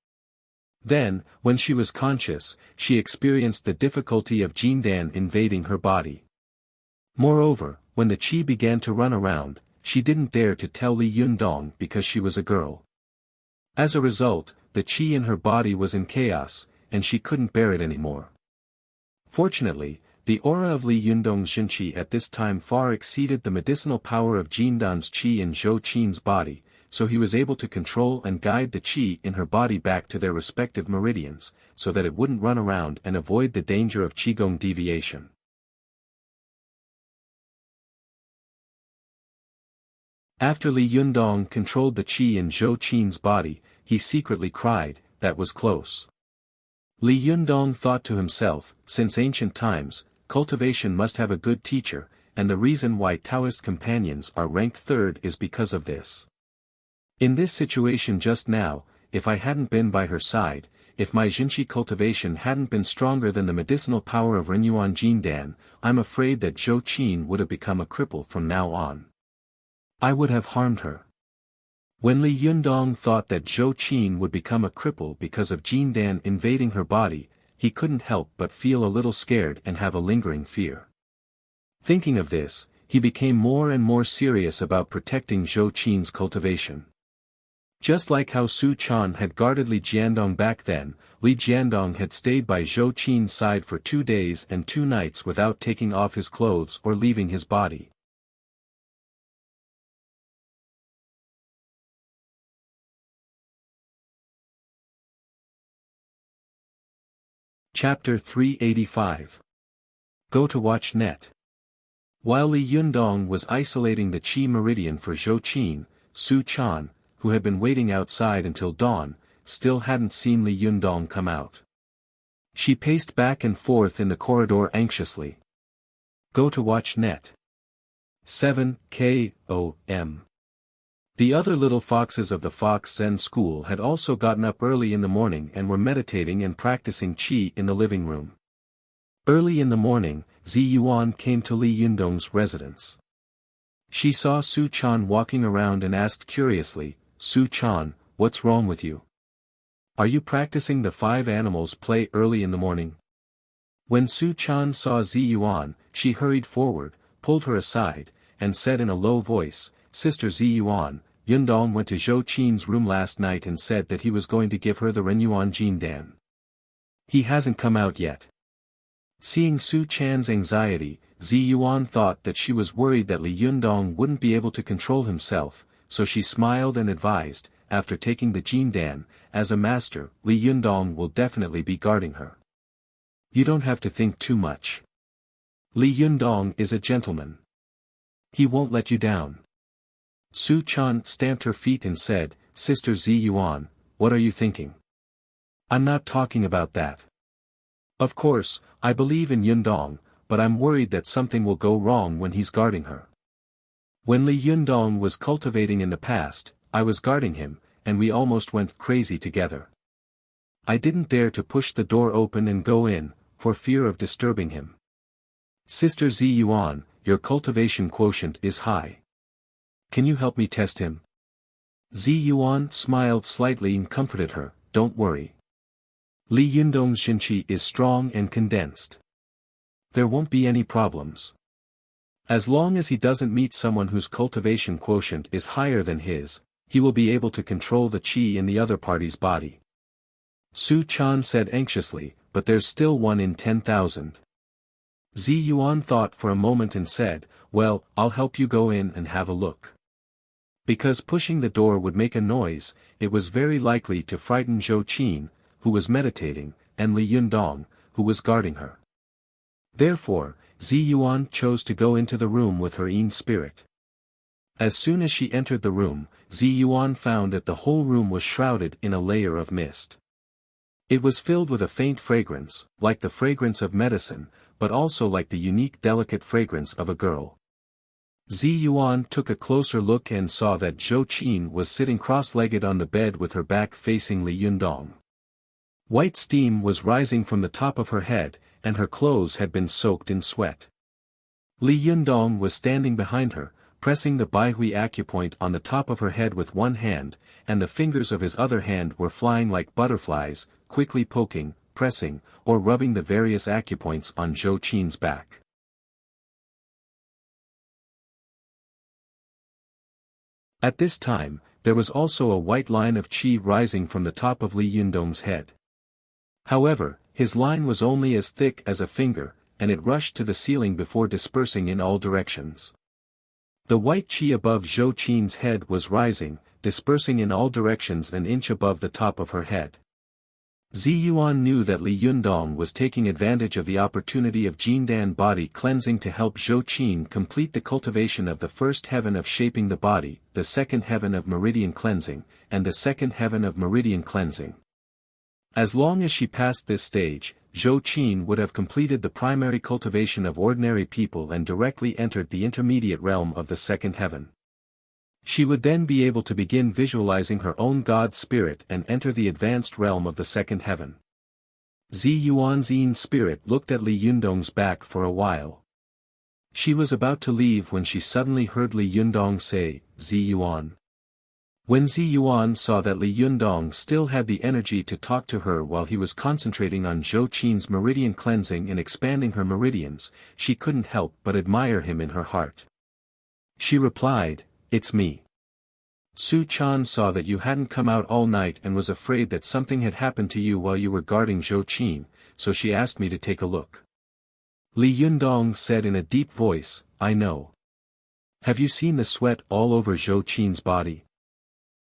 Then, when she was conscious, she experienced the difficulty of Jin Dan invading her body. Moreover, when the qi began to run around, she didn't dare to tell Li Yundong because she was a girl. As a result, the qi in her body was in chaos, and she couldn't bear it anymore. Fortunately, the aura of Li Yundong's jinqi at this time far exceeded the medicinal power of Jin Dan's qi in Zhou Qin's body, so he was able to control and guide the qi in her body back to their respective meridians, so that it wouldn't run around and avoid the danger of qigong deviation. After Li Yundong controlled the qi in Zhou Qin's body, he secretly cried, "That was close." Li Yundong thought to himself, since ancient times, cultivation must have a good teacher, and the reason why Taoist companions are ranked third is because of this. In this situation just now, if I hadn't been by her side, if my jinqi cultivation hadn't been stronger than the medicinal power of Renyuan Jin Dan, I'm afraid that Zhou Qin would have become a cripple from now on. I would have harmed her. When Li Yundong thought that Zhou Qin would become a cripple because of Jin Dan invading her body, he couldn't help but feel a little scared and have a lingering fear. Thinking of this, he became more and more serious about protecting Zhou Qin's cultivation. Just like how Su Chan had guarded Li Jiandong back then, Li Jiandong had stayed by Zhou Qin's side for 2 days and 2 nights without taking off his clothes or leaving his body. Chapter 385. Go to watch net. While Li Yundong was isolating the qi meridian for Zhou Qin, Su Chan, who had been waiting outside until dawn, still hadn't seen Li Yundong come out. She paced back and forth in the corridor anxiously. Go to watch net. 7 K.O.M. The other little foxes of the Fox Zen school had also gotten up early in the morning and were meditating and practicing qi in the living room. Early in the morning, Zi Yuan came to Li Yundong's residence. She saw Su Chan walking around and asked curiously, "Su Chan, what's wrong with you? Are you practicing the 5 animals play early in the morning?" When Su Chan saw Zi Yuan, she hurried forward, pulled her aside, and said in a low voice, "Sister Ziyuan, Yundong went to Zhou Qin's room last night and said that he was going to give her the Renyuan Jindan. He hasn't come out yet." Seeing Su Chan's anxiety, Ziyuan thought that she was worried that Li Yundong wouldn't be able to control himself, so she smiled and advised, after taking the Jindan, "As a master, Li Yundong will definitely be guarding her. You don't have to think too much. Li Yundong is a gentleman. He won't let you down." Su Chan stamped her feet and said, "Sister Ziyuan, what are you thinking? I'm not talking about that. Of course, I believe in Yundong, but I'm worried that something will go wrong when he's guarding her. When Li Yundong was cultivating in the past, I was guarding him, and we almost went crazy together. I didn't dare to push the door open and go in, for fear of disturbing him. Sister Ziyuan, your cultivation quotient is high. Can you help me test him?" Ziyuan smiled slightly and comforted her, "Don't worry. Li Yundong's Xinqi is strong and condensed. There won't be any problems. As long as he doesn't meet someone whose cultivation quotient is higher than his, he will be able to control the qi in the other party's body." Su Chan said anxiously, "But there's still 1 in 10,000. Ziyuan thought for a moment and said, "Well, I'll help you go in and have a look." Because pushing the door would make a noise, it was very likely to frighten Zhou Qin, who was meditating, and Li Yundong, who was guarding her. Therefore, Ziyuan chose to go into the room with her Yin spirit. As soon as she entered the room, Ziyuan found that the whole room was shrouded in a layer of mist. It was filled with a faint fragrance, like the fragrance of medicine, but also like the unique delicate fragrance of a girl. Ziyuan took a closer look and saw that Zhou Qin was sitting cross-legged on the bed with her back facing Li Yundong. White steam was rising from the top of her head, and her clothes had been soaked in sweat. Li Yundong was standing behind her, pressing the Baihui acupoint on the top of her head with one hand, and the fingers of his other hand were flying like butterflies, quickly poking, pressing, or rubbing the various acupoints on Zhou Qin's back. At this time, there was also a white line of qi rising from the top of Li Yundong's head. However, his line was only as thick as a finger, and it rushed to the ceiling before dispersing in all directions. The white qi above Zhou Qin's head was rising, dispersing in all directions an inch above the top of her head. Ziyuan knew that Li Yundong was taking advantage of the opportunity of Jindan body cleansing to help Zhou Qin complete the cultivation of the first heaven of shaping the body, the second heaven of meridian cleansing, and the second heaven of meridian cleansing. As long as she passed this stage, Zhou Qin would have completed the primary cultivation of ordinary people and directly entered the intermediate realm of the second heaven. She would then be able to begin visualizing her own god spirit and enter the advanced realm of the second heaven. Ziyuan's Yin spirit looked at Li Yundong's back for a while. She was about to leave when she suddenly heard Li Yundong say, "Ziyuan." When Ziyuan saw that Li Yundong still had the energy to talk to her while he was concentrating on Zhou Qin's meridian cleansing and expanding her meridians, she couldn't help but admire him in her heart. She replied, "It's me. Su Chan saw that you hadn't come out all night and was afraid that something had happened to you while you were guarding Zhou Qin, so she asked me to take a look." Li Yundong said in a deep voice, "I know. Have you seen the sweat all over Zhou Qin's body?"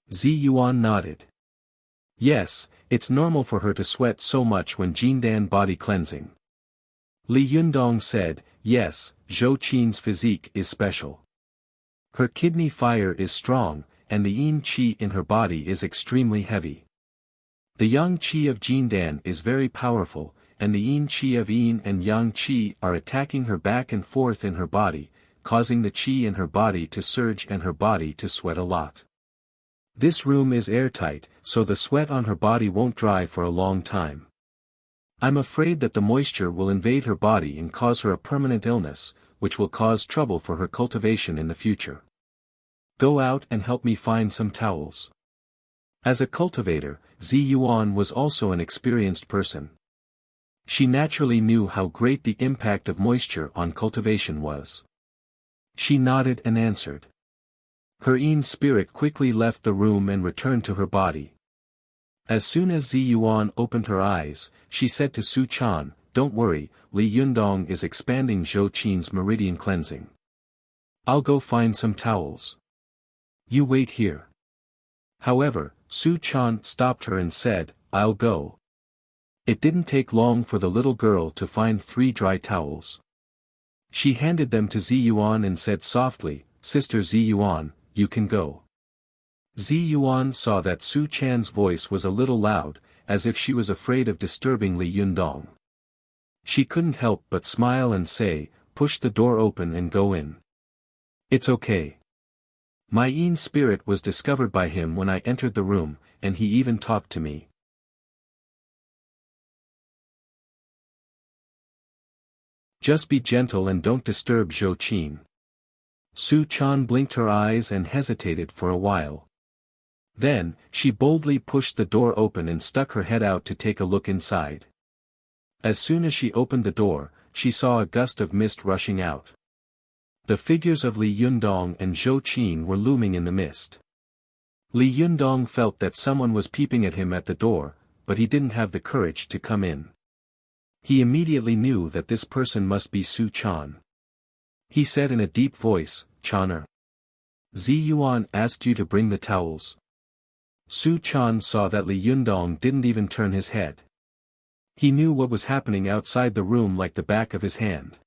Ziyuan nodded. "Yes, it's normal for her to sweat so much when Jindan body cleansing." Li Yundong said, "Yes, Zhou Qin's physique is special. Her kidney fire is strong, and the yin qi in her body is extremely heavy. The yang qi of Jindan is very powerful, and the yin qi of yin and yang qi are attacking her back and forth in her body, causing the qi in her body to surge and her body to sweat a lot. This room is airtight, so the sweat on her body won't dry for a long time. I'm afraid that the moisture will invade her body and cause her a permanent illness, which will cause trouble for her cultivation in the future. Go out and help me find some towels." As a cultivator, Ziyuan was also an experienced person. She naturally knew how great the impact of moisture on cultivation was. She nodded and answered. Her own spirit quickly left the room and returned to her body. As soon as Zi Yuan opened her eyes, she said to Su Chan, "Don't worry, Li Yundong is expanding Zhou Qin's meridian cleansing. I'll go find some towels. You wait here." However, Su Chan stopped her and said, "I'll go." It didn't take long for the little girl to find 3 dry towels. She handed them to Zi Yuan and said softly, "Sister Zi Yuan, you can go." Zi Yuan saw that Su Chan's voice was a little loud, as if she was afraid of disturbing Li Yundong. She couldn't help but smile and say, "Push the door open and go in. It's okay. My own spirit was discovered by him when I entered the room, and he even talked to me." Just be gentle and don't disturb Zhou Qin. Su Chan blinked her eyes and hesitated for a while. Then, she boldly pushed the door open and stuck her head out to take a look inside. As soon as she opened the door, she saw a gust of mist rushing out. The figures of Li Yundong and Zhou Qin were looming in the mist. Li Yundong felt that someone was peeping at him at the door, but he didn't have the courage to come in. He immediately knew that this person must be Su Chan. He said in a deep voice, "Chaner. Zi Yuan asked you to bring the towels." Su Chan saw that Li Yundong didn't even turn his head. He knew what was happening outside the room like the back of his hand.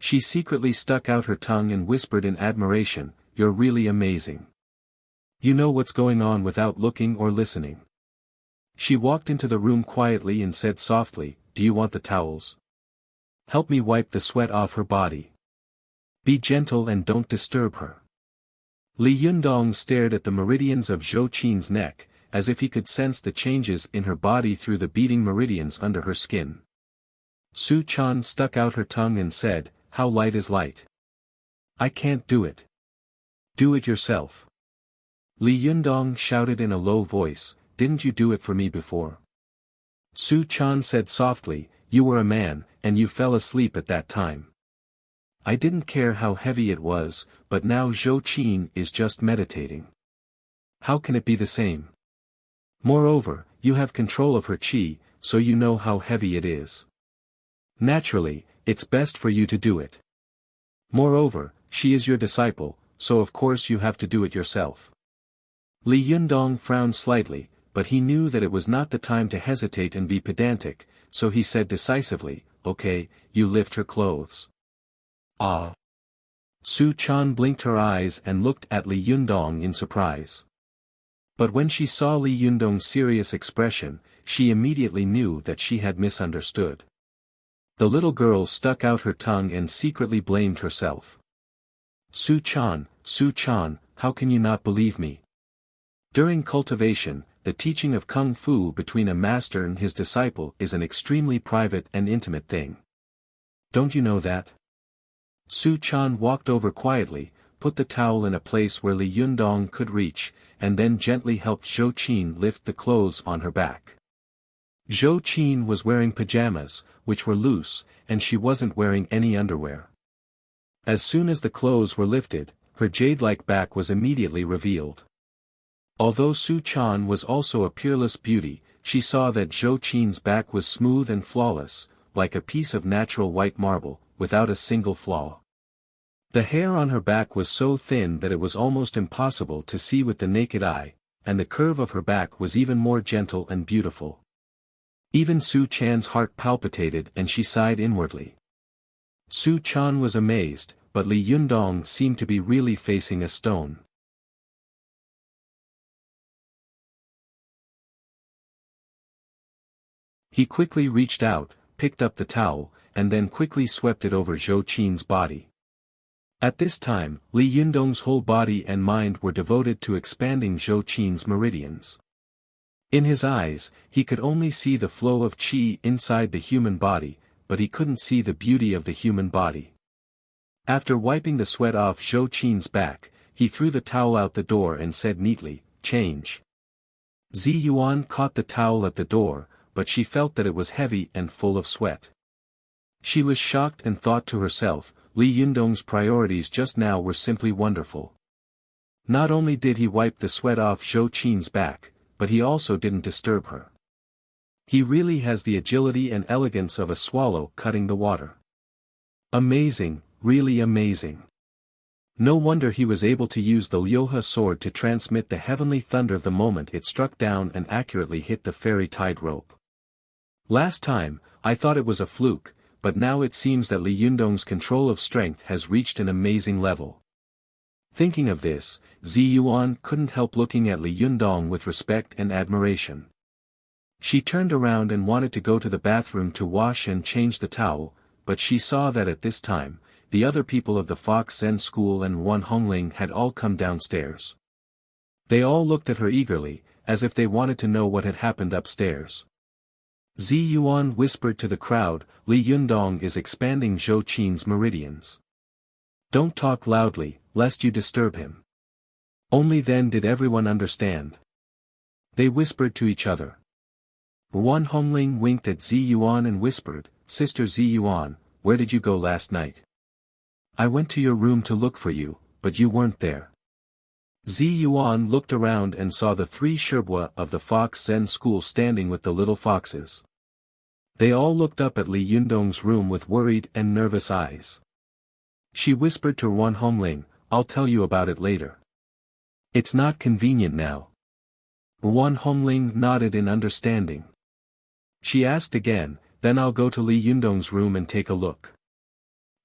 She secretly stuck out her tongue and whispered in admiration, "You're really amazing. You know what's going on without looking or listening." She walked into the room quietly and said softly, "Do you want the towels? Help me wipe the sweat off her body. Be gentle and don't disturb her." Li Yundong stared at the meridians of Zhou Qin's neck, as if he could sense the changes in her body through the beating meridians under her skin. Su Chan stuck out her tongue and said, "How light is light? I can't do it. Do it yourself." Li Yundong shouted in a low voice, "Didn't you do it for me before?" Su Chan said softly, "You were a man, and you fell asleep at that time. I didn't care how heavy it was, but now Zhou Qin is just meditating. How can it be the same? Moreover, you have control of her qi, so you know how heavy it is. Naturally, it's best for you to do it. Moreover, she is your disciple, so of course you have to do it yourself." Li Yundong frowned slightly, but he knew that it was not the time to hesitate and be pedantic, so he said decisively, "Okay, you lift her clothes." "Ah." Su Chan blinked her eyes and looked at Li Yundong in surprise. But when she saw Li Yundong's serious expression, she immediately knew that she had misunderstood. The little girl stuck out her tongue and secretly blamed herself. Su Chan, how can you not believe me? During cultivation, the teaching of Kung Fu between a master and his disciple is an extremely private and intimate thing. Don't you know that?" Su Chan walked over quietly, put the towel in a place where Li Yundong could reach, and then gently helped Zhou Qin lift the clothes on her back. Zhou Qin was wearing pajamas, which were loose, and she wasn't wearing any underwear. As soon as the clothes were lifted, her jade-like back was immediately revealed. Although Su Chan was also a peerless beauty, she saw that Zhou Qin's back was smooth and flawless, like a piece of natural white marble, without a single flaw. The hair on her back was so thin that it was almost impossible to see with the naked eye, and the curve of her back was even more gentle and beautiful. Even Su Chan's heart palpitated and she sighed inwardly. Su Chan was amazed, but Li Yundong seemed to be really facing a stone. He quickly reached out, picked up the towel, and then quickly swept it over Zhou Qin's body. At this time, Li Yundong's whole body and mind were devoted to expanding Zhou Qin's meridians. In his eyes, he could only see the flow of qi inside the human body, but he couldn't see the beauty of the human body. After wiping the sweat off Zhou Qin's back, he threw the towel out the door and said neatly, "Change." Zi Yuan caught the towel at the door, but she felt that it was heavy and full of sweat. She was shocked and thought to herself, Li Yundong's priorities just now were simply wonderful. Not only did he wipe the sweat off Zhou Qin's back, but he also didn't disturb her. He really has the agility and elegance of a swallow cutting the water. Amazing, really amazing. No wonder he was able to use the Lyoha sword to transmit the heavenly thunder the moment it struck down and accurately hit the fairy tide rope. Last time, I thought it was a fluke, but now it seems that Li Yundong's control of strength has reached an amazing level. Thinking of this, Zi Yuan couldn't help looking at Li Yundong with respect and admiration. She turned around and wanted to go to the bathroom to wash and change the towel, but she saw that at this time, the other people of the Fox Zen school and Wan Hongling had all come downstairs. They all looked at her eagerly, as if they wanted to know what had happened upstairs. Zi Yuan whispered to the crowd, Li Yundong is expanding Zhou Qin's meridians. Don't talk loudly, lest you disturb him. Only then did everyone understand. They whispered to each other. Wan Hongling winked at Zi Yuan and whispered, Sister Zi Yuan, where did you go last night? I went to your room to look for you, but you weren't there. Zi Yuan looked around and saw the 3 Sherbua of the Fox Zen school standing with the little foxes. They all looked up at Li Yundong's room with worried and nervous eyes. She whispered to Wan Hongling, I'll tell you about it later. It's not convenient now. Wan Hongling nodded in understanding. She asked again, then I'll go to Li Yundong's room and take a look.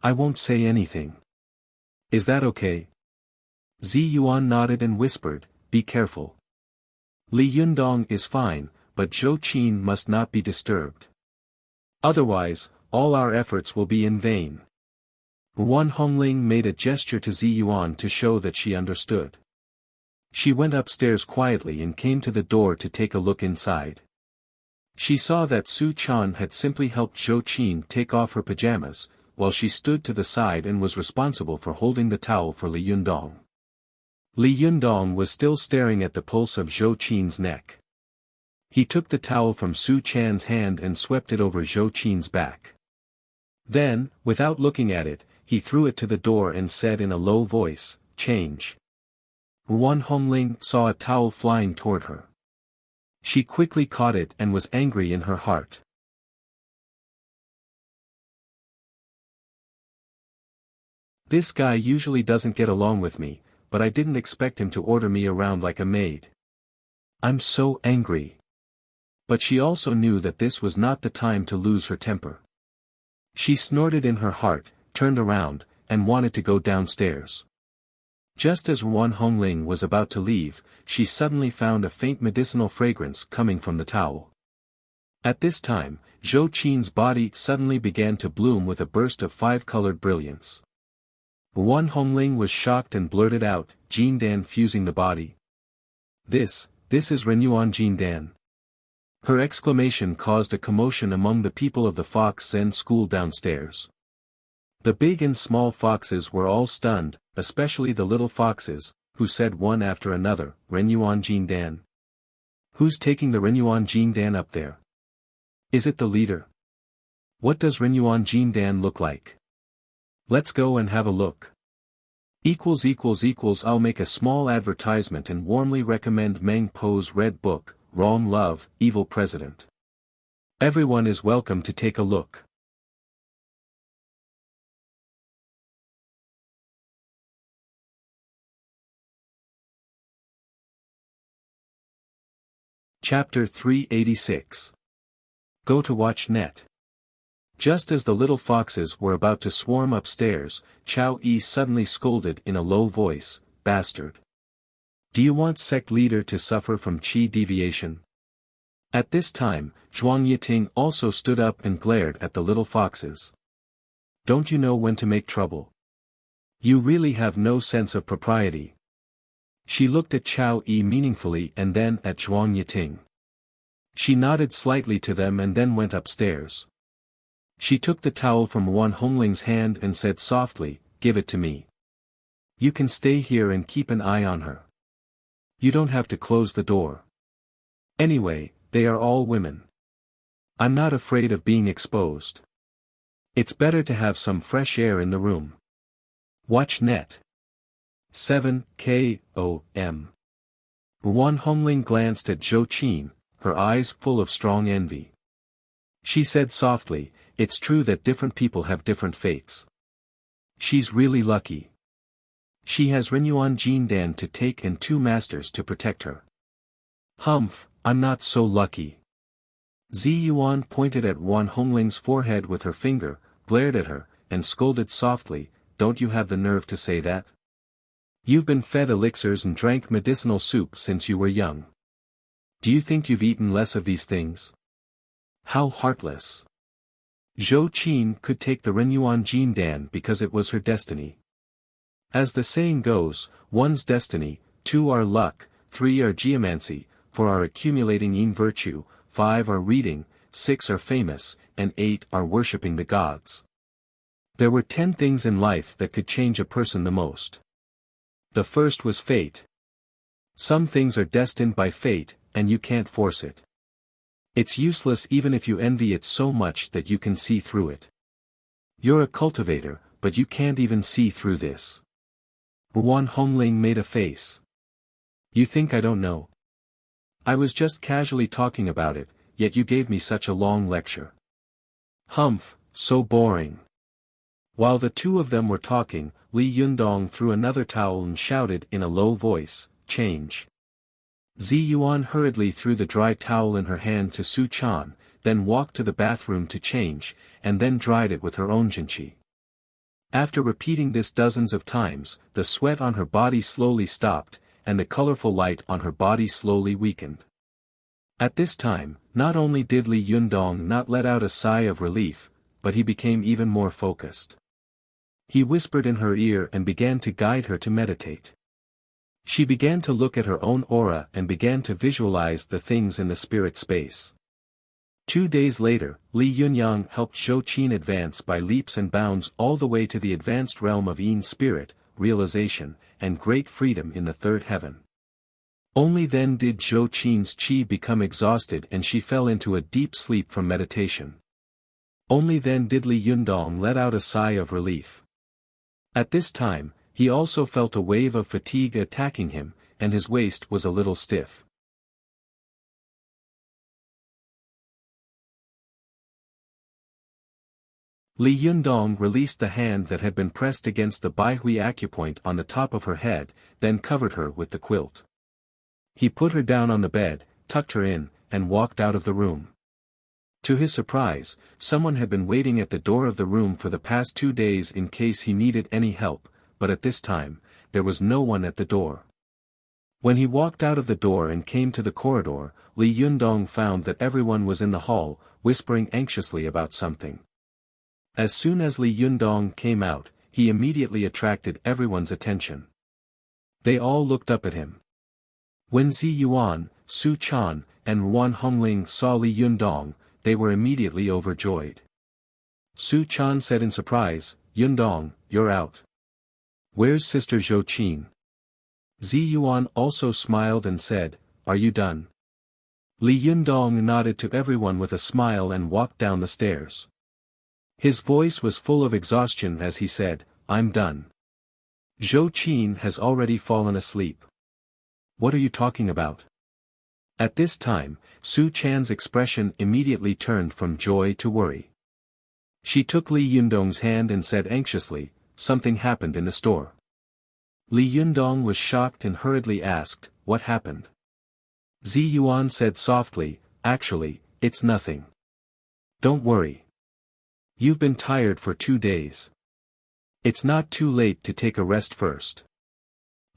I won't say anything. Is that okay? Zi Yuan nodded and whispered, be careful. Li Yundong is fine, but Zhou Qin must not be disturbed. Otherwise, all our efforts will be in vain. Wan Hongling made a gesture to Zi Yuan to show that she understood. She went upstairs quietly and came to the door to take a look inside. She saw that Su Chan had simply helped Zhou Qin take off her pajamas, while she stood to the side and was responsible for holding the towel for Li Yundong. Li Yundong was still staring at the pulse of Zhou Qin's neck. He took the towel from Su Chan's hand and swept it over Zhou Qin's back. Then, without looking at it, he threw it to the door and said in a low voice, change. Wan Hongling saw a towel flying toward her. She quickly caught it and was angry in her heart. This guy usually doesn't get along with me, but I didn't expect him to order me around like a maid. I'm so angry. But she also knew that this was not the time to lose her temper. She snorted in her heart, turned around, and wanted to go downstairs. Just as Wan Hongling was about to leave, she suddenly found a faint medicinal fragrance coming from the towel. At this time, Zhou Qin's body suddenly began to bloom with a burst of 5-colored brilliance. Wan Hongling was shocked and blurted out, Jindan fusing the body. This is Renyuan Jindan. Her exclamation caused a commotion among the people of the Fox Zen school downstairs. The big and small foxes were all stunned, especially the little foxes, who said one after another, Renyuan Jindan. Who's taking the Renyuan Jindan up there? Is it the leader? What does Renyuan Jindan look like? Let's go and have a look. I'll make a small advertisement and warmly recommend Meng Po's Red Book, Wrong Love, Evil President. Everyone is welcome to take a look. Chapter 386. Go to watch net. Just as the little foxes were about to swarm upstairs, Chao Yi suddenly scolded in a low voice, bastard. Do you want sect leader to suffer from qi deviation? At this time, Zhuang Yiting also stood up and glared at the little foxes. Don't you know when to make trouble? You really have no sense of propriety. She looked at Chao Yi meaningfully and then at Zhuang Yiting. She nodded slightly to them and then went upstairs. She took the towel from Wan Hongling's hand and said softly, give it to me. You can stay here and keep an eye on her. You don't have to close the door. Anyway, they are all women. I'm not afraid of being exposed. It's better to have some fresh air in the room. WatchNet. 7 KOM. Wan Hongling glanced at Zhou Qin, her eyes full of strong envy. She said softly, "It's true that different people have different fates. She's really lucky. She has Renyuan Jindan to take and 2 masters to protect her." "Humph, I'm not so lucky." Zi Yuan pointed at Wan Hongling's forehead with her finger, glared at her, and scolded softly, "Don't you have the nerve to say that? You've been fed elixirs and drank medicinal soup since you were young. Do you think you've eaten less of these things? How heartless." Zhou Qin could take the Renyuan Jindan because it was her destiny. As the saying goes, 1's destiny, 2 are luck, 3 are geomancy, 4 are accumulating yin virtue, 5 are reading, 6 are famous, and 8 are worshipping the gods. There were 10 things in life that could change a person the most. The first was fate. Some things are destined by fate, and you can't force it. It's useless even if you envy it so much that you can see through it. You're a cultivator, but you can't even see through this. Wan Hongling made a face. "You think I don't know? I was just casually talking about it, yet you gave me such a long lecture." "Humph, so boring." While the 2 of them were talking, Li Yundong threw another towel and shouted in a low voice, "Change." Zi Yuan hurriedly threw the dry towel in her hand to Su Chan, then walked to the bathroom to change, and then dried it with her own jinqi. After repeating this dozens of times, the sweat on her body slowly stopped, and the colorful light on her body slowly weakened. At this time, not only did Li Yundong not let out a sigh of relief, but he became even more focused. He whispered in her ear and began to guide her to meditate. She began to look at her own aura and began to visualize the things in the spirit space. 2 days later, Li Yunyang helped Zhou Qin advance by leaps and bounds all the way to the advanced realm of Yin spirit, realization, and great freedom in the 3rd heaven. Only then did Zhou Qin's qi become exhausted and she fell into a deep sleep from meditation. Only then did Li Yundong let out a sigh of relief. At this time, he also felt a wave of fatigue attacking him, and his waist was a little stiff. Li Yundong released the hand that had been pressed against the Baihui acupoint on the top of her head, then covered her with the quilt. He put her down on the bed, tucked her in, and walked out of the room. To his surprise, someone had been waiting at the door of the room for the past 2 days in case he needed any help, but at this time, there was no one at the door. When he walked out of the door and came to the corridor, Li Yundong found that everyone was in the hall, whispering anxiously about something. As soon as Li Yundong came out, he immediately attracted everyone's attention. They all looked up at him. When Zi Yuan, Su Chan, and Wan Hongling saw Li Yundong, they were immediately overjoyed. Su Chan said in surprise, "Yundong, you're out. Where's Sister Zhou Qin?" Zi Yuan also smiled and said, "Are you done?" Li Yundong nodded to everyone with a smile and walked down the stairs. His voice was full of exhaustion as he said, "I'm done. Zhou Qin has already fallen asleep." "What are you talking about?" At this time, Su Chan's expression immediately turned from joy to worry. She took Li Yundong's hand and said anxiously, "Something happened in the store." Li Yundong was shocked and hurriedly asked, "What happened?" Zi Yuan said softly, "Actually, it's nothing. Don't worry. You've been tired for 2 days. It's not too late to take a rest first."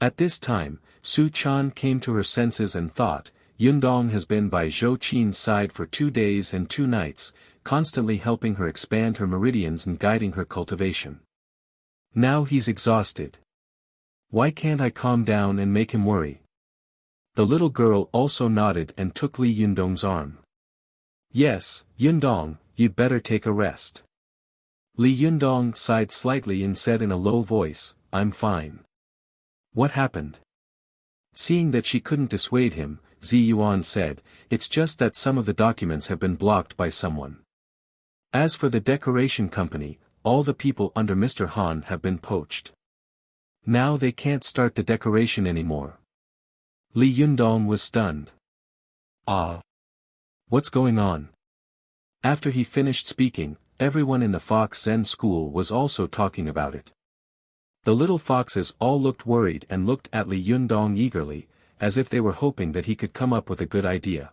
At this time, Su Chan came to her senses and thought, Yundong has been by Zhou Qin's side for 2 days and 2 nights, constantly helping her expand her meridians and guiding her cultivation. Now he's exhausted. Why can't I calm down and make him worry? The little girl also nodded and took Li Yundong's arm. "Yes, Yundong, you'd better take a rest." Li Yundong sighed slightly and said in a low voice, "I'm fine." "What happened?" Seeing that she couldn't dissuade him, Zi Yuan said, "It's just that some of the documents have been blocked by someone. As for the decoration company, all the people under Mr. Han have been poached. Now they can't start the decoration anymore. Li Yundong was stunned. Ah! What's going on? After he finished speaking, everyone in the Fox Zen school was also talking about it. The little foxes all looked worried and looked at Li Yundong eagerly, as if they were hoping that he could come up with a good idea.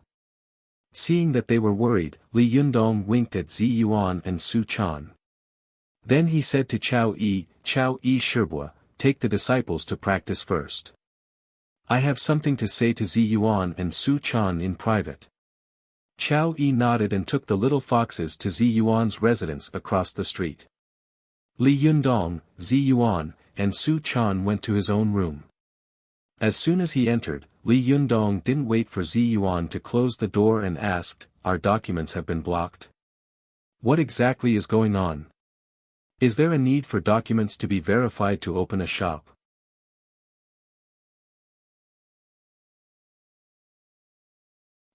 Seeing that they were worried, Li Yundong winked at Zi Yuan and Su Chan. Then he said to Chao Yi Shibua, take the disciples to practice first. I have something to say to Zi Yuan and Su Chan in private. Chao Yi nodded and took the little foxes to Zi Yuan's residence across the street. Li Yundong, Zi Yuan, and Su Chan went to his own room. As soon as he entered, Li Yundong didn't wait for Zi Yuan to close the door and asked, our documents have been blocked. What exactly is going on? Is there a need for documents to be verified to open a shop?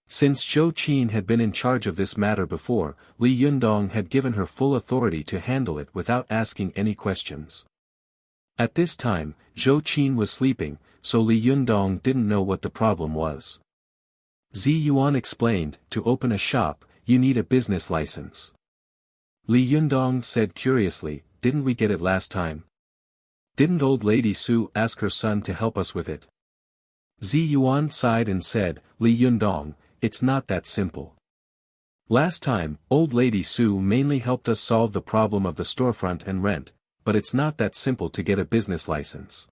Since Zhou Qin had been in charge of this matter before, Li Yundong had given her full authority to handle it without asking any questions. At this time, Zhou Qin was sleeping, so Li Yundong didn't know what the problem was. Zi Yuan explained, to open a shop, you need a business license. Li Yundong said curiously, didn't we get it last time? Didn't old lady Su ask her son to help us with it? Zi Yuan sighed and said, Li Yundong, it's not that simple. Last time, old lady Su mainly helped us solve the problem of the storefront and rent, but it's not that simple to get a business license.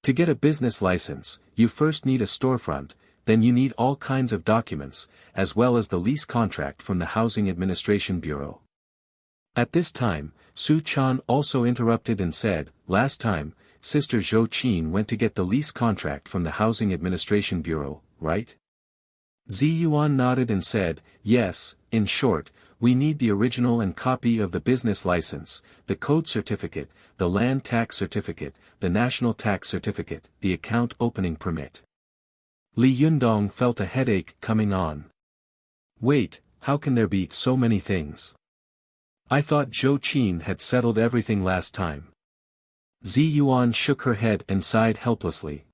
To get a business license, you first need a storefront, then you need all kinds of documents, as well as the lease contract from the Housing Administration Bureau. At this time, Su Chan also interrupted and said, last time, Sister Zhou Qin went to get the lease contract from the Housing Administration Bureau, right? Zi Yuan nodded and said, yes, in short, we need the original and copy of the business license, the code certificate, the land tax certificate, the national tax certificate, the account opening permit. Li Yundong felt a headache coming on. Wait, how can there be so many things? I thought Zhou Qin had settled everything last time. Zi Yuan shook her head and sighed helplessly.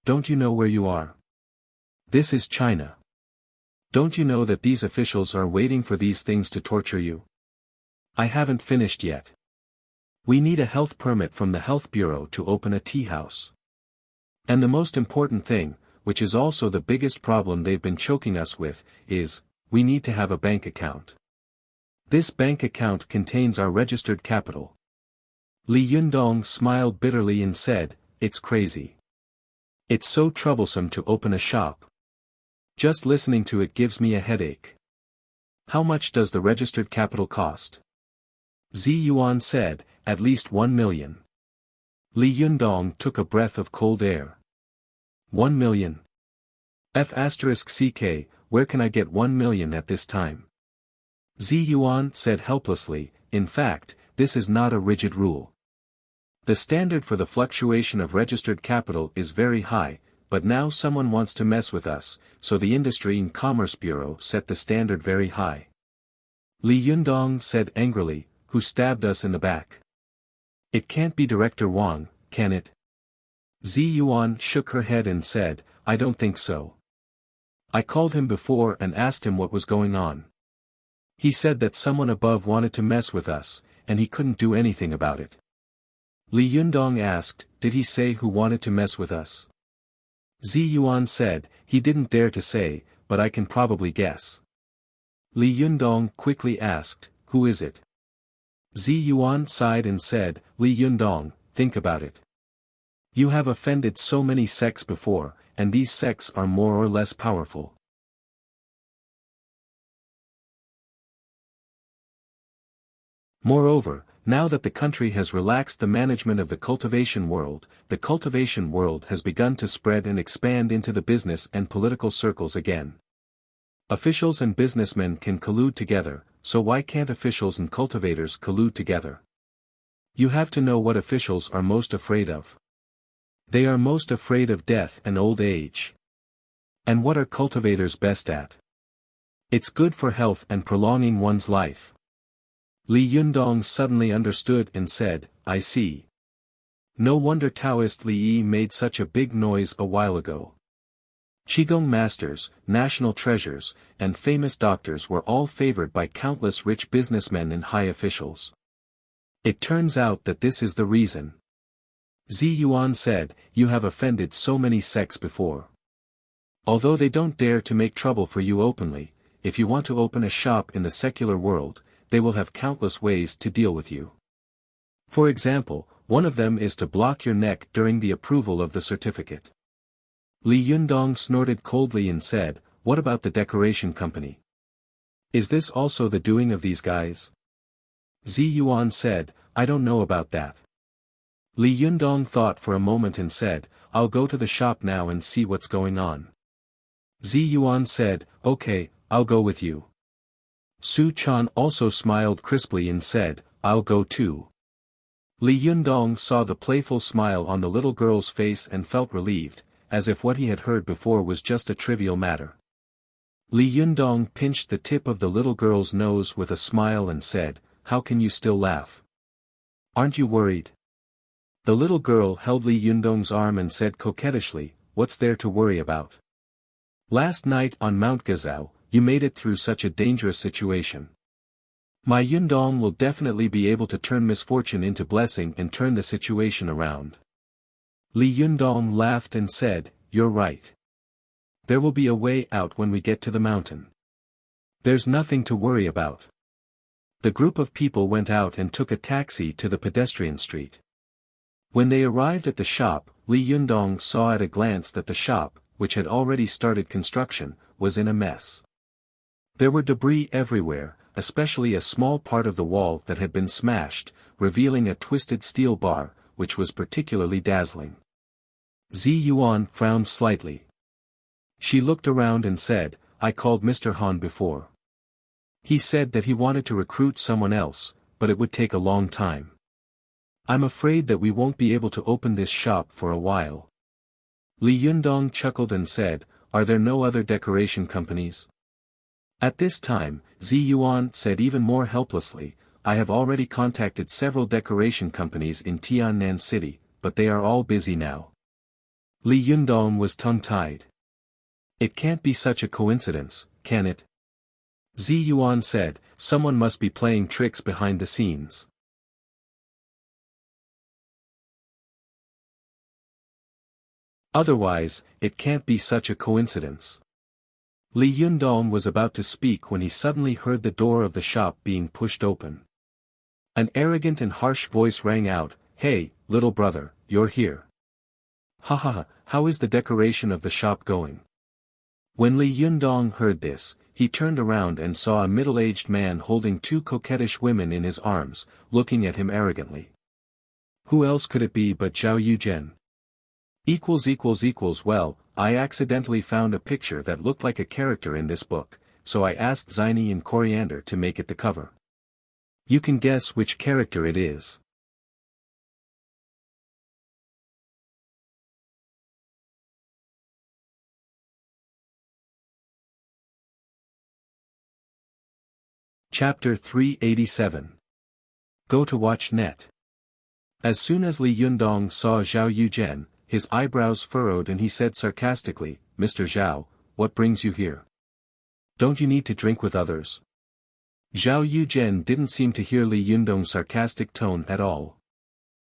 Don't you know where you are? This is China. Don't you know that these officials are waiting for these things to torture you? I haven't finished yet. We need a health permit from the Health Bureau to open a tea house. And the most important thing, which is also the biggest problem they've been choking us with, is, we need to have a bank account. This bank account contains our registered capital. Li Yundong smiled bitterly and said, it's crazy. It's so troublesome to open a shop. Just listening to it gives me a headache. How much does the registered capital cost? Zi Yuan said, at least 1 million. Li Yundong took a breath of cold air. 1 million. *CK, where can I get 1 million at this time? Zi Yuan said helplessly, in fact, this is not a rigid rule. The standard for the fluctuation of registered capital is very high, but now someone wants to mess with us, so the Industry and Commerce Bureau set the standard very high. Li Yundong said angrily, who stabbed us in the back? It can't be Director Wang, can it? Zi Yuan shook her head and said, I don't think so. I called him before and asked him what was going on. He said that someone above wanted to mess with us, and he couldn't do anything about it. Li Yundong asked, did he say who wanted to mess with us? Zi Yuan said, he didn't dare to say, but I can probably guess. Li Yundong quickly asked, who is it? Zi Yuan sighed and said, Li Yundong, think about it. You have offended so many sects before, and these sects are more or less powerful. Moreover, now that the country has relaxed the management of the cultivation world has begun to spread and expand into the business and political circles again. Officials and businessmen can collude together, so why can't officials and cultivators collude together? You have to know what officials are most afraid of. They are most afraid of death and old age. And what are cultivators best at? It's good for health and prolonging one's life. Li Yundong suddenly understood and said, I see. No wonder Taoist Li Yi made such a big noise a while ago. Qigong masters, national treasures, and famous doctors were all favored by countless rich businessmen and high officials. It turns out that this is the reason. Zi Yuan said, "You have offended so many sects before. Although they don't dare to make trouble for you openly, if you want to open a shop in the secular world, they will have countless ways to deal with you. For example, one of them is to block your neck during the approval of the certificate." Li Yundong snorted coldly and said, "What about the decoration company? Is this also the doing of these guys?" Zi Yuan said, "I don't know about that." Li Yundong thought for a moment and said, "I'll go to the shop now and see what's going on." Zi Yuan said, "Okay, I'll go with you." Su Chan also smiled crisply and said, "I'll go too." Li Yundong saw the playful smile on the little girl's face and felt relieved, as if what he had heard before was just a trivial matter. Li Yundong pinched the tip of the little girl's nose with a smile and said, "How can you still laugh? Aren't you worried?" The little girl held Li Yundong's arm and said coquettishly, "What's there to worry about? Last night on Mount Gazao, you made it through such a dangerous situation. My Yundong will definitely be able to turn misfortune into blessing and turn the situation around." Li Yundong laughed and said, "You're right. There will be a way out when we get to the mountain. There's nothing to worry about." The group of people went out and took a taxi to the pedestrian street. When they arrived at the shop, Li Yundong saw at a glance that the shop, which had already started construction, was in a mess. There were debris everywhere, especially a small part of the wall that had been smashed, revealing a twisted steel bar, which was particularly dazzling. Zi Yuan frowned slightly. She looked around and said, "I called Mr. Han before. He said that he wanted to recruit someone else, but it would take a long time. I'm afraid that we won't be able to open this shop for a while." Li Yundong chuckled and said, "Are there no other decoration companies?" At this time, Zi Yuan said even more helplessly, "I have already contacted several decoration companies in Tiannan City, but they are all busy now." Li Yundong was tongue-tied. "It can't be such a coincidence, can it?" Zi Yuan said, "Someone must be playing tricks behind the scenes. Otherwise, it can't be such a coincidence." Li Yundong was about to speak when he suddenly heard the door of the shop being pushed open. An arrogant and harsh voice rang out, "Hey, little brother, you're here. Ha ha ha, how is the decoration of the shop going?" When Li Yundong heard this, he turned around and saw a middle-aged man holding two coquettish women in his arms, looking at him arrogantly. Who else could it be but Zhao Yuzhen? Well, I accidentally found a picture that looked like a character in this book, so I asked Zini and Coriander to make it the cover. You can guess which character it is. Chapter 387. Go to watch net. As soon as Li Yundong saw Zhao Yuzhen, his eyebrows furrowed and he said sarcastically, "Mr. Zhao, what brings you here? Don't you need to drink with others?" Zhao Yuzhen didn't seem to hear Li Yundong's sarcastic tone at all.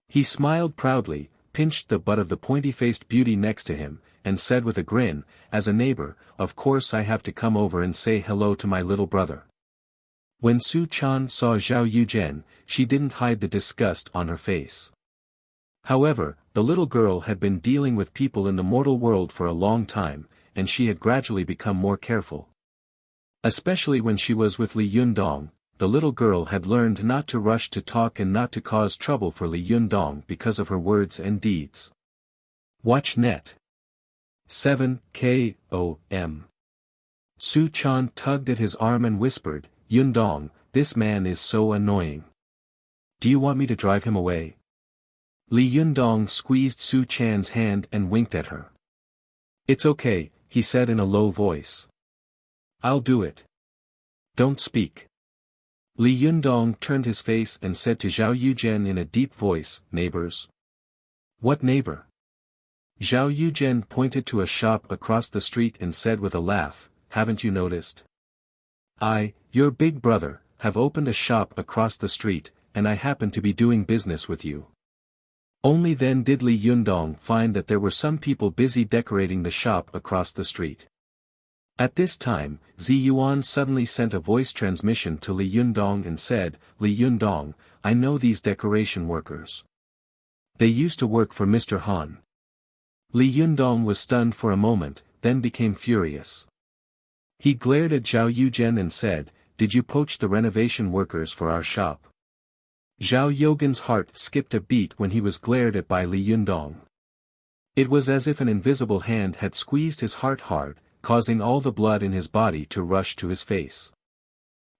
He smiled proudly, pinched the butt of the pointy-faced beauty next to him, and said with a grin, "As a neighbor, of course I have to come over and say hello to my little brother." When Su Chan saw Zhao Yuzhen, she didn't hide the disgust on her face. However, the little girl had been dealing with people in the mortal world for a long time, and she had gradually become more careful. Especially when she was with Li Yundong, the little girl had learned not to rush to talk and not to cause trouble for Li Yundong because of her words and deeds. Watch net. 7 KOM. Su Chan tugged at his arm and whispered, "Yundong, this man is so annoying. Do you want me to drive him away?" Li Yundong squeezed Su Chan's hand and winked at her. "It's okay," he said in a low voice. "I'll do it. Don't speak." Li Yundong turned his face and said to Zhao Yuzhen in a deep voice, "Neighbors. What neighbor? Zhao Yuzhen pointed to a shop across the street and said with a laugh, haven't you noticed? I, your big brother, have opened a shop across the street, and I happen to be doing business with you. Only then did Li Yundong find that there were some people busy decorating the shop across the street. At this time, Zi Yuan suddenly sent a voice transmission to Li Yundong and said, Li Yundong, I know these decoration workers. They used to work for Mr. Han. Li Yundong was stunned for a moment, then became furious. He glared at Zhao Yuzhen and said, did you poach the renovation workers for our shop? Zhao Yogan's heart skipped a beat when he was glared at by Li Yundong. It was as if an invisible hand had squeezed his heart hard, causing all the blood in his body to rush to his face.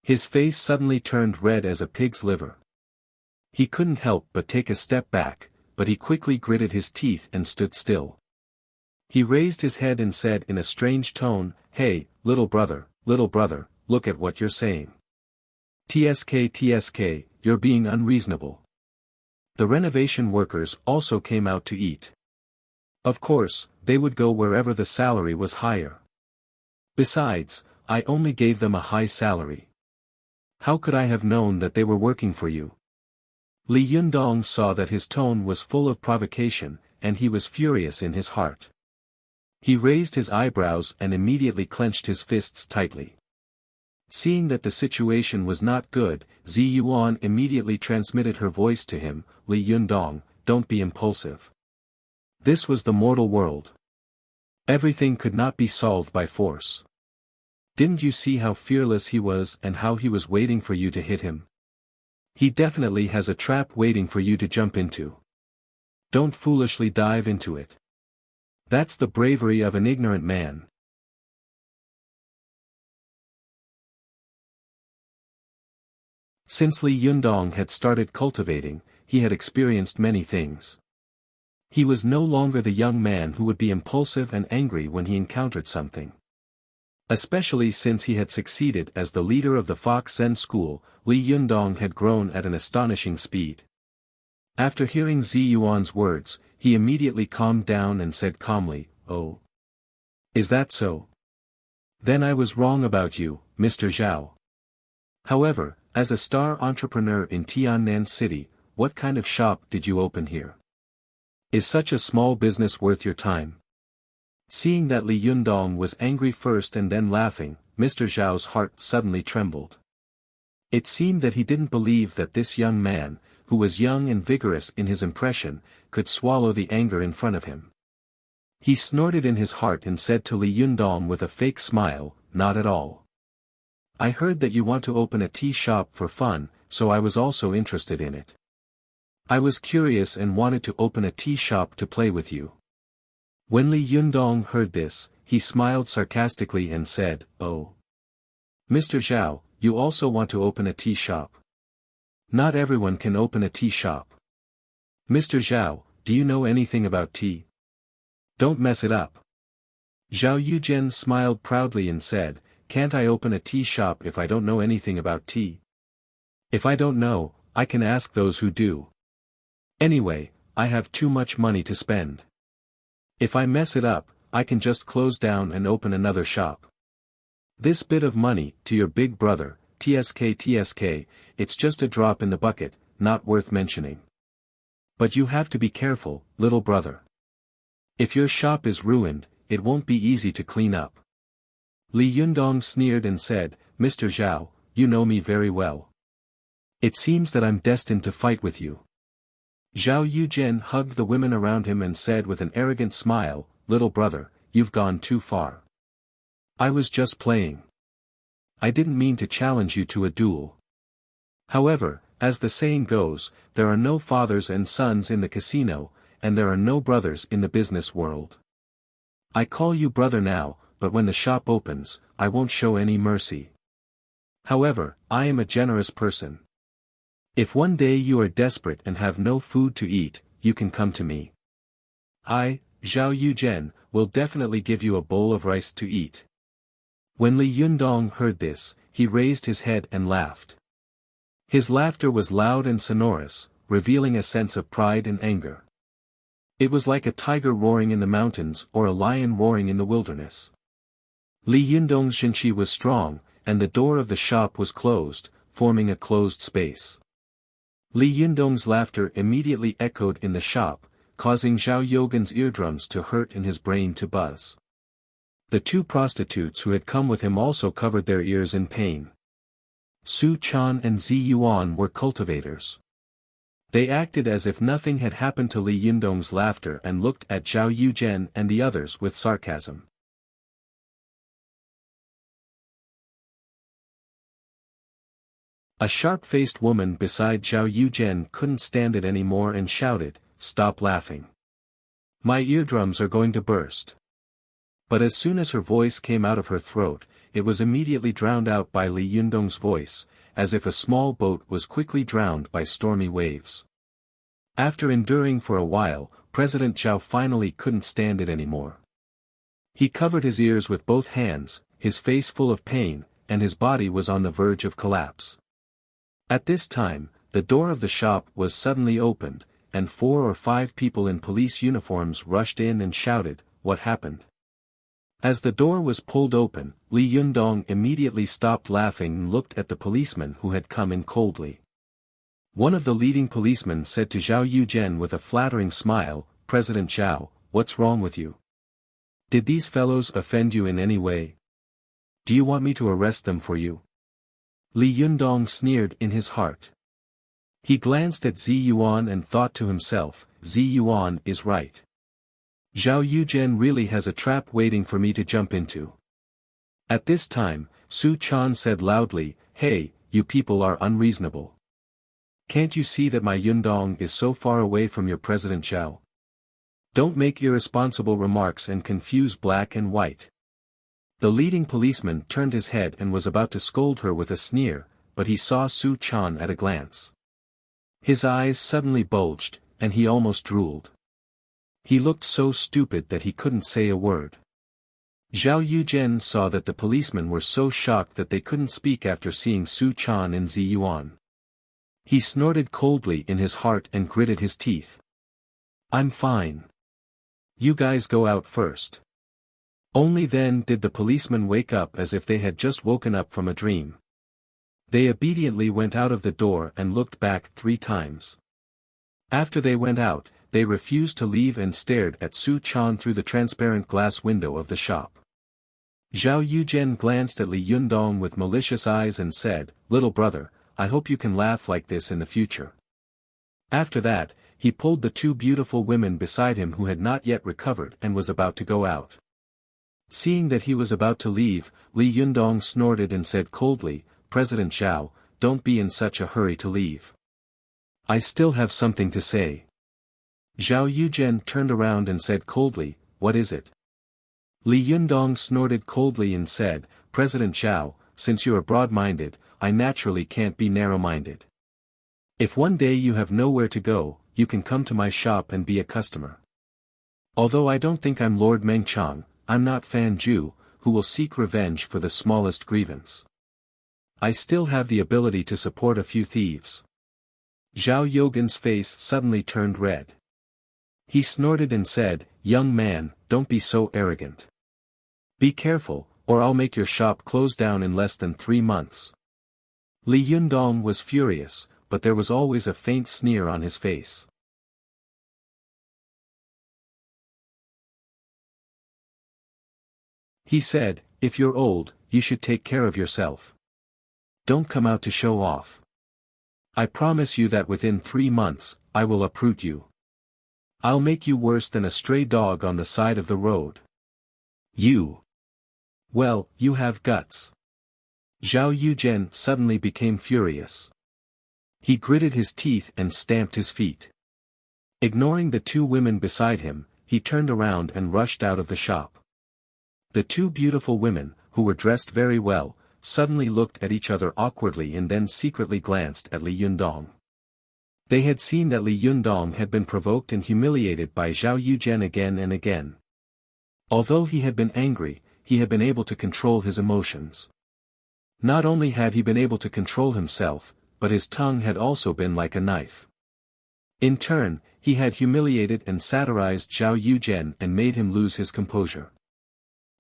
His face suddenly turned red as a pig's liver. He couldn't help but take a step back, but he quickly gritted his teeth and stood still. He raised his head and said in a strange tone, hey, little brother, look at what you're saying. TSK, you're being unreasonable. The renovation workers also came out to eat. Of course, they would go wherever the salary was higher. Besides, I only gave them a high salary. How could I have known that they were working for you? Li Yundong saw that his tone was full of provocation, and he was furious in his heart. He raised his eyebrows and immediately clenched his fists tightly. Seeing that the situation was not good, Zi Yuan immediately transmitted her voice to him, Li Yundong, don't be impulsive. This was the mortal world. Everything could not be solved by force. Didn't you see how fearless he was and how he was waiting for you to hit him? He definitely has a trap waiting for you to jump into. Don't foolishly dive into it. That's the bravery of an ignorant man. Since Li Yundong had started cultivating, he had experienced many things. He was no longer the young man who would be impulsive and angry when he encountered something. Especially since he had succeeded as the leader of the Fox Zen school, Li Yundong had grown at an astonishing speed. After hearing Zi Yuan's words, he immediately calmed down and said calmly, oh. Is that so? Then I was wrong about you, Mr. Zhao. However, as a star entrepreneur in Tiannan City, what kind of shop did you open here? Is such a small business worth your time? Seeing that Li Yundong was angry first and then laughing, Mr. Zhao's heart suddenly trembled. It seemed that he didn't believe that this young man, who was young and vigorous in his impression, could swallow the anger in front of him. He snorted in his heart and said to Li Yundong with a fake smile, not at all. I heard that you want to open a tea shop for fun, so I was also interested in it. I was curious and wanted to open a tea shop to play with you. When Li Yundong heard this, he smiled sarcastically and said, oh. Mr. Zhao, you also want to open a tea shop. Not everyone can open a tea shop. Mr. Zhao, do you know anything about tea? Don't mess it up. Zhao Yuzhen smiled proudly and said, can't I open a tea shop if I don't know anything about tea? If I don't know, I can ask those who do. Anyway, I have too much money to spend. If I mess it up, I can just close down and open another shop. This bit of money, to your big brother, TSK, it's just a drop in the bucket, not worth mentioning. But you have to be careful, little brother. If your shop is ruined, it won't be easy to clean up. Li Yundong sneered and said, Mr. Zhao, you know me very well. It seems that I'm destined to fight with you. Zhao Yuzhen hugged the women around him and said with an arrogant smile, little brother, you've gone too far. I was just playing. I didn't mean to challenge you to a duel. However, as the saying goes, there are no fathers and sons in the casino, and there are no brothers in the business world. I call you brother now, but when the shop opens, I won't show any mercy. However, I am a generous person. If one day you are desperate and have no food to eat, you can come to me. I, Zhao Yuzhen, will definitely give you a bowl of rice to eat. When Li Yundong heard this, he raised his head and laughed. His laughter was loud and sonorous, revealing a sense of pride and anger. It was like a tiger roaring in the mountains or a lion roaring in the wilderness. Li Yundong's Xinqi was strong, and the door of the shop was closed, forming a closed space. Li Yundong's laughter immediately echoed in the shop, causing Zhao Yogan's eardrums to hurt and his brain to buzz. The two prostitutes who had come with him also covered their ears in pain. Su Chan and Zi Yuan were cultivators. They acted as if nothing had happened to Li Yundong's laughter and looked at Zhao Yuzhen and the others with sarcasm. A sharp-faced woman beside Zhao Yuzhen couldn't stand it anymore and shouted, "Stop laughing. My eardrums are going to burst." But as soon as her voice came out of her throat, it was immediately drowned out by Li Yundong's voice, as if a small boat was quickly drowned by stormy waves. After enduring for a while, President Zhao finally couldn't stand it anymore. He covered his ears with both hands, his face full of pain, and his body was on the verge of collapse. At this time, the door of the shop was suddenly opened, and 4 or 5 people in police uniforms rushed in and shouted, "What happened?" As the door was pulled open, Li Yundong immediately stopped laughing and looked at the policeman who had come in coldly. One of the leading policemen said to Zhao Yuzhen with a flattering smile, "President Zhao, what's wrong with you? Did these fellows offend you in any way? Do you want me to arrest them for you?" Li Yundong sneered in his heart. He glanced at Zi Yuan and thought to himself, Zi Yuan is right. Zhao Yuzhen really has a trap waiting for me to jump into. At this time, Su Chan said loudly, "Hey, you people are unreasonable. Can't you see that my Yundong is so far away from your President Zhao? Don't make irresponsible remarks and confuse black and white." The leading policeman turned his head and was about to scold her with a sneer, but he saw Su Chan at a glance. His eyes suddenly bulged, and he almost drooled. He looked so stupid that he couldn't say a word. Zhao Yuzhen saw that the policemen were so shocked that they couldn't speak after seeing Su Chan and Zi Yuan. He snorted coldly in his heart and gritted his teeth. "I'm fine. You guys go out first." Only then did the policemen wake up as if they had just woken up from a dream. They obediently went out of the door and looked back 3 times. After they went out, they refused to leave and stared at Su Chan through the transparent glass window of the shop. Zhao Yuzhen glanced at Li Yundong with malicious eyes and said, "Little brother, I hope you can laugh like this in the future." After that, he pulled the 2 beautiful women beside him who had not yet recovered and was about to go out. Seeing that he was about to leave, Li Yundong snorted and said coldly, "President Zhao, don't be in such a hurry to leave. I still have something to say." Zhao Yuzhen turned around and said coldly, "What is it?" Li Yundong snorted coldly and said, "President Zhao, since you are broad-minded, I naturally can't be narrow-minded. If one day you have nowhere to go, you can come to my shop and be a customer. Although I don't think I'm Lord Mengchang, I'm not Fan Zhu, who will seek revenge for the smallest grievance. I still have the ability to support a few thieves." Zhao Yogan's face suddenly turned red. He snorted and said, "Young man, don't be so arrogant. Be careful, or I'll make your shop close down in less than 3 months." Li Yundong was furious, but there was always a faint sneer on his face. He said, "If you're old, you should take care of yourself. Don't come out to show off. I promise you that within 3 months, I will uproot you. I'll make you worse than a stray dog on the side of the road. You. Well, you have guts." Zhao Yuzhen suddenly became furious. He gritted his teeth and stamped his feet. Ignoring the 2 women beside him, he turned around and rushed out of the shop. The 2 beautiful women, who were dressed very well, suddenly looked at each other awkwardly and then secretly glanced at Li Yundong. They had seen that Li Yundong had been provoked and humiliated by Zhao Yuzhen again and again. Although he had been angry, he had been able to control his emotions. Not only had he been able to control himself, but his tongue had also been like a knife. In turn, he had humiliated and satirized Zhao Yuzhen and made him lose his composure.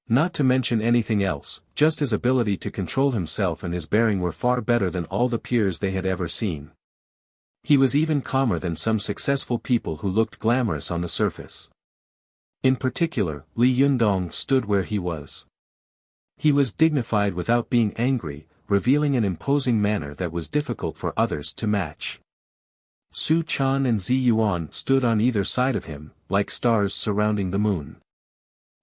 Not to mention anything else, just his ability to control himself and his bearing were far better than all the peers they had ever seen. He was even calmer than some successful people who looked glamorous on the surface. In particular, Li Yundong stood where he was. He was dignified without being angry, revealing an imposing manner that was difficult for others to match. Su Chan and Zi Yuan stood on either side of him, like stars surrounding the moon.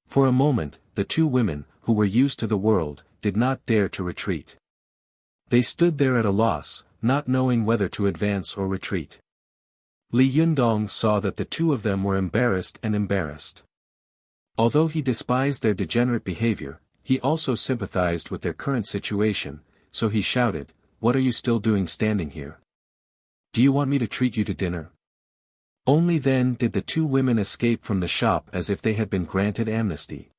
For a moment, the two women, who were used to the world, did not dare to retreat. They stood there at a loss, not knowing whether to advance or retreat. Li Yundong saw that the two of them were embarrassed and embarrassed. Although he despised their degenerate behavior, he also sympathized with their current situation, so he shouted, "What are you still doing standing here? Do you want me to treat you to dinner?" Only then did the two women escape from the shop as if they had been granted amnesty.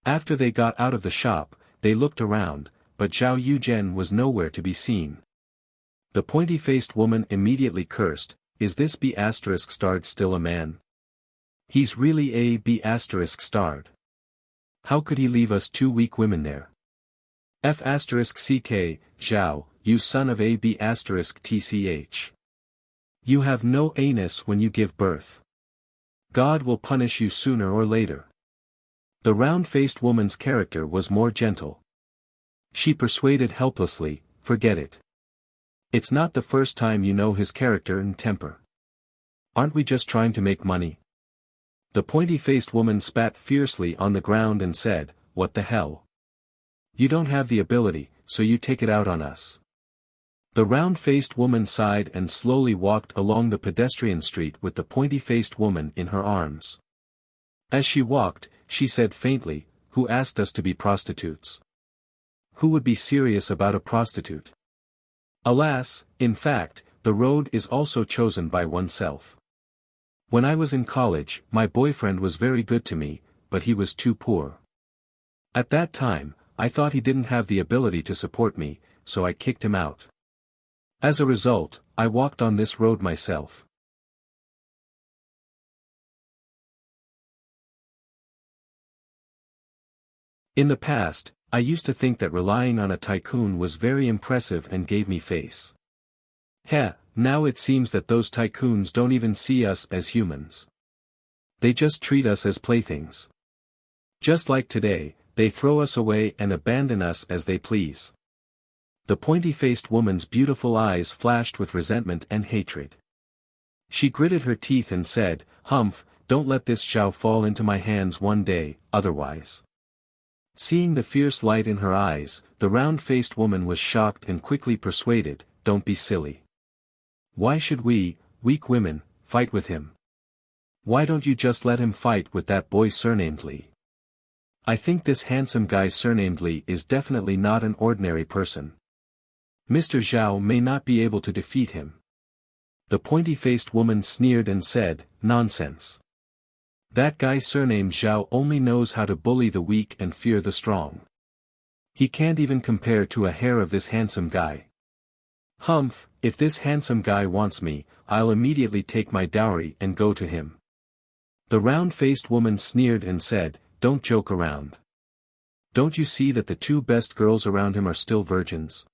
After they got out of the shop, they looked around, but Zhao Yuzhen was nowhere to be seen. The pointy-faced woman immediately cursed, "Is this B***** still a man? He's really a B*****. How could he leave us two weak women there? F***ck, Zhao, you son of a B***tch. You have no anus when you give birth. God will punish you sooner or later." The round-faced woman's character was more gentle. She persuaded helplessly, "Forget it. It's not the first time you know his character and temper. Aren't we just trying to make money?" The pointy-faced woman spat fiercely on the ground and said, "What the hell? You don't have the ability, so you take it out on us." The round-faced woman sighed and slowly walked along the pedestrian street with the pointy-faced woman in her arms. As she walked, she said faintly, "Who asked us to be prostitutes? Who would be serious about a prostitute? Alas, in fact, the road is also chosen by oneself. When I was in college, my boyfriend was very good to me, but he was too poor. At that time, I thought he didn't have the ability to support me, so I kicked him out. As a result, I walked on this road myself." In the past, I used to think that relying on a tycoon was very impressive and gave me face. Now it seems that those tycoons don't even see us as humans. They just treat us as playthings. Just like today, they throw us away and abandon us as they please. The pointy-faced woman's beautiful eyes flashed with resentment and hatred. She gritted her teeth and said, "Humph, don't let this Zhao fall into my hands one day, otherwise." Seeing the fierce light in her eyes, the round-faced woman was shocked and quickly persuaded, "Don't be silly. Why should we, weak women, fight with him? Why don't you just let him fight with that boy surnamed Li? I think this handsome guy surnamed Li is definitely not an ordinary person. Mr. Zhao may not be able to defeat him." The pointy-faced woman sneered and said, "Nonsense. That guy surnamed Zhao only knows how to bully the weak and fear the strong. He can't even compare to a hair of this handsome guy. Humph, if this handsome guy wants me, I'll immediately take my dowry and go to him." The round-faced woman sneered and said, "Don't joke around. Don't you see that the two best girls around him are still virgins?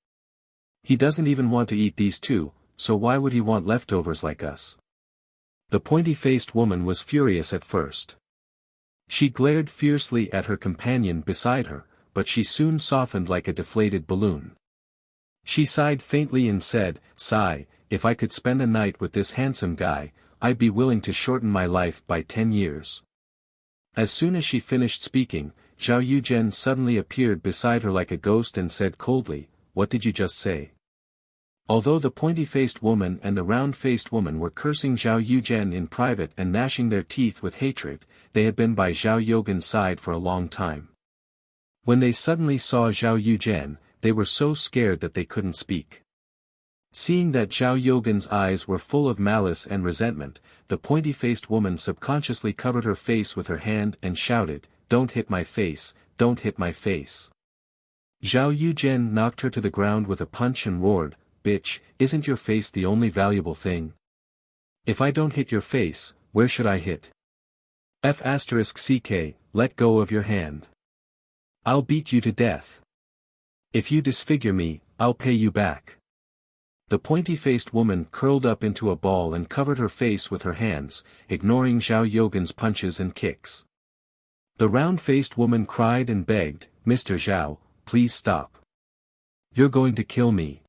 He doesn't even want to eat these two, so why would he want leftovers like us?" The pointy-faced woman was furious at first. She glared fiercely at her companion beside her, but she soon softened like a deflated balloon. She sighed faintly and said, "Sigh, if I could spend a night with this handsome guy, I'd be willing to shorten my life by 10 years. As soon as she finished speaking, Zhao Yuzhen suddenly appeared beside her like a ghost and said coldly, "What did you just say?" Although the pointy-faced woman and the round-faced woman were cursing Zhao Yuzhen in private and gnashing their teeth with hatred, they had been by Zhao Yogan's side for a long time. When they suddenly saw Zhao Yuzhen, they were so scared that they couldn't speak. Seeing that Zhao Yogan's eyes were full of malice and resentment, the pointy-faced woman subconsciously covered her face with her hand and shouted, "Don't hit my face, don't hit my face." Zhao Yuzhen knocked her to the ground with a punch and roared, "Bitch, isn't your face the only valuable thing? If I don't hit your face, where should I hit? F***ck, let go of your hand. I'll beat you to death. If you disfigure me, I'll pay you back. The pointy-faced woman curled up into a ball and covered her face with her hands, ignoring Zhao Yogan's punches and kicks. The round-faced woman cried and begged, "Mr. Zhao, please stop. You're going to kill me."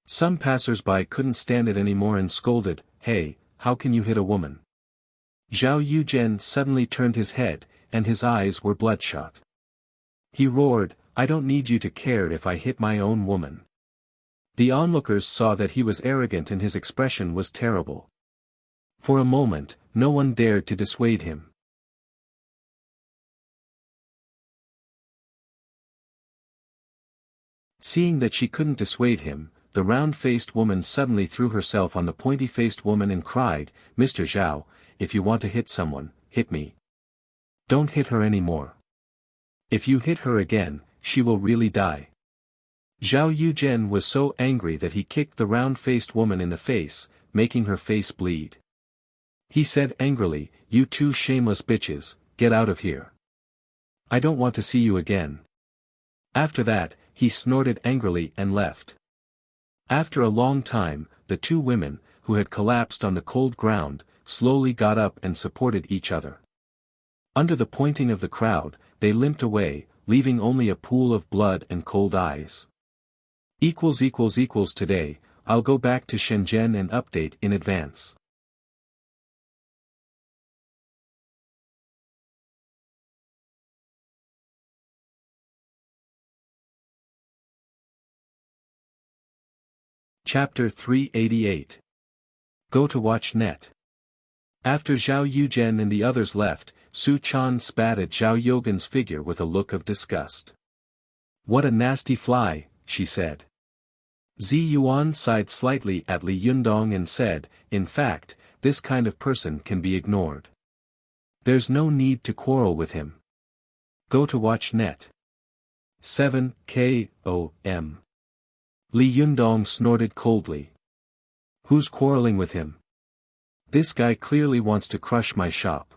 Some passers-by couldn't stand it anymore and scolded, "Hey, how can you hit a woman?" Zhao Yuzhen suddenly turned his head, and his eyes were bloodshot. He roared, "I don't need you to care if I hit my own woman." The onlookers saw that he was arrogant and his expression was terrible. For a moment, no one dared to dissuade him. Seeing that she couldn't dissuade him, the round-faced woman suddenly threw herself on the pointy-faced woman and cried, "Mr. Zhao, if you want to hit someone, hit me. Don't hit her anymore. If you hit her again, she will really die." Zhao Yuzhen was so angry that he kicked the round-faced woman in the face, making her face bleed. He said angrily, "You two shameless bitches, get out of here. I don't want to see you again." After that, he snorted angrily and left. After a long time, the two women, who had collapsed on the cold ground, slowly got up and supported each other. Under the pointing of the crowd, they limped away, leaving only a pool of blood and cold eyes. Today, I'll go back to Shenzhen and update in advance. Chapter 388. Go to watch net. After Zhao Yuzhen and the others left, Su Chan spat at Zhao Yogan's figure with a look of disgust. "What a nasty fly," she said. Zi Yuan sighed slightly at Li Yundong and said, "In fact, this kind of person can be ignored. There's no need to quarrel with him. Go to watch net." 7 KOM. Li Yundong snorted coldly. "Who's quarreling with him? This guy clearly wants to crush my shop.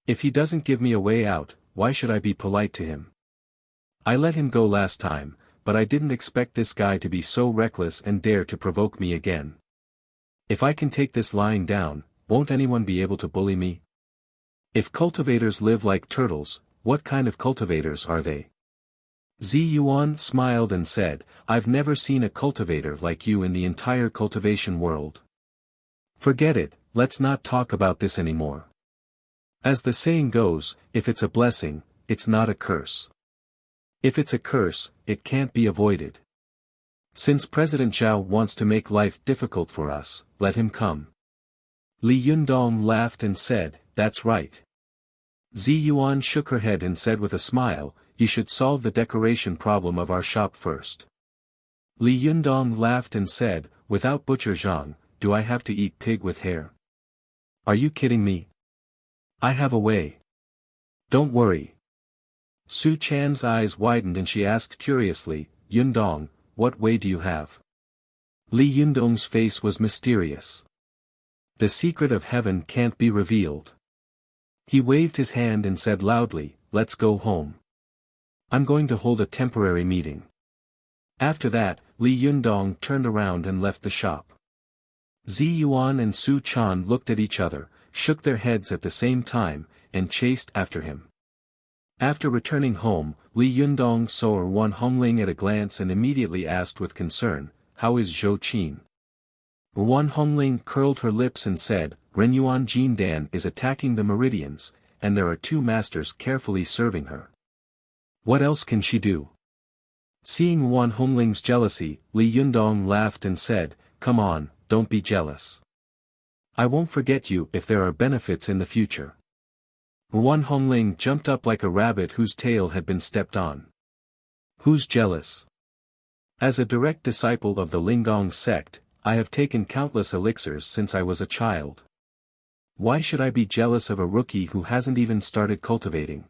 If he doesn't give me a way out, why should I be polite to him? I let him go last time, but I didn't expect this guy to be so reckless and dare to provoke me again. If I can take this lying down, won't anyone be able to bully me? If cultivators live like turtles, what kind of cultivators are they?" Zi Yuan smiled and said, "I've never seen a cultivator like you in the entire cultivation world. Forget it, let's not talk about this anymore. As the saying goes, if it's a blessing, it's not a curse. If it's a curse, it can't be avoided. Since President Zhao wants to make life difficult for us, let him come." Li Yundong laughed and said, "That's right." Zi Yuan shook her head and said with a smile, "You should solve the decoration problem of our shop first." Li Yundong laughed and said, "Without Butcher Zhang, do I have to eat pig with hair? Are you kidding me? I have a way. Don't worry." Su Chan's eyes widened and she asked curiously, "Yundong, what way do you have?" Li Yundong's face was mysterious. "The secret of heaven can't be revealed." He waved his hand and said loudly, "Let's go home. I'm going to hold a temporary meeting." After that, Li Yundong turned around and left the shop. Zi Yuan and Su Chan looked at each other, shook their heads at the same time, and chased after him. After returning home, Li Yundong saw Wan Hongling at a glance and immediately asked with concern, "How is Zhou Qin?" Wan Hongling curled her lips and said, "Renyuan Jindan is attacking the meridians, and there are two masters carefully serving her. What else can she do?" Seeing Wan Hongling's jealousy, Li Yundong laughed and said, "Come on, don't be jealous. I won't forget you if there are benefits in the future." Wan Hongling jumped up like a rabbit whose tail had been stepped on. "Who's jealous? As a direct disciple of the Linggong sect, I have taken countless elixirs since I was a child. Why should I be jealous of a rookie who hasn't even started cultivating?"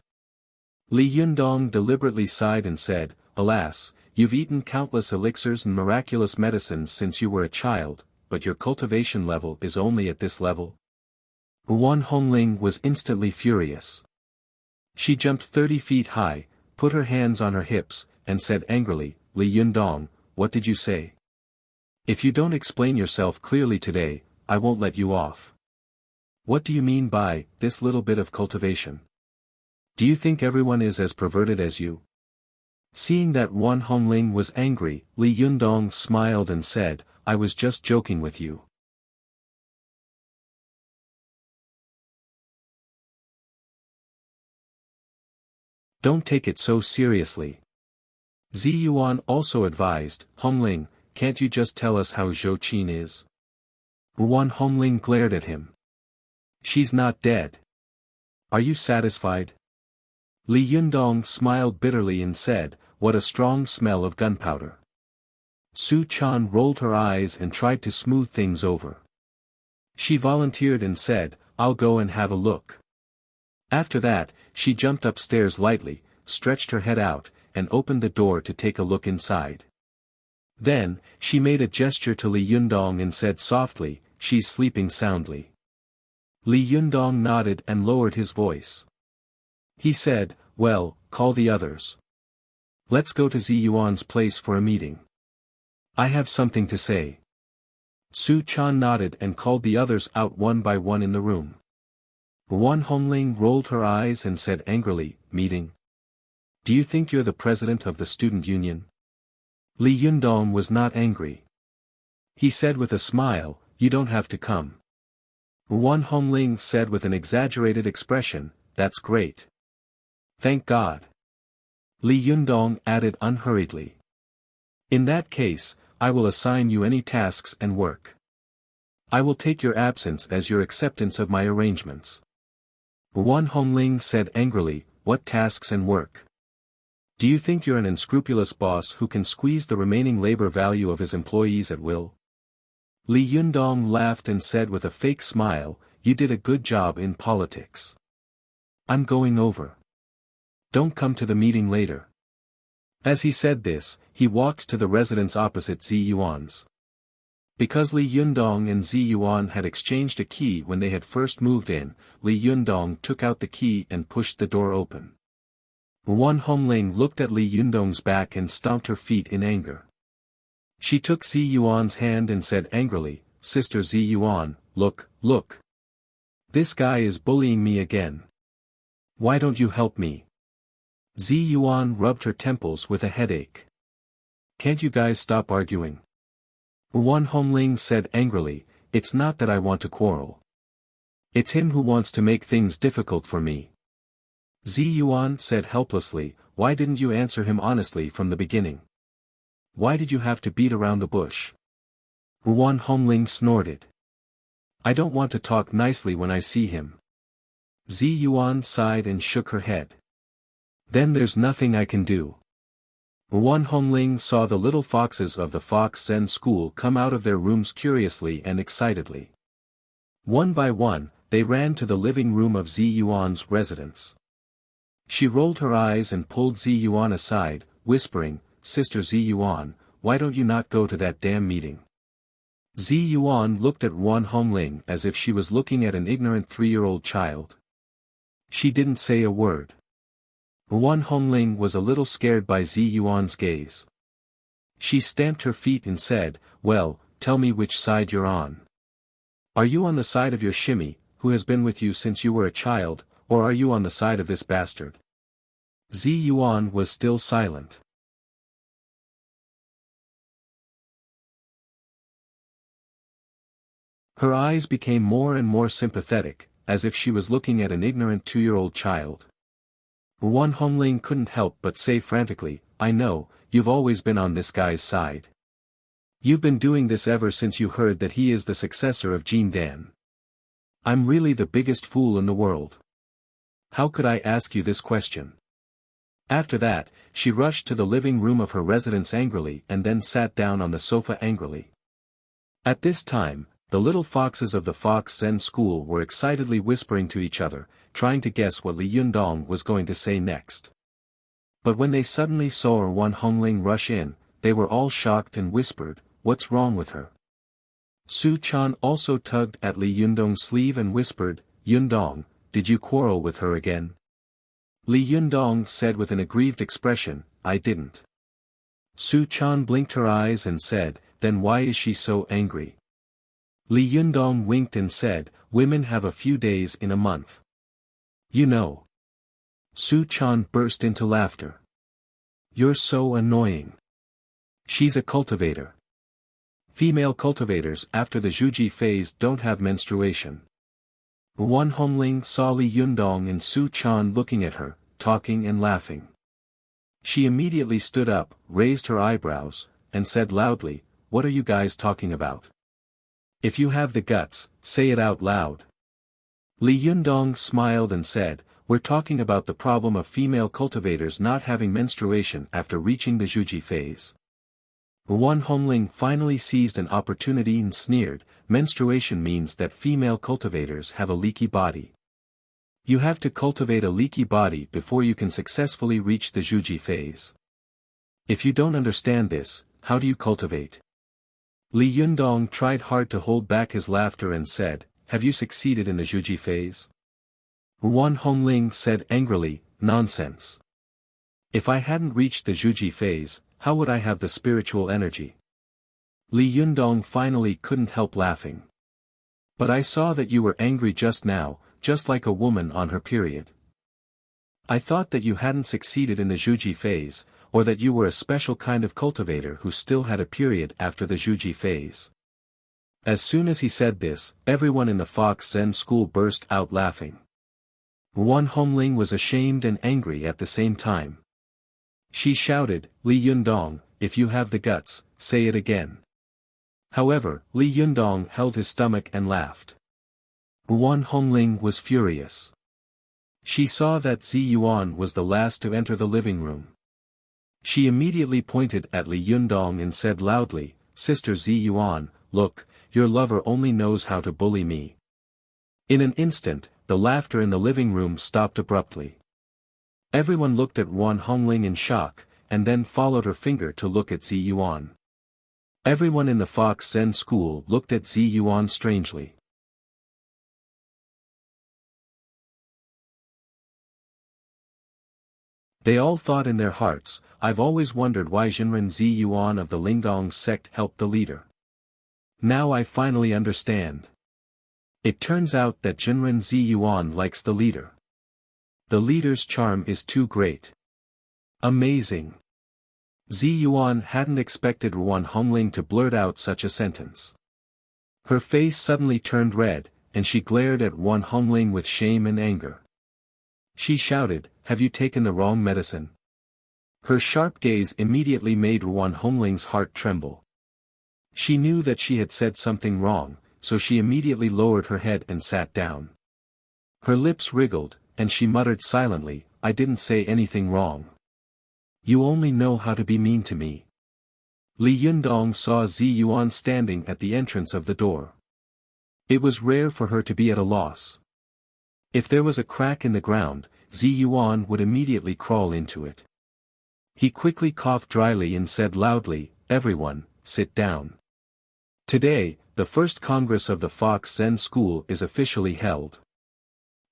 Li Yundong deliberately sighed and said, "Alas, you've eaten countless elixirs and miraculous medicines since you were a child, but your cultivation level is only at this level? Wan Hongling was instantly furious. She jumped 30 feet high, put her hands on her hips, and said angrily, Li Yundong, what did you say? If you don't explain yourself clearly today, I won't let you off. What do you mean by, this little bit of cultivation? Do you think everyone is as perverted as you? Seeing that Wan Hongling was angry, Li Yundong smiled and said, I was just joking with you. Don't take it so seriously. Zi Yuan also advised, Hongling, can't you just tell us how Zhou Qin is? Wan Hongling glared at him. She's not dead. Are you satisfied? Li Yundong smiled bitterly and said, what a strong smell of gunpowder. Su Chan rolled her eyes and tried to smooth things over. She volunteered and said, I'll go and have a look. After that, she jumped upstairs lightly, stretched her head out, and opened the door to take a look inside. Then, she made a gesture to Li Yundong and said softly, she's sleeping soundly. Li Yundong nodded and lowered his voice. He said, well, call the others. Let's go to Zi Yuan's place for a meeting. I have something to say. Su Chan nodded and called the others out one by one in the room. Wan Hongling rolled her eyes and said angrily, meeting? Do you think you're the president of the student union? Li Yundong was not angry. He said with a smile, you don't have to come. Wan Hongling said with an exaggerated expression, that's great. Thank God. Li Yundong added unhurriedly. In that case, I will assign you any tasks and work. I will take your absence as your acceptance of my arrangements. Wan Hongling said angrily, what tasks and work? Do you think you're an unscrupulous boss who can squeeze the remaining labor value of his employees at will? Li Yundong laughed and said with a fake smile, you did a good job in politics. I'm going over. Don't come to the meeting later. As he said this, he walked to the residence opposite Zi Yuan's. Because Li Yundong and Zi Yuan had exchanged a key when they had first moved in, Li Yundong took out the key and pushed the door open. Wan Hongling looked at Li Yundong's back and stomped her feet in anger. She took Zi Yuan's hand and said angrily, Sister Zi Yuan, look. This guy is bullying me again. Why don't you help me? Zi Yuan rubbed her temples with a headache. Can't you guys stop arguing? Wan Hongling said angrily, it's not that I want to quarrel. It's him who wants to make things difficult for me. Zi Yuan said helplessly, why didn't you answer him honestly from the beginning? Why did you have to beat around the bush? Wan Hongling snorted. I don't want to talk nicely when I see him. Zi Yuan sighed and shook her head. Then there's nothing I can do. Wan Hongling saw the little foxes of the Fox Zen school come out of their rooms curiously and excitedly. One by one, they ran to the living room of Zi Yuan's residence. She rolled her eyes and pulled Zi Yuan aside, whispering, Sister Zi Yuan, why don't you not go to that damn meeting? Zi Yuan looked at Wan Hongling as if she was looking at an ignorant 3-year-old child. She didn't say a word. Wan Hongling was a little scared by Zi Yuan's gaze. She stamped her feet and said, well, tell me which side you're on. Are you on the side of your shimmy, who has been with you since you were a child, or are you on the side of this bastard? Zi Yuan was still silent. Her eyes became more and more sympathetic, as if she was looking at an ignorant 2-year-old child. Wan Hongling couldn't help but say frantically, I know, you've always been on this guy's side. You've been doing this ever since you heard that he is the successor of Jin Dan. I'm really the biggest fool in the world. How could I ask you this question? After that, she rushed to the living room of her residence angrily and then sat down on the sofa angrily. At this time, the little foxes of the Fox Zen school were excitedly whispering to each other, trying to guess what Li Yundong was going to say next. But when they suddenly saw Wan Hongling rush in, they were all shocked and whispered, what's wrong with her? Su Chan also tugged at Li Yundong's sleeve and whispered, "Yundong, did you quarrel with her again?" Li Yundong said with an aggrieved expression, "I didn't." Su Chan blinked her eyes and said, "Then why is she so angry?" Li Yundong winked and said, "Women have a few days in a month. You know." Su Chan burst into laughter. "You're so annoying. She's a cultivator. Female cultivators after the Zhuji phase don't have menstruation." Wan Hongling saw Li Yundong and Su Chan looking at her, talking and laughing. She immediately stood up, raised her eyebrows, and said loudly, "What are you guys talking about? If you have the guts, say it out loud." Li Yundong smiled and said, "We're talking about the problem of female cultivators not having menstruation after reaching the Zhuji phase." Wan Hongling finally seized an opportunity and sneered, "Menstruation means that female cultivators have a leaky body. You have to cultivate a leaky body before you can successfully reach the Zhuji phase. If you don't understand this, how do you cultivate?" Li Yundong tried hard to hold back his laughter and said, "Have you succeeded in the Zhuji phase?" Wan Hongling said angrily, "Nonsense. If I hadn't reached the Zhuji phase, how would I have the spiritual energy?" Li Yundong finally couldn't help laughing. "But I saw that you were angry just now, just like a woman on her period. I thought that you hadn't succeeded in the Zhuji phase, or that you were a special kind of cultivator who still had a period after the Zhuji phase." As soon as he said this, everyone in the Fox Zen school burst out laughing. Wan Hongling was ashamed and angry at the same time. She shouted, "Li Yundong, if you have the guts, say it again." However, Li Yundong held his stomach and laughed. Wan Hongling was furious. She saw that Zi Yuan was the last to enter the living room. She immediately pointed at Li Yundong and said loudly, "Sister Zi Yuan, look, your lover only knows how to bully me." In an instant, the laughter in the living room stopped abruptly. Everyone looked at Wan Hongling in shock, and then followed her finger to look at Zi Yuan. Everyone in the Fox Zen school looked at Zi Yuan strangely. They all thought in their hearts, "I've always wondered why Jinren Zi Yuan of the Lingdong sect helped the leader. Now I finally understand. It turns out that Jinren Zi Yuan likes the leader. The leader's charm is too great. Amazing." Zi Yuan hadn't expected Wan Hongling to blurt out such a sentence. Her face suddenly turned red, and she glared at Wan Hongling with shame and anger. She shouted, "Have you taken the wrong medicine?" Her sharp gaze immediately made Wan Hongling's heart tremble. She knew that she had said something wrong, so she immediately lowered her head and sat down. Her lips wriggled, and she muttered silently, "I didn't say anything wrong. You only know how to be mean to me." Li Yundong saw Zi Yuan standing at the entrance of the door. It was rare for her to be at a loss. If there was a crack in the ground, Zi Yuan would immediately crawl into it. He quickly coughed dryly and said loudly, "Everyone, sit down. Today, the first Congress of the Fox Zen School is officially held."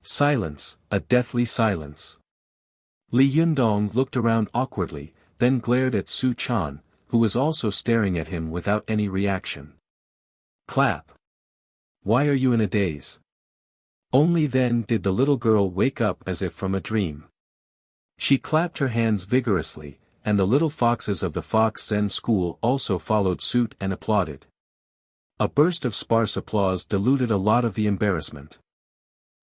Silence, a deathly silence. Li Yundong looked around awkwardly, then glared at Su Chan, who was also staring at him without any reaction. Clap. Why are you in a daze? Only then did the little girl wake up as if from a dream. She clapped her hands vigorously, and the little foxes of the Fox Zen School also followed suit and applauded. A burst of sparse applause diluted a lot of the embarrassment.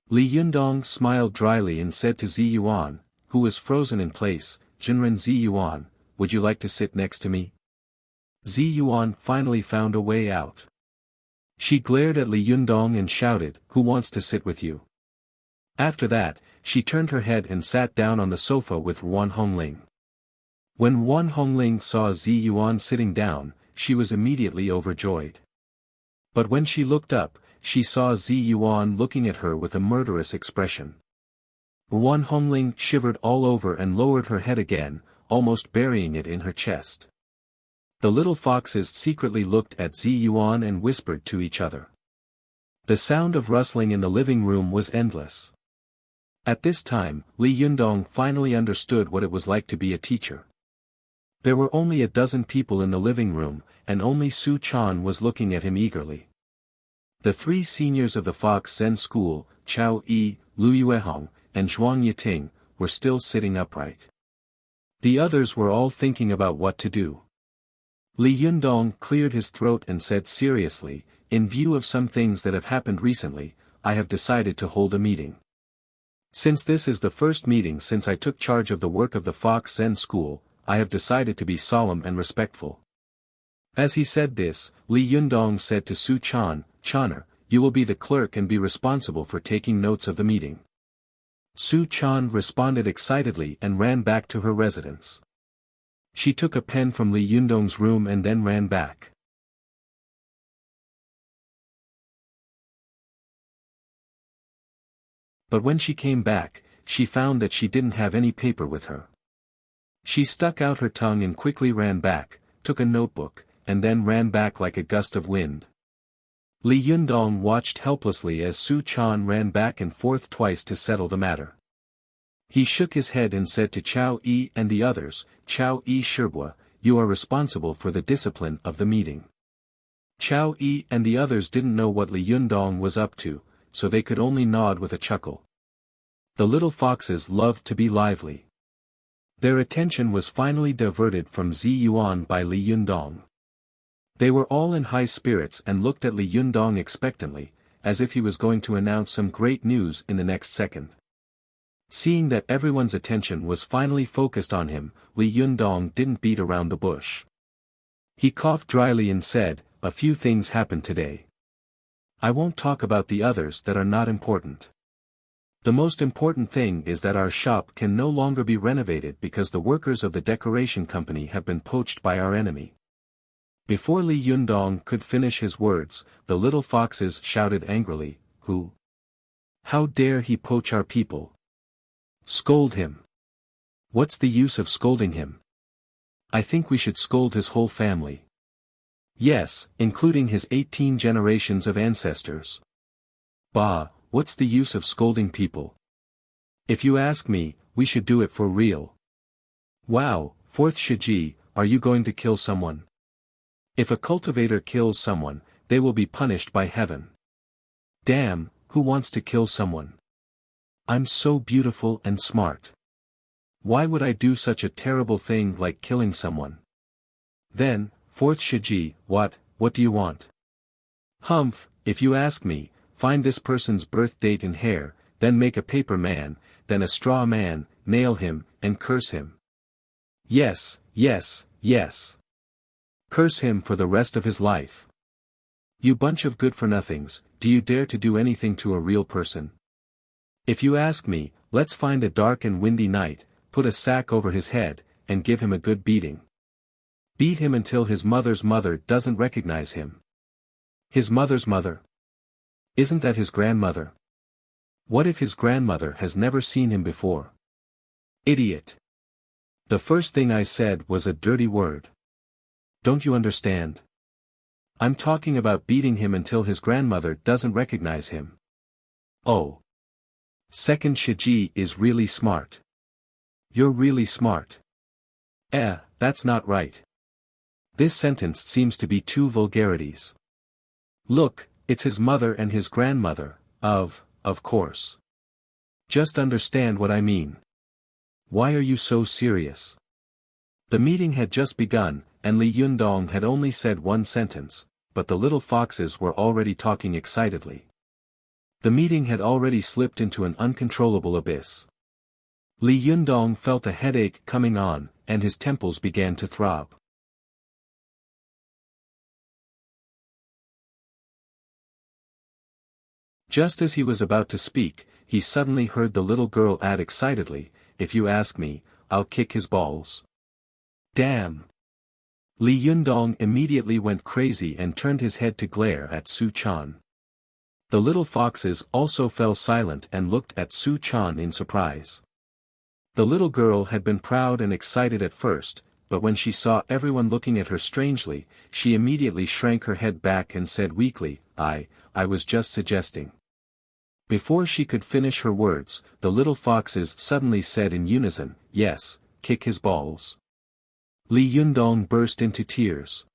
Li Yundong smiled dryly and said to Zi Yuan, who was frozen in place, "Jinren Zi Yuan, would you like to sit next to me?" Zi Yuan finally found a way out. She glared at Li Yundong and shouted, "Who wants to sit with you?" After that, she turned her head and sat down on the sofa with Wan Hongling. When Wan Hongling saw Zi Yuan sitting down, she was immediately overjoyed. But when she looked up, she saw Zi Yuan looking at her with a murderous expression. Wan Hongling shivered all over and lowered her head again, almost burying it in her chest. The little foxes secretly looked at Ziyuan and whispered to each other. The sound of rustling in the living room was endless. At this time, Li Yundong finally understood what it was like to be a teacher. There were only a dozen people in the living room, and only Su Chan was looking at him eagerly. The three seniors of the Fox Zen School, Chao Yi, Lu Yuehong, and Zhuang Yiting, were still sitting upright. The others were all thinking about what to do. Li Yundong cleared his throat and said seriously, "In view of some things that have happened recently, I have decided to hold a meeting. Since this is the first meeting since I took charge of the work of the Fox Zen School, I have decided to be solemn and respectful." As he said this, Li Yundong said to Su Chan, "Chaner, you will be the clerk and be responsible for taking notes of the meeting." Su Chan responded excitedly and ran back to her residence. She took a pen from Li Yundong's room and then ran back. But when she came back, she found that she didn't have any paper with her. She stuck out her tongue and quickly ran back, took a notebook, and then ran back like a gust of wind. Li Yundong watched helplessly as Su Chan ran back and forth twice to settle the matter. He shook his head and said to Chao Yi and the others, "Chao Yi Shibua, you are responsible for the discipline of the meeting." Chao Yi and the others didn't know what Li Yundong was up to, so they could only nod with a chuckle. The little foxes loved to be lively. Their attention was finally diverted from Ziyuan by Li Yundong. They were all in high spirits and looked at Li Yundong expectantly, as if he was going to announce some great news in the next second. Seeing that everyone's attention was finally focused on him, Li Yundong didn't beat around the bush. He coughed dryly and said, "A few things happened today. I won't talk about the others that are not important. The most important thing is that our shop can no longer be renovated because the workers of the decoration company have been poached by our enemy." Before Li Yundong could finish his words, the little foxes shouted angrily, "Who? How dare he poach our people? Scold him. What's the use of scolding him? I think we should scold his whole family. Yes, including his 18 generations of ancestors. Bah, what's the use of scolding people? If you ask me, we should do it for real. Wow, fourth Shiji, are you going to kill someone? If a cultivator kills someone, they will be punished by heaven. Damn, who wants to kill someone? I'm so beautiful and smart. Why would I do such a terrible thing like killing someone? Then, fourth Shiji, what do you want? Humph, if you ask me, find this person's birth date and hair, then make a paper man, then a straw man, nail him, and curse him. Yes, yes, yes. Curse him for the rest of his life. You bunch of good-for-nothings, do you dare to do anything to a real person? If you ask me, let's find a dark and windy night, put a sack over his head, and give him a good beating. Beat him until his mother's mother doesn't recognize him. His mother's mother? Isn't that his grandmother? What if his grandmother has never seen him before? Idiot. The first thing I said was a dirty word. Don't you understand? I'm talking about beating him until his grandmother doesn't recognize him. Oh. Second Shiji is really smart. You're really smart. That's not right. This sentence seems to be two vulgarities. Look, it's his mother and his grandmother, of course. Just understand what I mean. Why are you so serious? The meeting had just begun, and Li Yundong had only said one sentence, but the little foxes were already talking excitedly. The meeting had already slipped into an uncontrollable abyss. Li Yundong felt a headache coming on, and his temples began to throb. Just as he was about to speak, he suddenly heard the little girl add excitedly, "If you ask me, I'll kick his balls." Damn! Li Yundong immediately went crazy and turned his head to glare at Su Chan. The little foxes also fell silent and looked at Su Chan in surprise. The little girl had been proud and excited at first, but when she saw everyone looking at her strangely, she immediately shrank her head back and said weakly, I was just suggesting. Before she could finish her words, the little foxes suddenly said in unison, yes, kick his balls. Li Yundong burst into tears.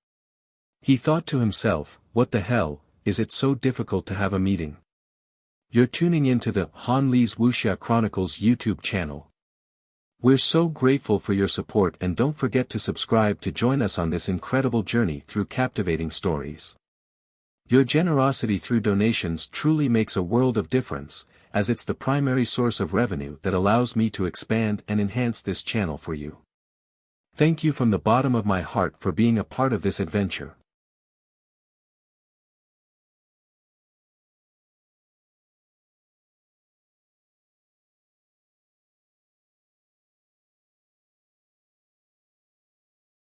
He thought to himself, what the hell, is it so difficult to have a meeting? You're tuning into the Han Li's Wuxia Chronicles YouTube channel. We're so grateful for your support, and don't forget to subscribe to join us on this incredible journey through captivating stories. Your generosity through donations truly makes a world of difference, as it's the primary source of revenue that allows me to expand and enhance this channel for you. Thank you from the bottom of my heart for being a part of this adventure.